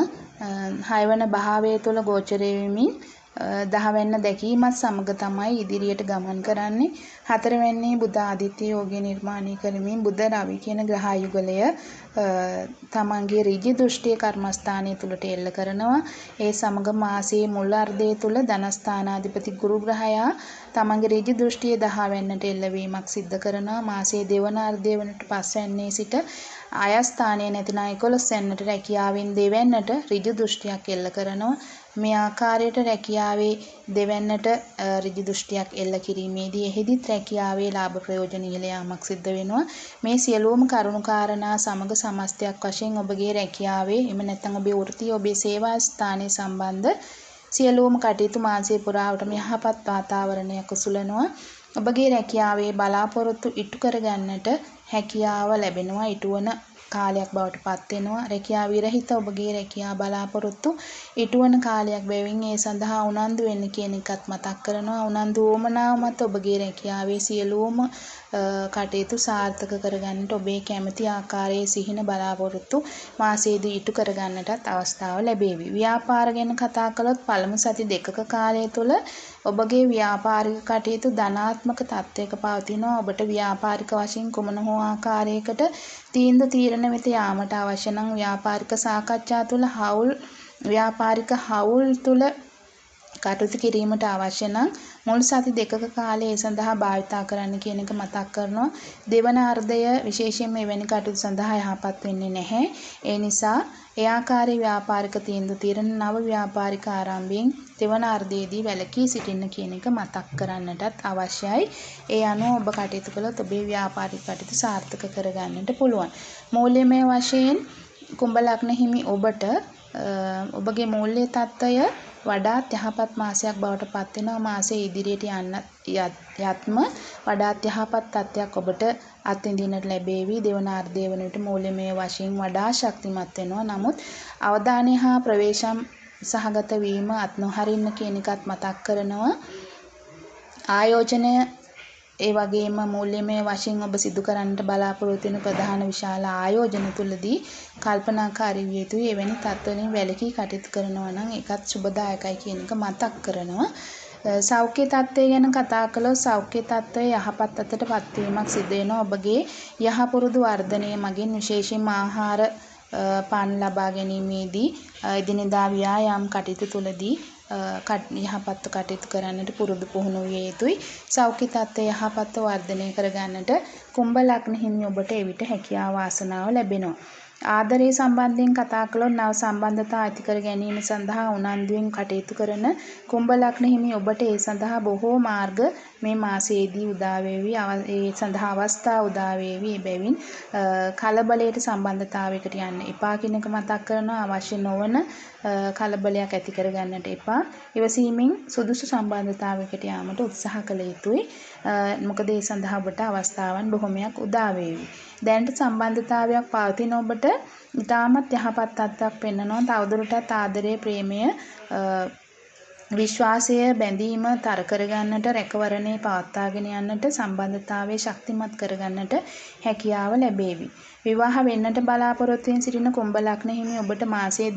6 වන භාවයේ තුල ගෝචරය වෙමින් 10 වැන්න දැකීමත් සමග තමයි ඉදිරියට ගමන් කරන්නේ. 4 වැන්නේ බුධ ආදිත්‍ය යෝගය නිර්මාණය කරමින් බුධ රවි කියන ග්‍රහ යුගලය තමන්ගේ ඍජු දෘෂ්ටිය කර්මස්ථානයේ තුලට එල්ල කරනවා. ඒ සමග මාසයේ මුල් අර්ධය තුල ධනස්ථානාධිපති ගුරු ග්‍රහයා තමන්ගේ ඍජු දෘෂ්ටිය 10 වැන්නට එල්ලවීමක් සිද්ධ කරනවා. මාසයේ දෙවන අර්ධය වනට පස්වැන්නේ සිට ආයස්ථානයේ නැතිනම් 11 වැන්නට රැකියාවෙන් දෙවැන්නට ඍජු දෘෂ්ටියක් එල්ල කරනවා. මේ ආකාරයට රැකියාවේ දෙවැන්නට ඍජු දෘෂ්ටියක් එල්ල කිරීමේදී එහිදීත් රැකියාවේ ලාභ ප්‍රයෝජන ඉහළ යාමක් සිද්ධ වෙනවා. මේ සියලුම කරුණු කාරණා සමග සමස්තයක් වශයෙන් ඔබගේ රැකියාවේ එම නැත්නම් ඔබේ වෘත්තිය ඔබේ සේවා ස්ථානයේ සම්බන්ධ සියලුම කටයුතු මාසය පුරාවටම යහපත් වාතාවරණයක් උසුලනවා. ඔබගේ රැකියාවේ බලාපොරොත්තු ඉටු කරගන්නට හැකියාව ලැබෙනවා. ඉටුවන කාලයක් බවට පත් වෙනවා. රැකියාව විරහිත ඔබගේ රැකියාව බලාපොරොත්තු ඉටුවන කාලයක් බැවින් ඒ සඳහා උනන්දු වෙන්න කියන එකත් මතක් කරනවා. උනන්දු වමනාව මත ඔබගේ රැකියාවේ සියලුම කටයුතු සාර්ථක කරගන්නට ඔබේ කැමැති ආකාරයේ සිහින බලාපොරොත්තු මාසයේදී ඉටු කරගන්නටත් අවස්ථාව ලැබේවි. ව්‍යාපාර ගැන කතා කළොත් පළමු සති දෙකක කාලය තුළ ඔබගේ ව්‍යාපාරික කටයුතු ධනාත්මක තත්ත්වයක පවතිනවා. ඔබට ව්‍යාපාරික වශයෙන් කුමන හෝ ආකාරයකට තීන්දුව තීරණ වෙත යාමට අවශ්‍ය නම් ව්‍යාපාරික සාකච්ඡා තුළ ව්‍යාපාරික හවුල් තුළ කටයුතු කිරීමට අවශ්‍ය නම් මුල් සති දෙකක කාලය ඒ සඳහා භාවිතා කරන්න කියන එක මතක් කරනවා. දෙවන අර්ධය විශේෂයෙන්ම එවැනි කටයුතු සඳහා යහපත් වෙන්නේ නැහැ. ඒ නිසා ඒ ආකාරයේ ව්‍යාපාරික තීන්දුව తీරන නව ව්‍යාපාරික ආරම්භයෙන් දෙවන අර්ධයේදී වැළකී සිටින්න කියන එක මතක් කරන්නටත් අවශ්‍යයි. ඒ අනුව ඔබ කටයුතු කළොත් ඔබේ ව්‍යාපාරික කටයුතු සාර්ථක කරගන්නට පුළුවන්. මූල්‍යමය වශයෙන් කුම්භ ලග්න හිමි ඔබට ඔබගේ මූල්‍ය තත්ත්වය වඩාත් යහපත් මාසයක් බවට පත් වෙනවා. මාසයේ ඉදිරියට යත්ම වඩාත් යහපත් තත්ත්වයක් ඔබට අත්විඳින්නට ලැබේවි. දෙවන අර්ධය වන විට මූල්‍යමය වශයෙන් වඩා ශක්තිමත් වෙනවා. නමුත් අවධානය හා ප්‍රවේශම් සහගත වීම අත් නොහරින්න කියන එකත් මතක් කරනවා. ආයෝජනය ඒ වගේම මූල්‍යමය වශයෙන් ඔබ සිදු කරන්නට බලාපොරොත්තු වෙන ප්‍රධාන විශාල ආයෝජන තුලදී කල්පනාකාරී විය යුතුයි. එවැනි තත්ත්වවලින් වැළකී කටයුතු කරනවා නම් ඒකත් සුබදායකයි කියන එක මතක් කරනවා. සෞඛ්‍ය තත්ත්වය ගැන කතා කළොත් සෞඛ්‍ය තත්ත්වය යහපත් අතට පත්වීමක් සිදු වෙනවා. ඔබගේ යහපුරුදු වර්ධනය මගින් විශේෂයෙන්ම ආහාර පාන ලබා ගැනීමේදී එදිනෙදා ව්‍යායාම කටයුතු තුලදී යහපත්ව කටයුතු කරන්නට පුරුදු පුහුණු විය යුතුයි. සෞඛ්‍ය තත්ත්වය යහපත්ව වර්ධනය කරගන්නට කුම්භ ලග්න හිමි ඔබට එවිට හැකියාව වාසනාව ලැබෙනවා. ආදරය සම්බන්ධයෙන් කතා කළොත් නව සම්බන්ධතා ඇති කර ගැනීම සඳහා උනන්දුවෙන් කටයුතු කරන කුම්භ ලග්න හිමි ඔබට ඒ සඳහා බොහෝ මාර්ග මේ මාසයේදී උදා වේවි. ඒ සඳහා අවස්ථා උදා වේවි. එබැවින් කලබලයට සම්බන්ධතාවයකට යන්න එපා කියන එක මතක් කරනවා. අවශ්‍ය නොවන කලබලයක් ඇති කර ගන්නට එපා. ඉවසීමෙන් සුදුසු සම්බන්ධතාවයකට යාමට උත්සාහ කළ යුතුයි. මොකද ඒ සඳහා ඔබට අවස්ථාවන් බොහොමයක් උදා වේවි. දැනට සම්බන්ධතාවයක් පවතින ඔබට ඉතාමත් යහපත් තත්ත්වයක් පෙන්වනවා. තවදුරටත් ආදරය, ප්‍රේමය, විශ්වාසය, බැඳීම තර කරගන්නට, රැකවරණේ පවත්වාගෙන යන්නට, සම්බන්ධතාවයේ ශක්තිමත් කරගන්නට හැකියාව ලැබේවි. විවාහ වෙන්නට බලාපොරොත්තු වෙන සිටින කුම්භ ලග්න හිමි ඔබට මාසයේ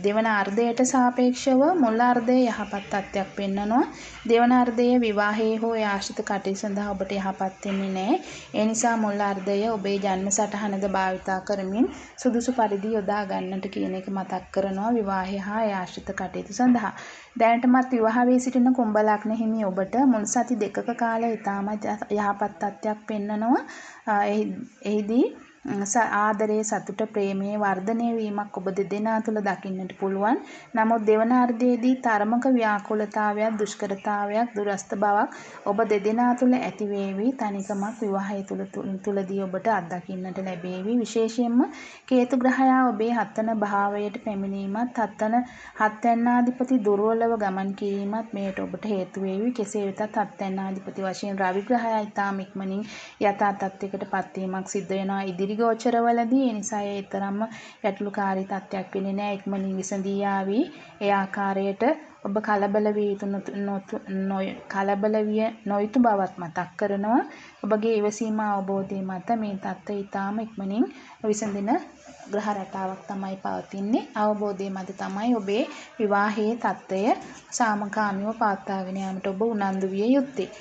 දෙවන අර්ධයට සාපේක්ෂව මුල් අර්ධය යහපත් තත්ත්වයක් පෙන්වනවා. දෙවන අර්ධයේ විවාහයේ හෝ ආශ්‍රිත කටයුතු සඳහා ඔබට යහපත් වෙන්නේ නැහැ. ඒ නිසා මුල් අර්ධය ඔබේ ජන්ම සටහනද භාවිතා කරමින් සුදුසු පරිදි යොදා ගන්නට කියන එක මතක් කරනවා විවාහය හා ආශ්‍රිත කටයුතු සඳහා. දැනටමත් විවාහ වී සිටින කුම්භ ලග්න හිමි ඔබට මුල් සති දෙකක කාලය ඉතාමත් යහපත් තත්ත්වයක් පෙන්වනවා. එහිදී ආදරයේ සතුට ප්‍රේමයේ වර්ධනය වීමක් ඔබ දෙදෙනා තුළ දකින්නට පුළුවන්. නමුත් දෙවන අර්ධයේදී තරමක ව්‍යාකූලතාවයක් දුෂ්කරතාවයක් දුරස්ත බවක් ඔබ දෙදෙනා තුළ ඇති වේවි. තනිකමක් විවාහය තුළදී ඔබට අත්දකින්නට ලැබේවි. විශේෂයෙන්ම කේතු ග්‍රහයා ඔබේ හත්වන භාවයට පැමිණීමත් හත්වැන්නාධිපති දුර්වලව ගමන් කිරීමත් මෙයට ඔබට හේතු වේවි. කෙසේ වෙතත් හත්වැන්නාධිපති වශයෙන් රවි ග්‍රහයා ඉතාම ඉක්මනින් යථා තත්ත්වයකට පත්වීමක් සිද්ධ වෙනවා ඉදිරි ගෝචරවලදී. ඒ නිසා ඒ තරම්ම ගැටලුකාරී තත්ත්වයක් වෙන්නේ නැහැ. ඉක්මනින් විසඳී යාවි. ඒ ආකාරයට ඔබ කලබල විය නොයුතු බවත් මතක් කරනවා. ඔබගේ ඉවසීම අවබෝධය මත මේ තත්ත්වය ඉතාම ඉක්මනින් විසඳෙන ග්‍රහ රටාවක් තමයි පවතින්නේ. අවබෝධය මත තමයි ඔබේ විවාහයේ තත්ත්වය සාමකාමීව පවත්වාගෙන යාමට ඔබ උනන්දු විය යුත්තේ.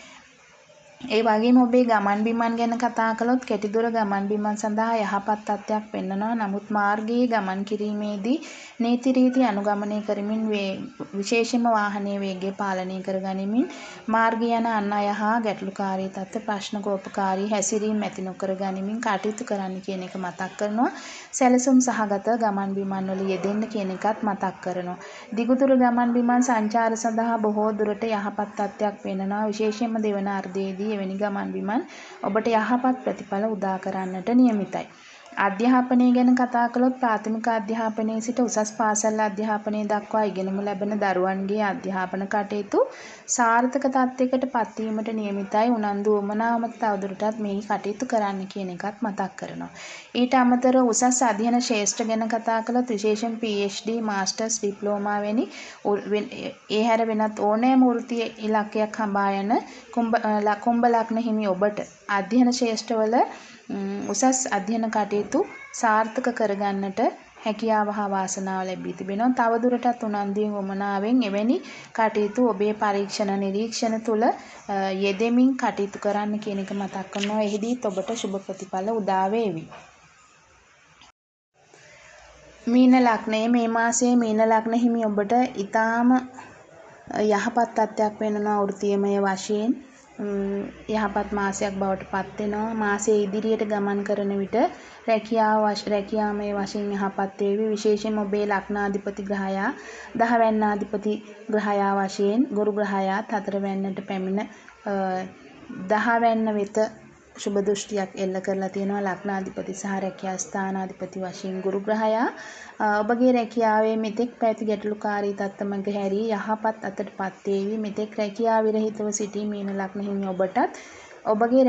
ඒ වගේම ඔබේ ගමන් බිමන් ගැන කතා කළොත් කෙටිදුර ගමන් බිමන් සඳහා යහපත් තත්ත්වයක් පෙන්වනවා. නමුත් මාර්ගයේ ගමන් කිරීමේදී නීති රීති අනුගමනය කරමින් විශේෂයෙන්ම වාහනයේ වේගය පාලනය කරගනිමින් මාර්ගය යන අන් අය හා ගැටලුකාරී තත්ත්ව ප්‍රශ්නකෝපකාරී හැසිරීම් ඇති නොකර ගනිමින් කටයුතු කරන්න කියන එක මතක් කරනවා. සැලසුම් සහගත ගමන් බිමන් වල යෙදෙන්න කියන එකත් මතක් කරනවා. දිගුදුර ගමන් බිමන් සංචාර සඳහා බොහෝ දුරට යහපත් තත්ත්වයක් පෙන්වනවා. විශේෂයෙන්ම දෙවන අර්ධයේදී එවැනි ගමන් බිමන් ඔබට යහපත් ප්‍රතිඵල උදා කරන්නට නියමිතයි. අධ්‍යාපනය ගැන කතා කළොත් ප්‍රාථමික අධ්‍යාපනයේ සිට උසස් පාසල් අධ්‍යාපනය දක්වා ඉගෙනමු ලැබෙන දරුවන්ගේ අධ්‍යාපන කටයුතු සාර්ථක තත්ත්වයකට පත්වීමට නියමිතයි. උනන්දු වමනාවම තවදුරටත් මේ කටයුතු කරන්න කියන එකත් මතක් කරනවා. ඊට අමතරව උසස් අධ්‍යයන ශේෂ්ත්‍ර ගැන කතා කළොත් විශේෂයෙන් PhD, මාස්ටර්ස්, ඩිප්ලෝමා වැනි ඒ හැර වෙනත් ඕනෑම වෘත්ති ඉලක්කයක් හඹා යන කුම්භ ලග්න හිමි ඔබට අධ්‍යයන ශේෂ්ත්‍රවල උසස් අධ්‍යයන කටයුතු සාර්ථක කරගන්නට හැකියාව හා වාසනාව ලැබී තිබෙනවා. තවදුරටත් උනන්දුවෙන් වමනාවෙන් එවැනි කටයුතු ඔබේ පරීක්ෂණ නිරීක්ෂණ තුළ යෙදෙමින් කටයුතු කරන්න කියන එක මතක් කරනවා. එහිදීත් ඔබට සුබ ප්‍රතිඵල උදා වේවි. මීන ලග්නයේ මේ මාසයේ මීන ලග්න හිමි ඔබට ඊටාම යහපත් තත්ත්වයක් වෙනවා වෘත්තීයමය වශයෙන්. යහපත් මාසයක් බවට පත් වෙනවා. මාසයේ ඉදිරියට ගමන් කරන විට රැකියාමය වශයෙන් යහපත් වේවි. විශේෂයෙන්ම ඔබේ ලග්නාධිපති ග්‍රහයා 10 වැන්නාධිපති ග්‍රහයා වශයෙන් ගුරු ග්‍රහයාත් 4 වැන්නට පැමිණ 10 වැන්න වෙත සුබ දෘෂ්ටියක් එල්ල කරලා තියෙනවා. ලග්නාධිපති සහ රැකියා ස්ථානාධිපති වශයෙන් ගුරු ග්‍රහයා ඔබගේ රැකියාවේ මෙතෙක් පැවති ගැටලුකාරී තත්ත්ව මඟ හැරී යහපත් අතටපත් වේවි. මෙතෙක් රැකියාව විරහිතව සිටි මීන ලග්න හිමි ඔබටත් ඔබගේ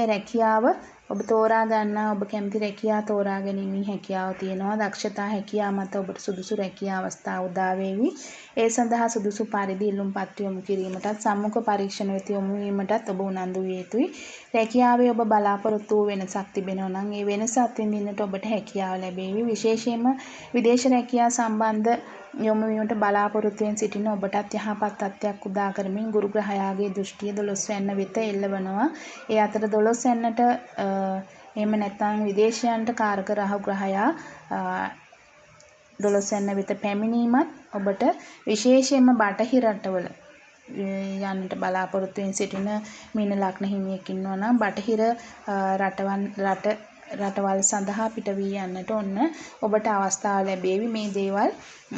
රැකියාව ඔබ තෝරා ගන්නා ඔබ කැමති රැකියාව තෝරා ගැනීමේ හැකියාව තියෙනවා. දක්ෂතා හැකියාව මත ඔබට සුදුසු රැකියා අවස්ථා උදා වේවි. ඒ සඳහා සුදුසු පරිදි ඉල්ලුම්පත් යොමු කිරීමටත් සම්මුඛ පරීක්ෂණ වෙත යොමු වීමටත් ඔබ උනන්දු විය යුතුයි. රැකියාවේ ඔබ බලාපොරොත්තු වූ වෙනසක් තිබෙනවා නම් ඒ වෙනස අත්විඳින්නට ඔබට හැකියාව ලැබේවි. විශේෂයෙන්ම විදේශ රැකියා සම්බන්ධ යොමු වීමට බලාපොරොත්තුවෙන් සිටින ඔබටත් යහපත් තත්ත්වයක් උදා කරමින් ගුරු ග්‍රහයාගේ දෘෂ්ටිය 12 වැන්න වෙත එල්ලවනවා. ඒ අතර 12 වැන්නට එහෙම නැත්නම් විදේශයන්ට කාරක රාහු ග්‍රහයා 12 වැන්න වෙත පැමිණීමත් ඔබට විශේෂයෙන්ම බටහිර රටවල යන්නට බලාපොරොත්තුවෙන් සිටින මීන ලග්න හිමියෙක් ඉන්නවා නම් බටහිර රටවල් සඳහා පිට වී යන්නට ඔන්න ඔබට අවස්ථාව ලැබේවි. මේ දේවල්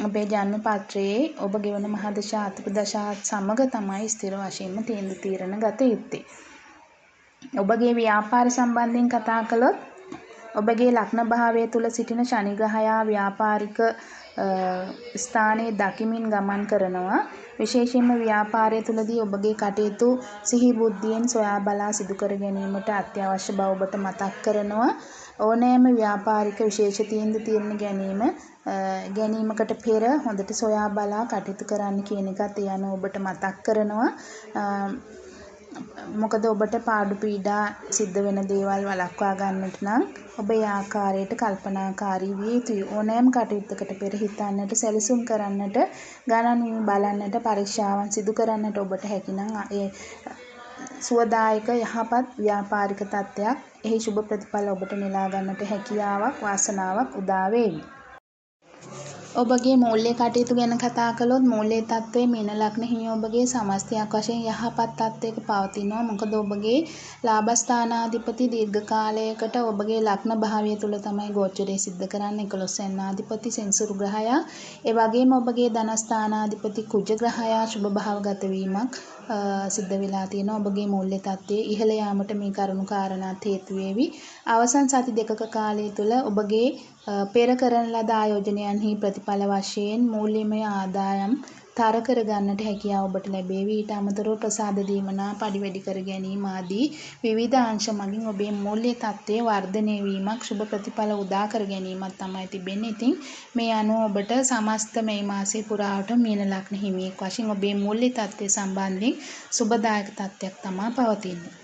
ඔබේ ජන්ම පත්‍රයේ ඔබ ගෙවන මහදශා අතුරුදශාත් සමග තමයි ස්ථිර වශයෙන්ම තීරණ ගත යුත්තේ. ඔබගේ ව්‍යාපාර සම්බන්ධයෙන් කතා කළොත් ඔබගේ ලග්න භාවය තුල සිටින ශනි ග්‍රහයා ව්‍යාපාරික ස්ථානයේ දකිමින් ගමන් කරනවා. විශේෂයෙන්ම ව්‍යාපාරය තුලදී ඔබගේ කටයුතු සිහි බුද්ධියෙන් සොයා බලා සිදු කර ගැනීමට අත්‍යවශ්‍ය බව ඔබට මතක් කරනවා. ඕනෑම ව්‍යාපාරික විශේෂ තීරණ ගැනීමකට පෙර හොඳට සොයා බලා කටයුතු කරන්න කියන එකත් ඒ අනුව ඔබට මතක් කරනවා. මොකද ඔබට පාඩු පීඩා සිද්ධ වෙන දේවල් වළක්වා ගන්නට නම් ඔබ ඒ ආකාරයට කල්පනාකාරී විය යුතුයි. ඕනෑම කටයුත්තකට පෙර හිතන්නට, සැලසුම් කරන්නට, ගණන් බලන්නට, පරීක්ෂාවන් සිදු කරන්නට ඔබට හැකි නම් ඒ සුවදායක යහපත් ව්‍යාපාරික තත්ත්වයක් එහි සුබ ප්‍රතිඵල ඔබට නෙලා ගන්නට හැකියාවක් වාසනාවක් උදා වේවි. ඔබගේ මූල්‍ය කටයුතු ගැන කතා කළොත් මූල්‍ය තත්ත්වයේ මීන ලග්න හිමි ඔබගේ සමස්තයක් වශයෙන් යහපත් තත්ත්වයක පවතිනවා. මොකද ඔබගේ ලාභස්ථානාධිපති දීර්ඝ කාලයකට ඔබගේ ලග්න භාවය තුල තමයි ගෝචරය සිද්ධ කරන්නේ 11 වෙනිදාධිපති සෙන්සුරු ග්‍රහයා. ඒ වගේම ඔබගේ ධනස්ථානාධිපති කුජ ග්‍රහයා සුභ භාවගත වීමක් සිද්ධ වෙලා තියෙනවා. ඔබගේ මූල්‍ය තත්ත්වයේ ඉහළ යාමට මේ කරුණු කාරණාත් හේතු වේවි. අවසන් සති දෙකක කාලය තුල ඔබගේ පෙර කරන ලද ආයෝජනයන්හි ප්‍රතිඵල වශයෙන් මූල්‍යමය ආදායම් තර කර ගන්නට හැකියාව ඔබට ලැබේවි. ඊට අමතරව ප්‍රසාද දීමනා පඩි වැඩි කර ගැනීම ආදී විවිධ අංශ මගින් ඔබේ මූල්‍ය තත්ත්වයේ වර්ධනය වීමක් සුබ ප්‍රතිඵල උදා කර ගැනීමක් තමයි තිබෙන්නේ. ඉතින් මේ අනුව ඔබට සමස්ත මේ මාසයේ පුරාවට මීන ලග්න හිමියෙක් වශයෙන් ඔබේ මූල්‍ය තත්ත්වය සම්බන්ධයෙන් සුබදායක තත්ත්වයක් තමයි පවතින්නේ.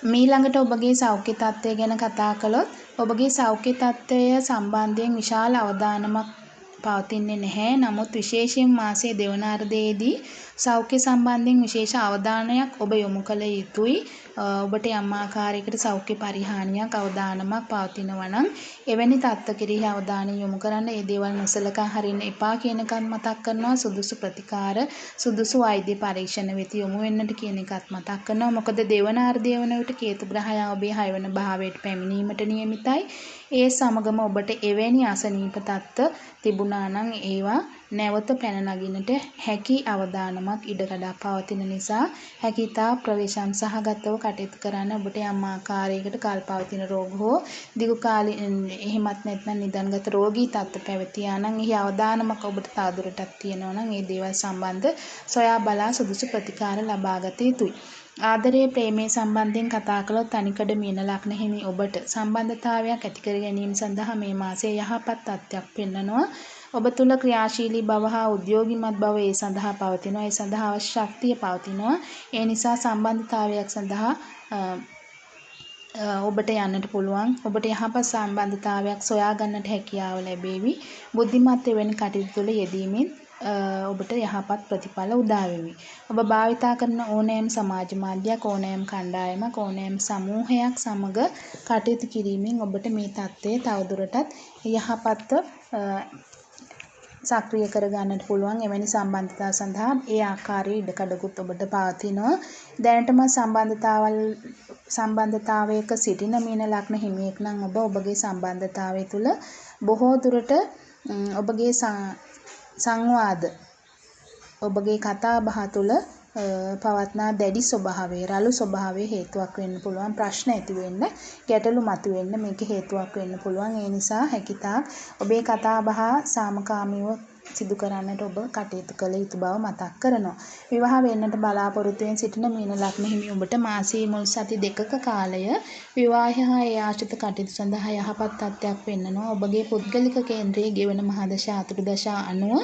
මීළඟට ඔබගේ සෞඛ්‍ය තත්ත්වය ගැන කතා කළොත් ඔබගේ සෞඛ්‍ය තත්ත්වය සම්බන්ධයෙන් විශාල අවධානමක් පවතින්නේ නැහැ. නමුත් විශේෂයෙන් මාසයේ දෙවන අර්ධයේදී සෞඛ්‍ය සම්බන්ධයෙන් විශේෂ අවධානයක් ඔබ යොමු කළ යුතුයි. ඔබට යම් ආකාරයකට සෞඛ්‍ය පරිහානියක් අවධානමක් පවතිනවා නම් එවැනි තත්ත්ව කෙරෙහි අවධානය යොමු කරන්න. ඒ දේවල් නොසලකා හරින්න එපා කියන එකත් මතක් කරනවා. සුදුසු ප්‍රතිකාර සුදුසු වෛද්‍ය පරීක්ෂණ වෙත යොමු වෙන්නට කියන එකත් මතක් කරනවා. මොකද දෙවන අර්ධය වන විට කේතු ග්‍රහයා ඔබේ 6 වන භාවයට පැමිණීමට නියමිතයි. ඒ සමගම ඔබට එවැනි අසනීප තත්ත්ව තිබුණා නම් ඒවා නැවත පැන නගින්නට හැකි අවදානමක් ඉඩකඩක් පවතින නිසා හැකිතා ප්‍රවේශම් සහගතව කටයුතු කරන්න. ඔබට යම් ආකාරයකට කල්පවතින රෝග හෝ දිගු කාලීන එහෙමත් නැත්නම් නිදන්ගත රෝගී තත්ත්ව පැවතියා නම් එහි අවදානමක් ඔබට තවදුරටත් තියෙනවා නම් ඒ දේවල් සම්බන්ධ සොයා බලා සුදුසු ප්‍රතිකාර ලබා ගත යුතුයි. ආදරයේ ප්‍රේමයේ සම්බන්ධයෙන් කතා කළොත් තනිකඩ මීන ලග්න හිමි ඔබට සම්බන්ධතාවයක් ඇති කර ගැනීම සඳහා මේ මාසයේ යහපත් තත්ත්වයක් පෙන්වනවා. ඔබ තුල ක්‍රියාශීලී බව හා උද්‍යෝගිමත් බව ඒ සඳහා පවතිනවා. ඒ සඳහා අවශ්‍ය ශක්තිය පවතිනවා. ඒ නිසා සම්බන්ධතාවයක් සඳහා ඔබට යන්නට පුළුවන්. ඔබට යහපත් සම්බන්ධතාවයක් සොයා ගන්නට හැකියාව ලැබේවි. බුද්ධිමත් වෙන කටයුතු තුළ යෙදීමෙන් ඔබට යහපත් ප්‍රතිඵල උදා වෙමි. ඔබ භාවිතා කරන ඕනෑම සමාජ මාධ්‍යයක් ඕනෑම කණ්ඩායමක් ඕනෑම සමූහයක් සමග කටයුතු කිරීමෙන් ඔබට මේ தත්ත්වය තවදුරටත් යහපත්ව සක්‍රිය කර ගන්නට පුළුවන්. එවැනි සම්බන්ධතා සඳහා ඒ ආකාරයේ ඉඩකඩකුත් ඔබට පවතිනවා. දැනටම සම්බන්ධතාවයක සිටින මීන ලග්න හිමියෙක් නම් ඔබ ඔබගේ සම්බන්ධතාවය තුළ බොහෝ දුරට ඔබගේ සංවාද ඔබගේ කතා බහ තුළ පවත්නා දැඩි ස්වභාවය රළු ස්වභාවය හේතුවක් වෙන්න පුළුවන්. ප්‍රශ්න ඇති වෙන්න ගැටලු මතුවෙන්න මේක හේතුවක් වෙන්න පුළුවන්. ඒ නිසා හැකිතාක් ඔබේ කතා බහ සාමකාමීව සිදු කරන්නට ඔබ කටයුතු කළ යුතු බව මතක් කරනවා. විවාහ වෙන්නට බලාපොරොත්තු වෙන සිටින මීන ලග්න හිමි ඔබට මාසයේ මුල් සති දෙකක කාලය විවාහය හා ඒ ආශ්‍රිත කටයුතු සඳහා යහපත් තත්ත්වයක් පෙන්වනවා. ඔබගේ පුද්ගලික කේන්ද්‍රයේ ගෙවන මහදශා අතුරුදශා අනුව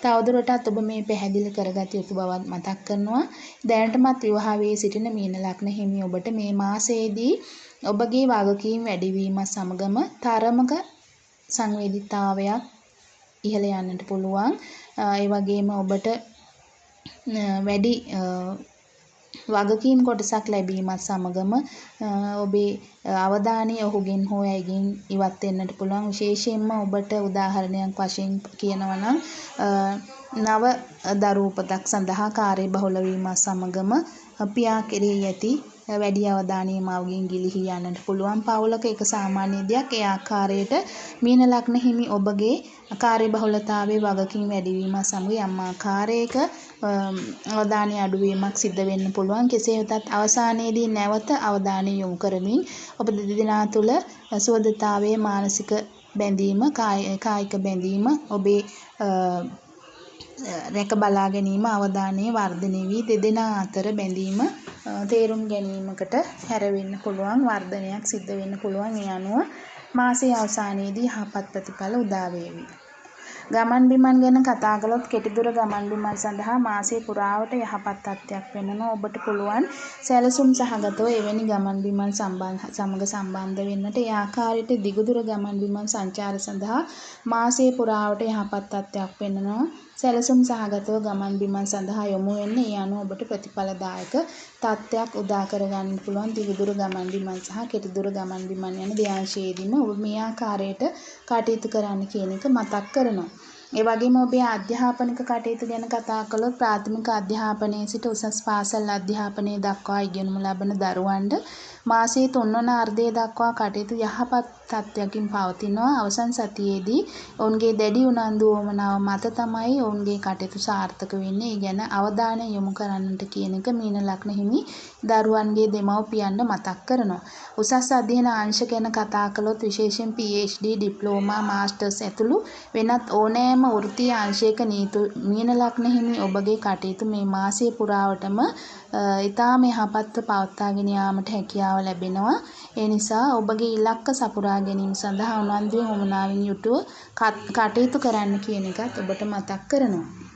තවදුරටත් ඔබ මේ පැහැදිලි කරගත යුතු බවත් මතක් කරනවා. දැනටමත් විවාහ වී සිටින මීන ලග්න හිමි ඔබට මේ මාසයේදී ඔබගේ වගකීම් වැඩිවීම සමගම තරමක සංවේදීතාවයක් ඉහළ යන්නට පුළුවන්. ඒ වගේම ඔබට වැඩි වගකීම් කොටසක් ලැබීමත් සමගම ඔබේ අවධානය ඔහුගෙන් හෝ ඇයගෙන් ඉවත් වෙන්නට පුළුවන්. විශේෂයෙන්ම ඔබට උදාහරණයක් වශයෙන් කියනවා නම් නව දරුවපතක් සඳහා කාර්යබහුල වීමත් සමගම පියා කෙරෙහි ඇති වැඩි අවධානය මවගෙන් ගිලිහි යන්නට පුළුවන්. පවුලක එක සාමාන්‍ය දෙයක්. ඒ ආකාරයට මීන ලග්න හිමි ඔබගේ කාර්යබහුලතාවයේ වගකීම් වැඩිවීමත් සමග යම් ආකාරයක අවධානය අඩුවීමක් සිද්ධ වෙන්න පුළුවන්. කෙසේ වෙතත් අවසානයේදී නැවත අවධානය යොමු කරමින් ඔබ දෙදෙනා තුළ සුවදතාවයේ මානසික බැඳීම කායික බැඳීම ඔබේ රැක බලා ගැනීම අවධානයේ වර්ධනය වී දෙදෙනා අතර බැඳීම තේරුම් ගැනීමකට හැරවෙන්න පුළුවන්. වර්ධනයක් සිද්ධ වෙන්න පුළුවන්. ඒ අනුව මාසයේ අවසානයේදී යහපත් ප්‍රතිඵල උදා වේවි. ගමන් බිමන් ගැන කතා කළොත් කෙටිදුර ගමන් බිමන් සඳහා මාසයේ පුරාවට යහපත් තත්ත්වයක් වෙනවා. ඔබට පුළුවන් සැලසුම් සහගතව එවැනි ගමන් බිමන් සමග සම්බන්ධ වෙන්නට. ඒ ආකාරයට දිගුදුර ගමන් බිමන් සංචාර සඳහා මාසයේ පුරාවට යහපත් තත්ත්වයක් වෙනවා. සැලසුම් සහගතව ගමන් බිමන් සඳහා යොමු වෙන්න. ඒ අනුව ඔබට ප්‍රතිඵලදායක තත්ත්වයක් උදා කරගන්න පුළුවන්. දිගුදුර ගමන් බිමන් සහ කෙටිදුර ගමන් බිමන් යන දෙආංශයේදීම ඔබ මේ ආකාරයට කටයුතු කරන්න කියන එක මතක් කරනවා. ඒ වගේම ඔබේ අධ්‍යාපනික කටයුතු ගැන කතා කළොත් ප්‍රාථමික අධ්‍යාපනයේ සිට උසස් පාසල් අධ්‍යාපනය දක්වා ඉගෙනුම ලබන දරුවන්ට මාසයේ 3 වන අර්ධය දක්වා කටයුතු යහපත් තත්ත්වයකින් පවතිනවා. අවසන් සතියේදී ඔවුන්ගේ දැඩි උනන්දු වමනාව මත තමයි ඔවුන්ගේ කටයුතු සාර්ථක වෙන්නේ. ඒ ගැන අවධානය යොමු කරන්නට කියන එක මීන ලග්න හිමි දරුවන්ගේ දෙමව්පියන්ට මතක් කරනවා. උසස් අධ්‍යයන අංශ ගැන කතා කළොත් විශේෂයෙන් PhD, ඩිප්ලෝමා, මාස්ටර්ස් ඇතුළු වෙනත් ඕනෑම වෘත්තීය අංශයක මීන ලග්න හිමි ඔබගේ කටයුතු මේ මාසය පුරාවටම ඉතාම යහපත්ව පවත්වාගෙන යාමට හැකියාව ලැබෙනවා. ඒ නිසා ඔබගේ ඉලක්ක සපුරා ගැනීම සඳහා උනන්දුවෙන් වමනාවෙන් යුතුව කටයුතු කරන්න කියන එකත් ඔබට මතක් කරනවා.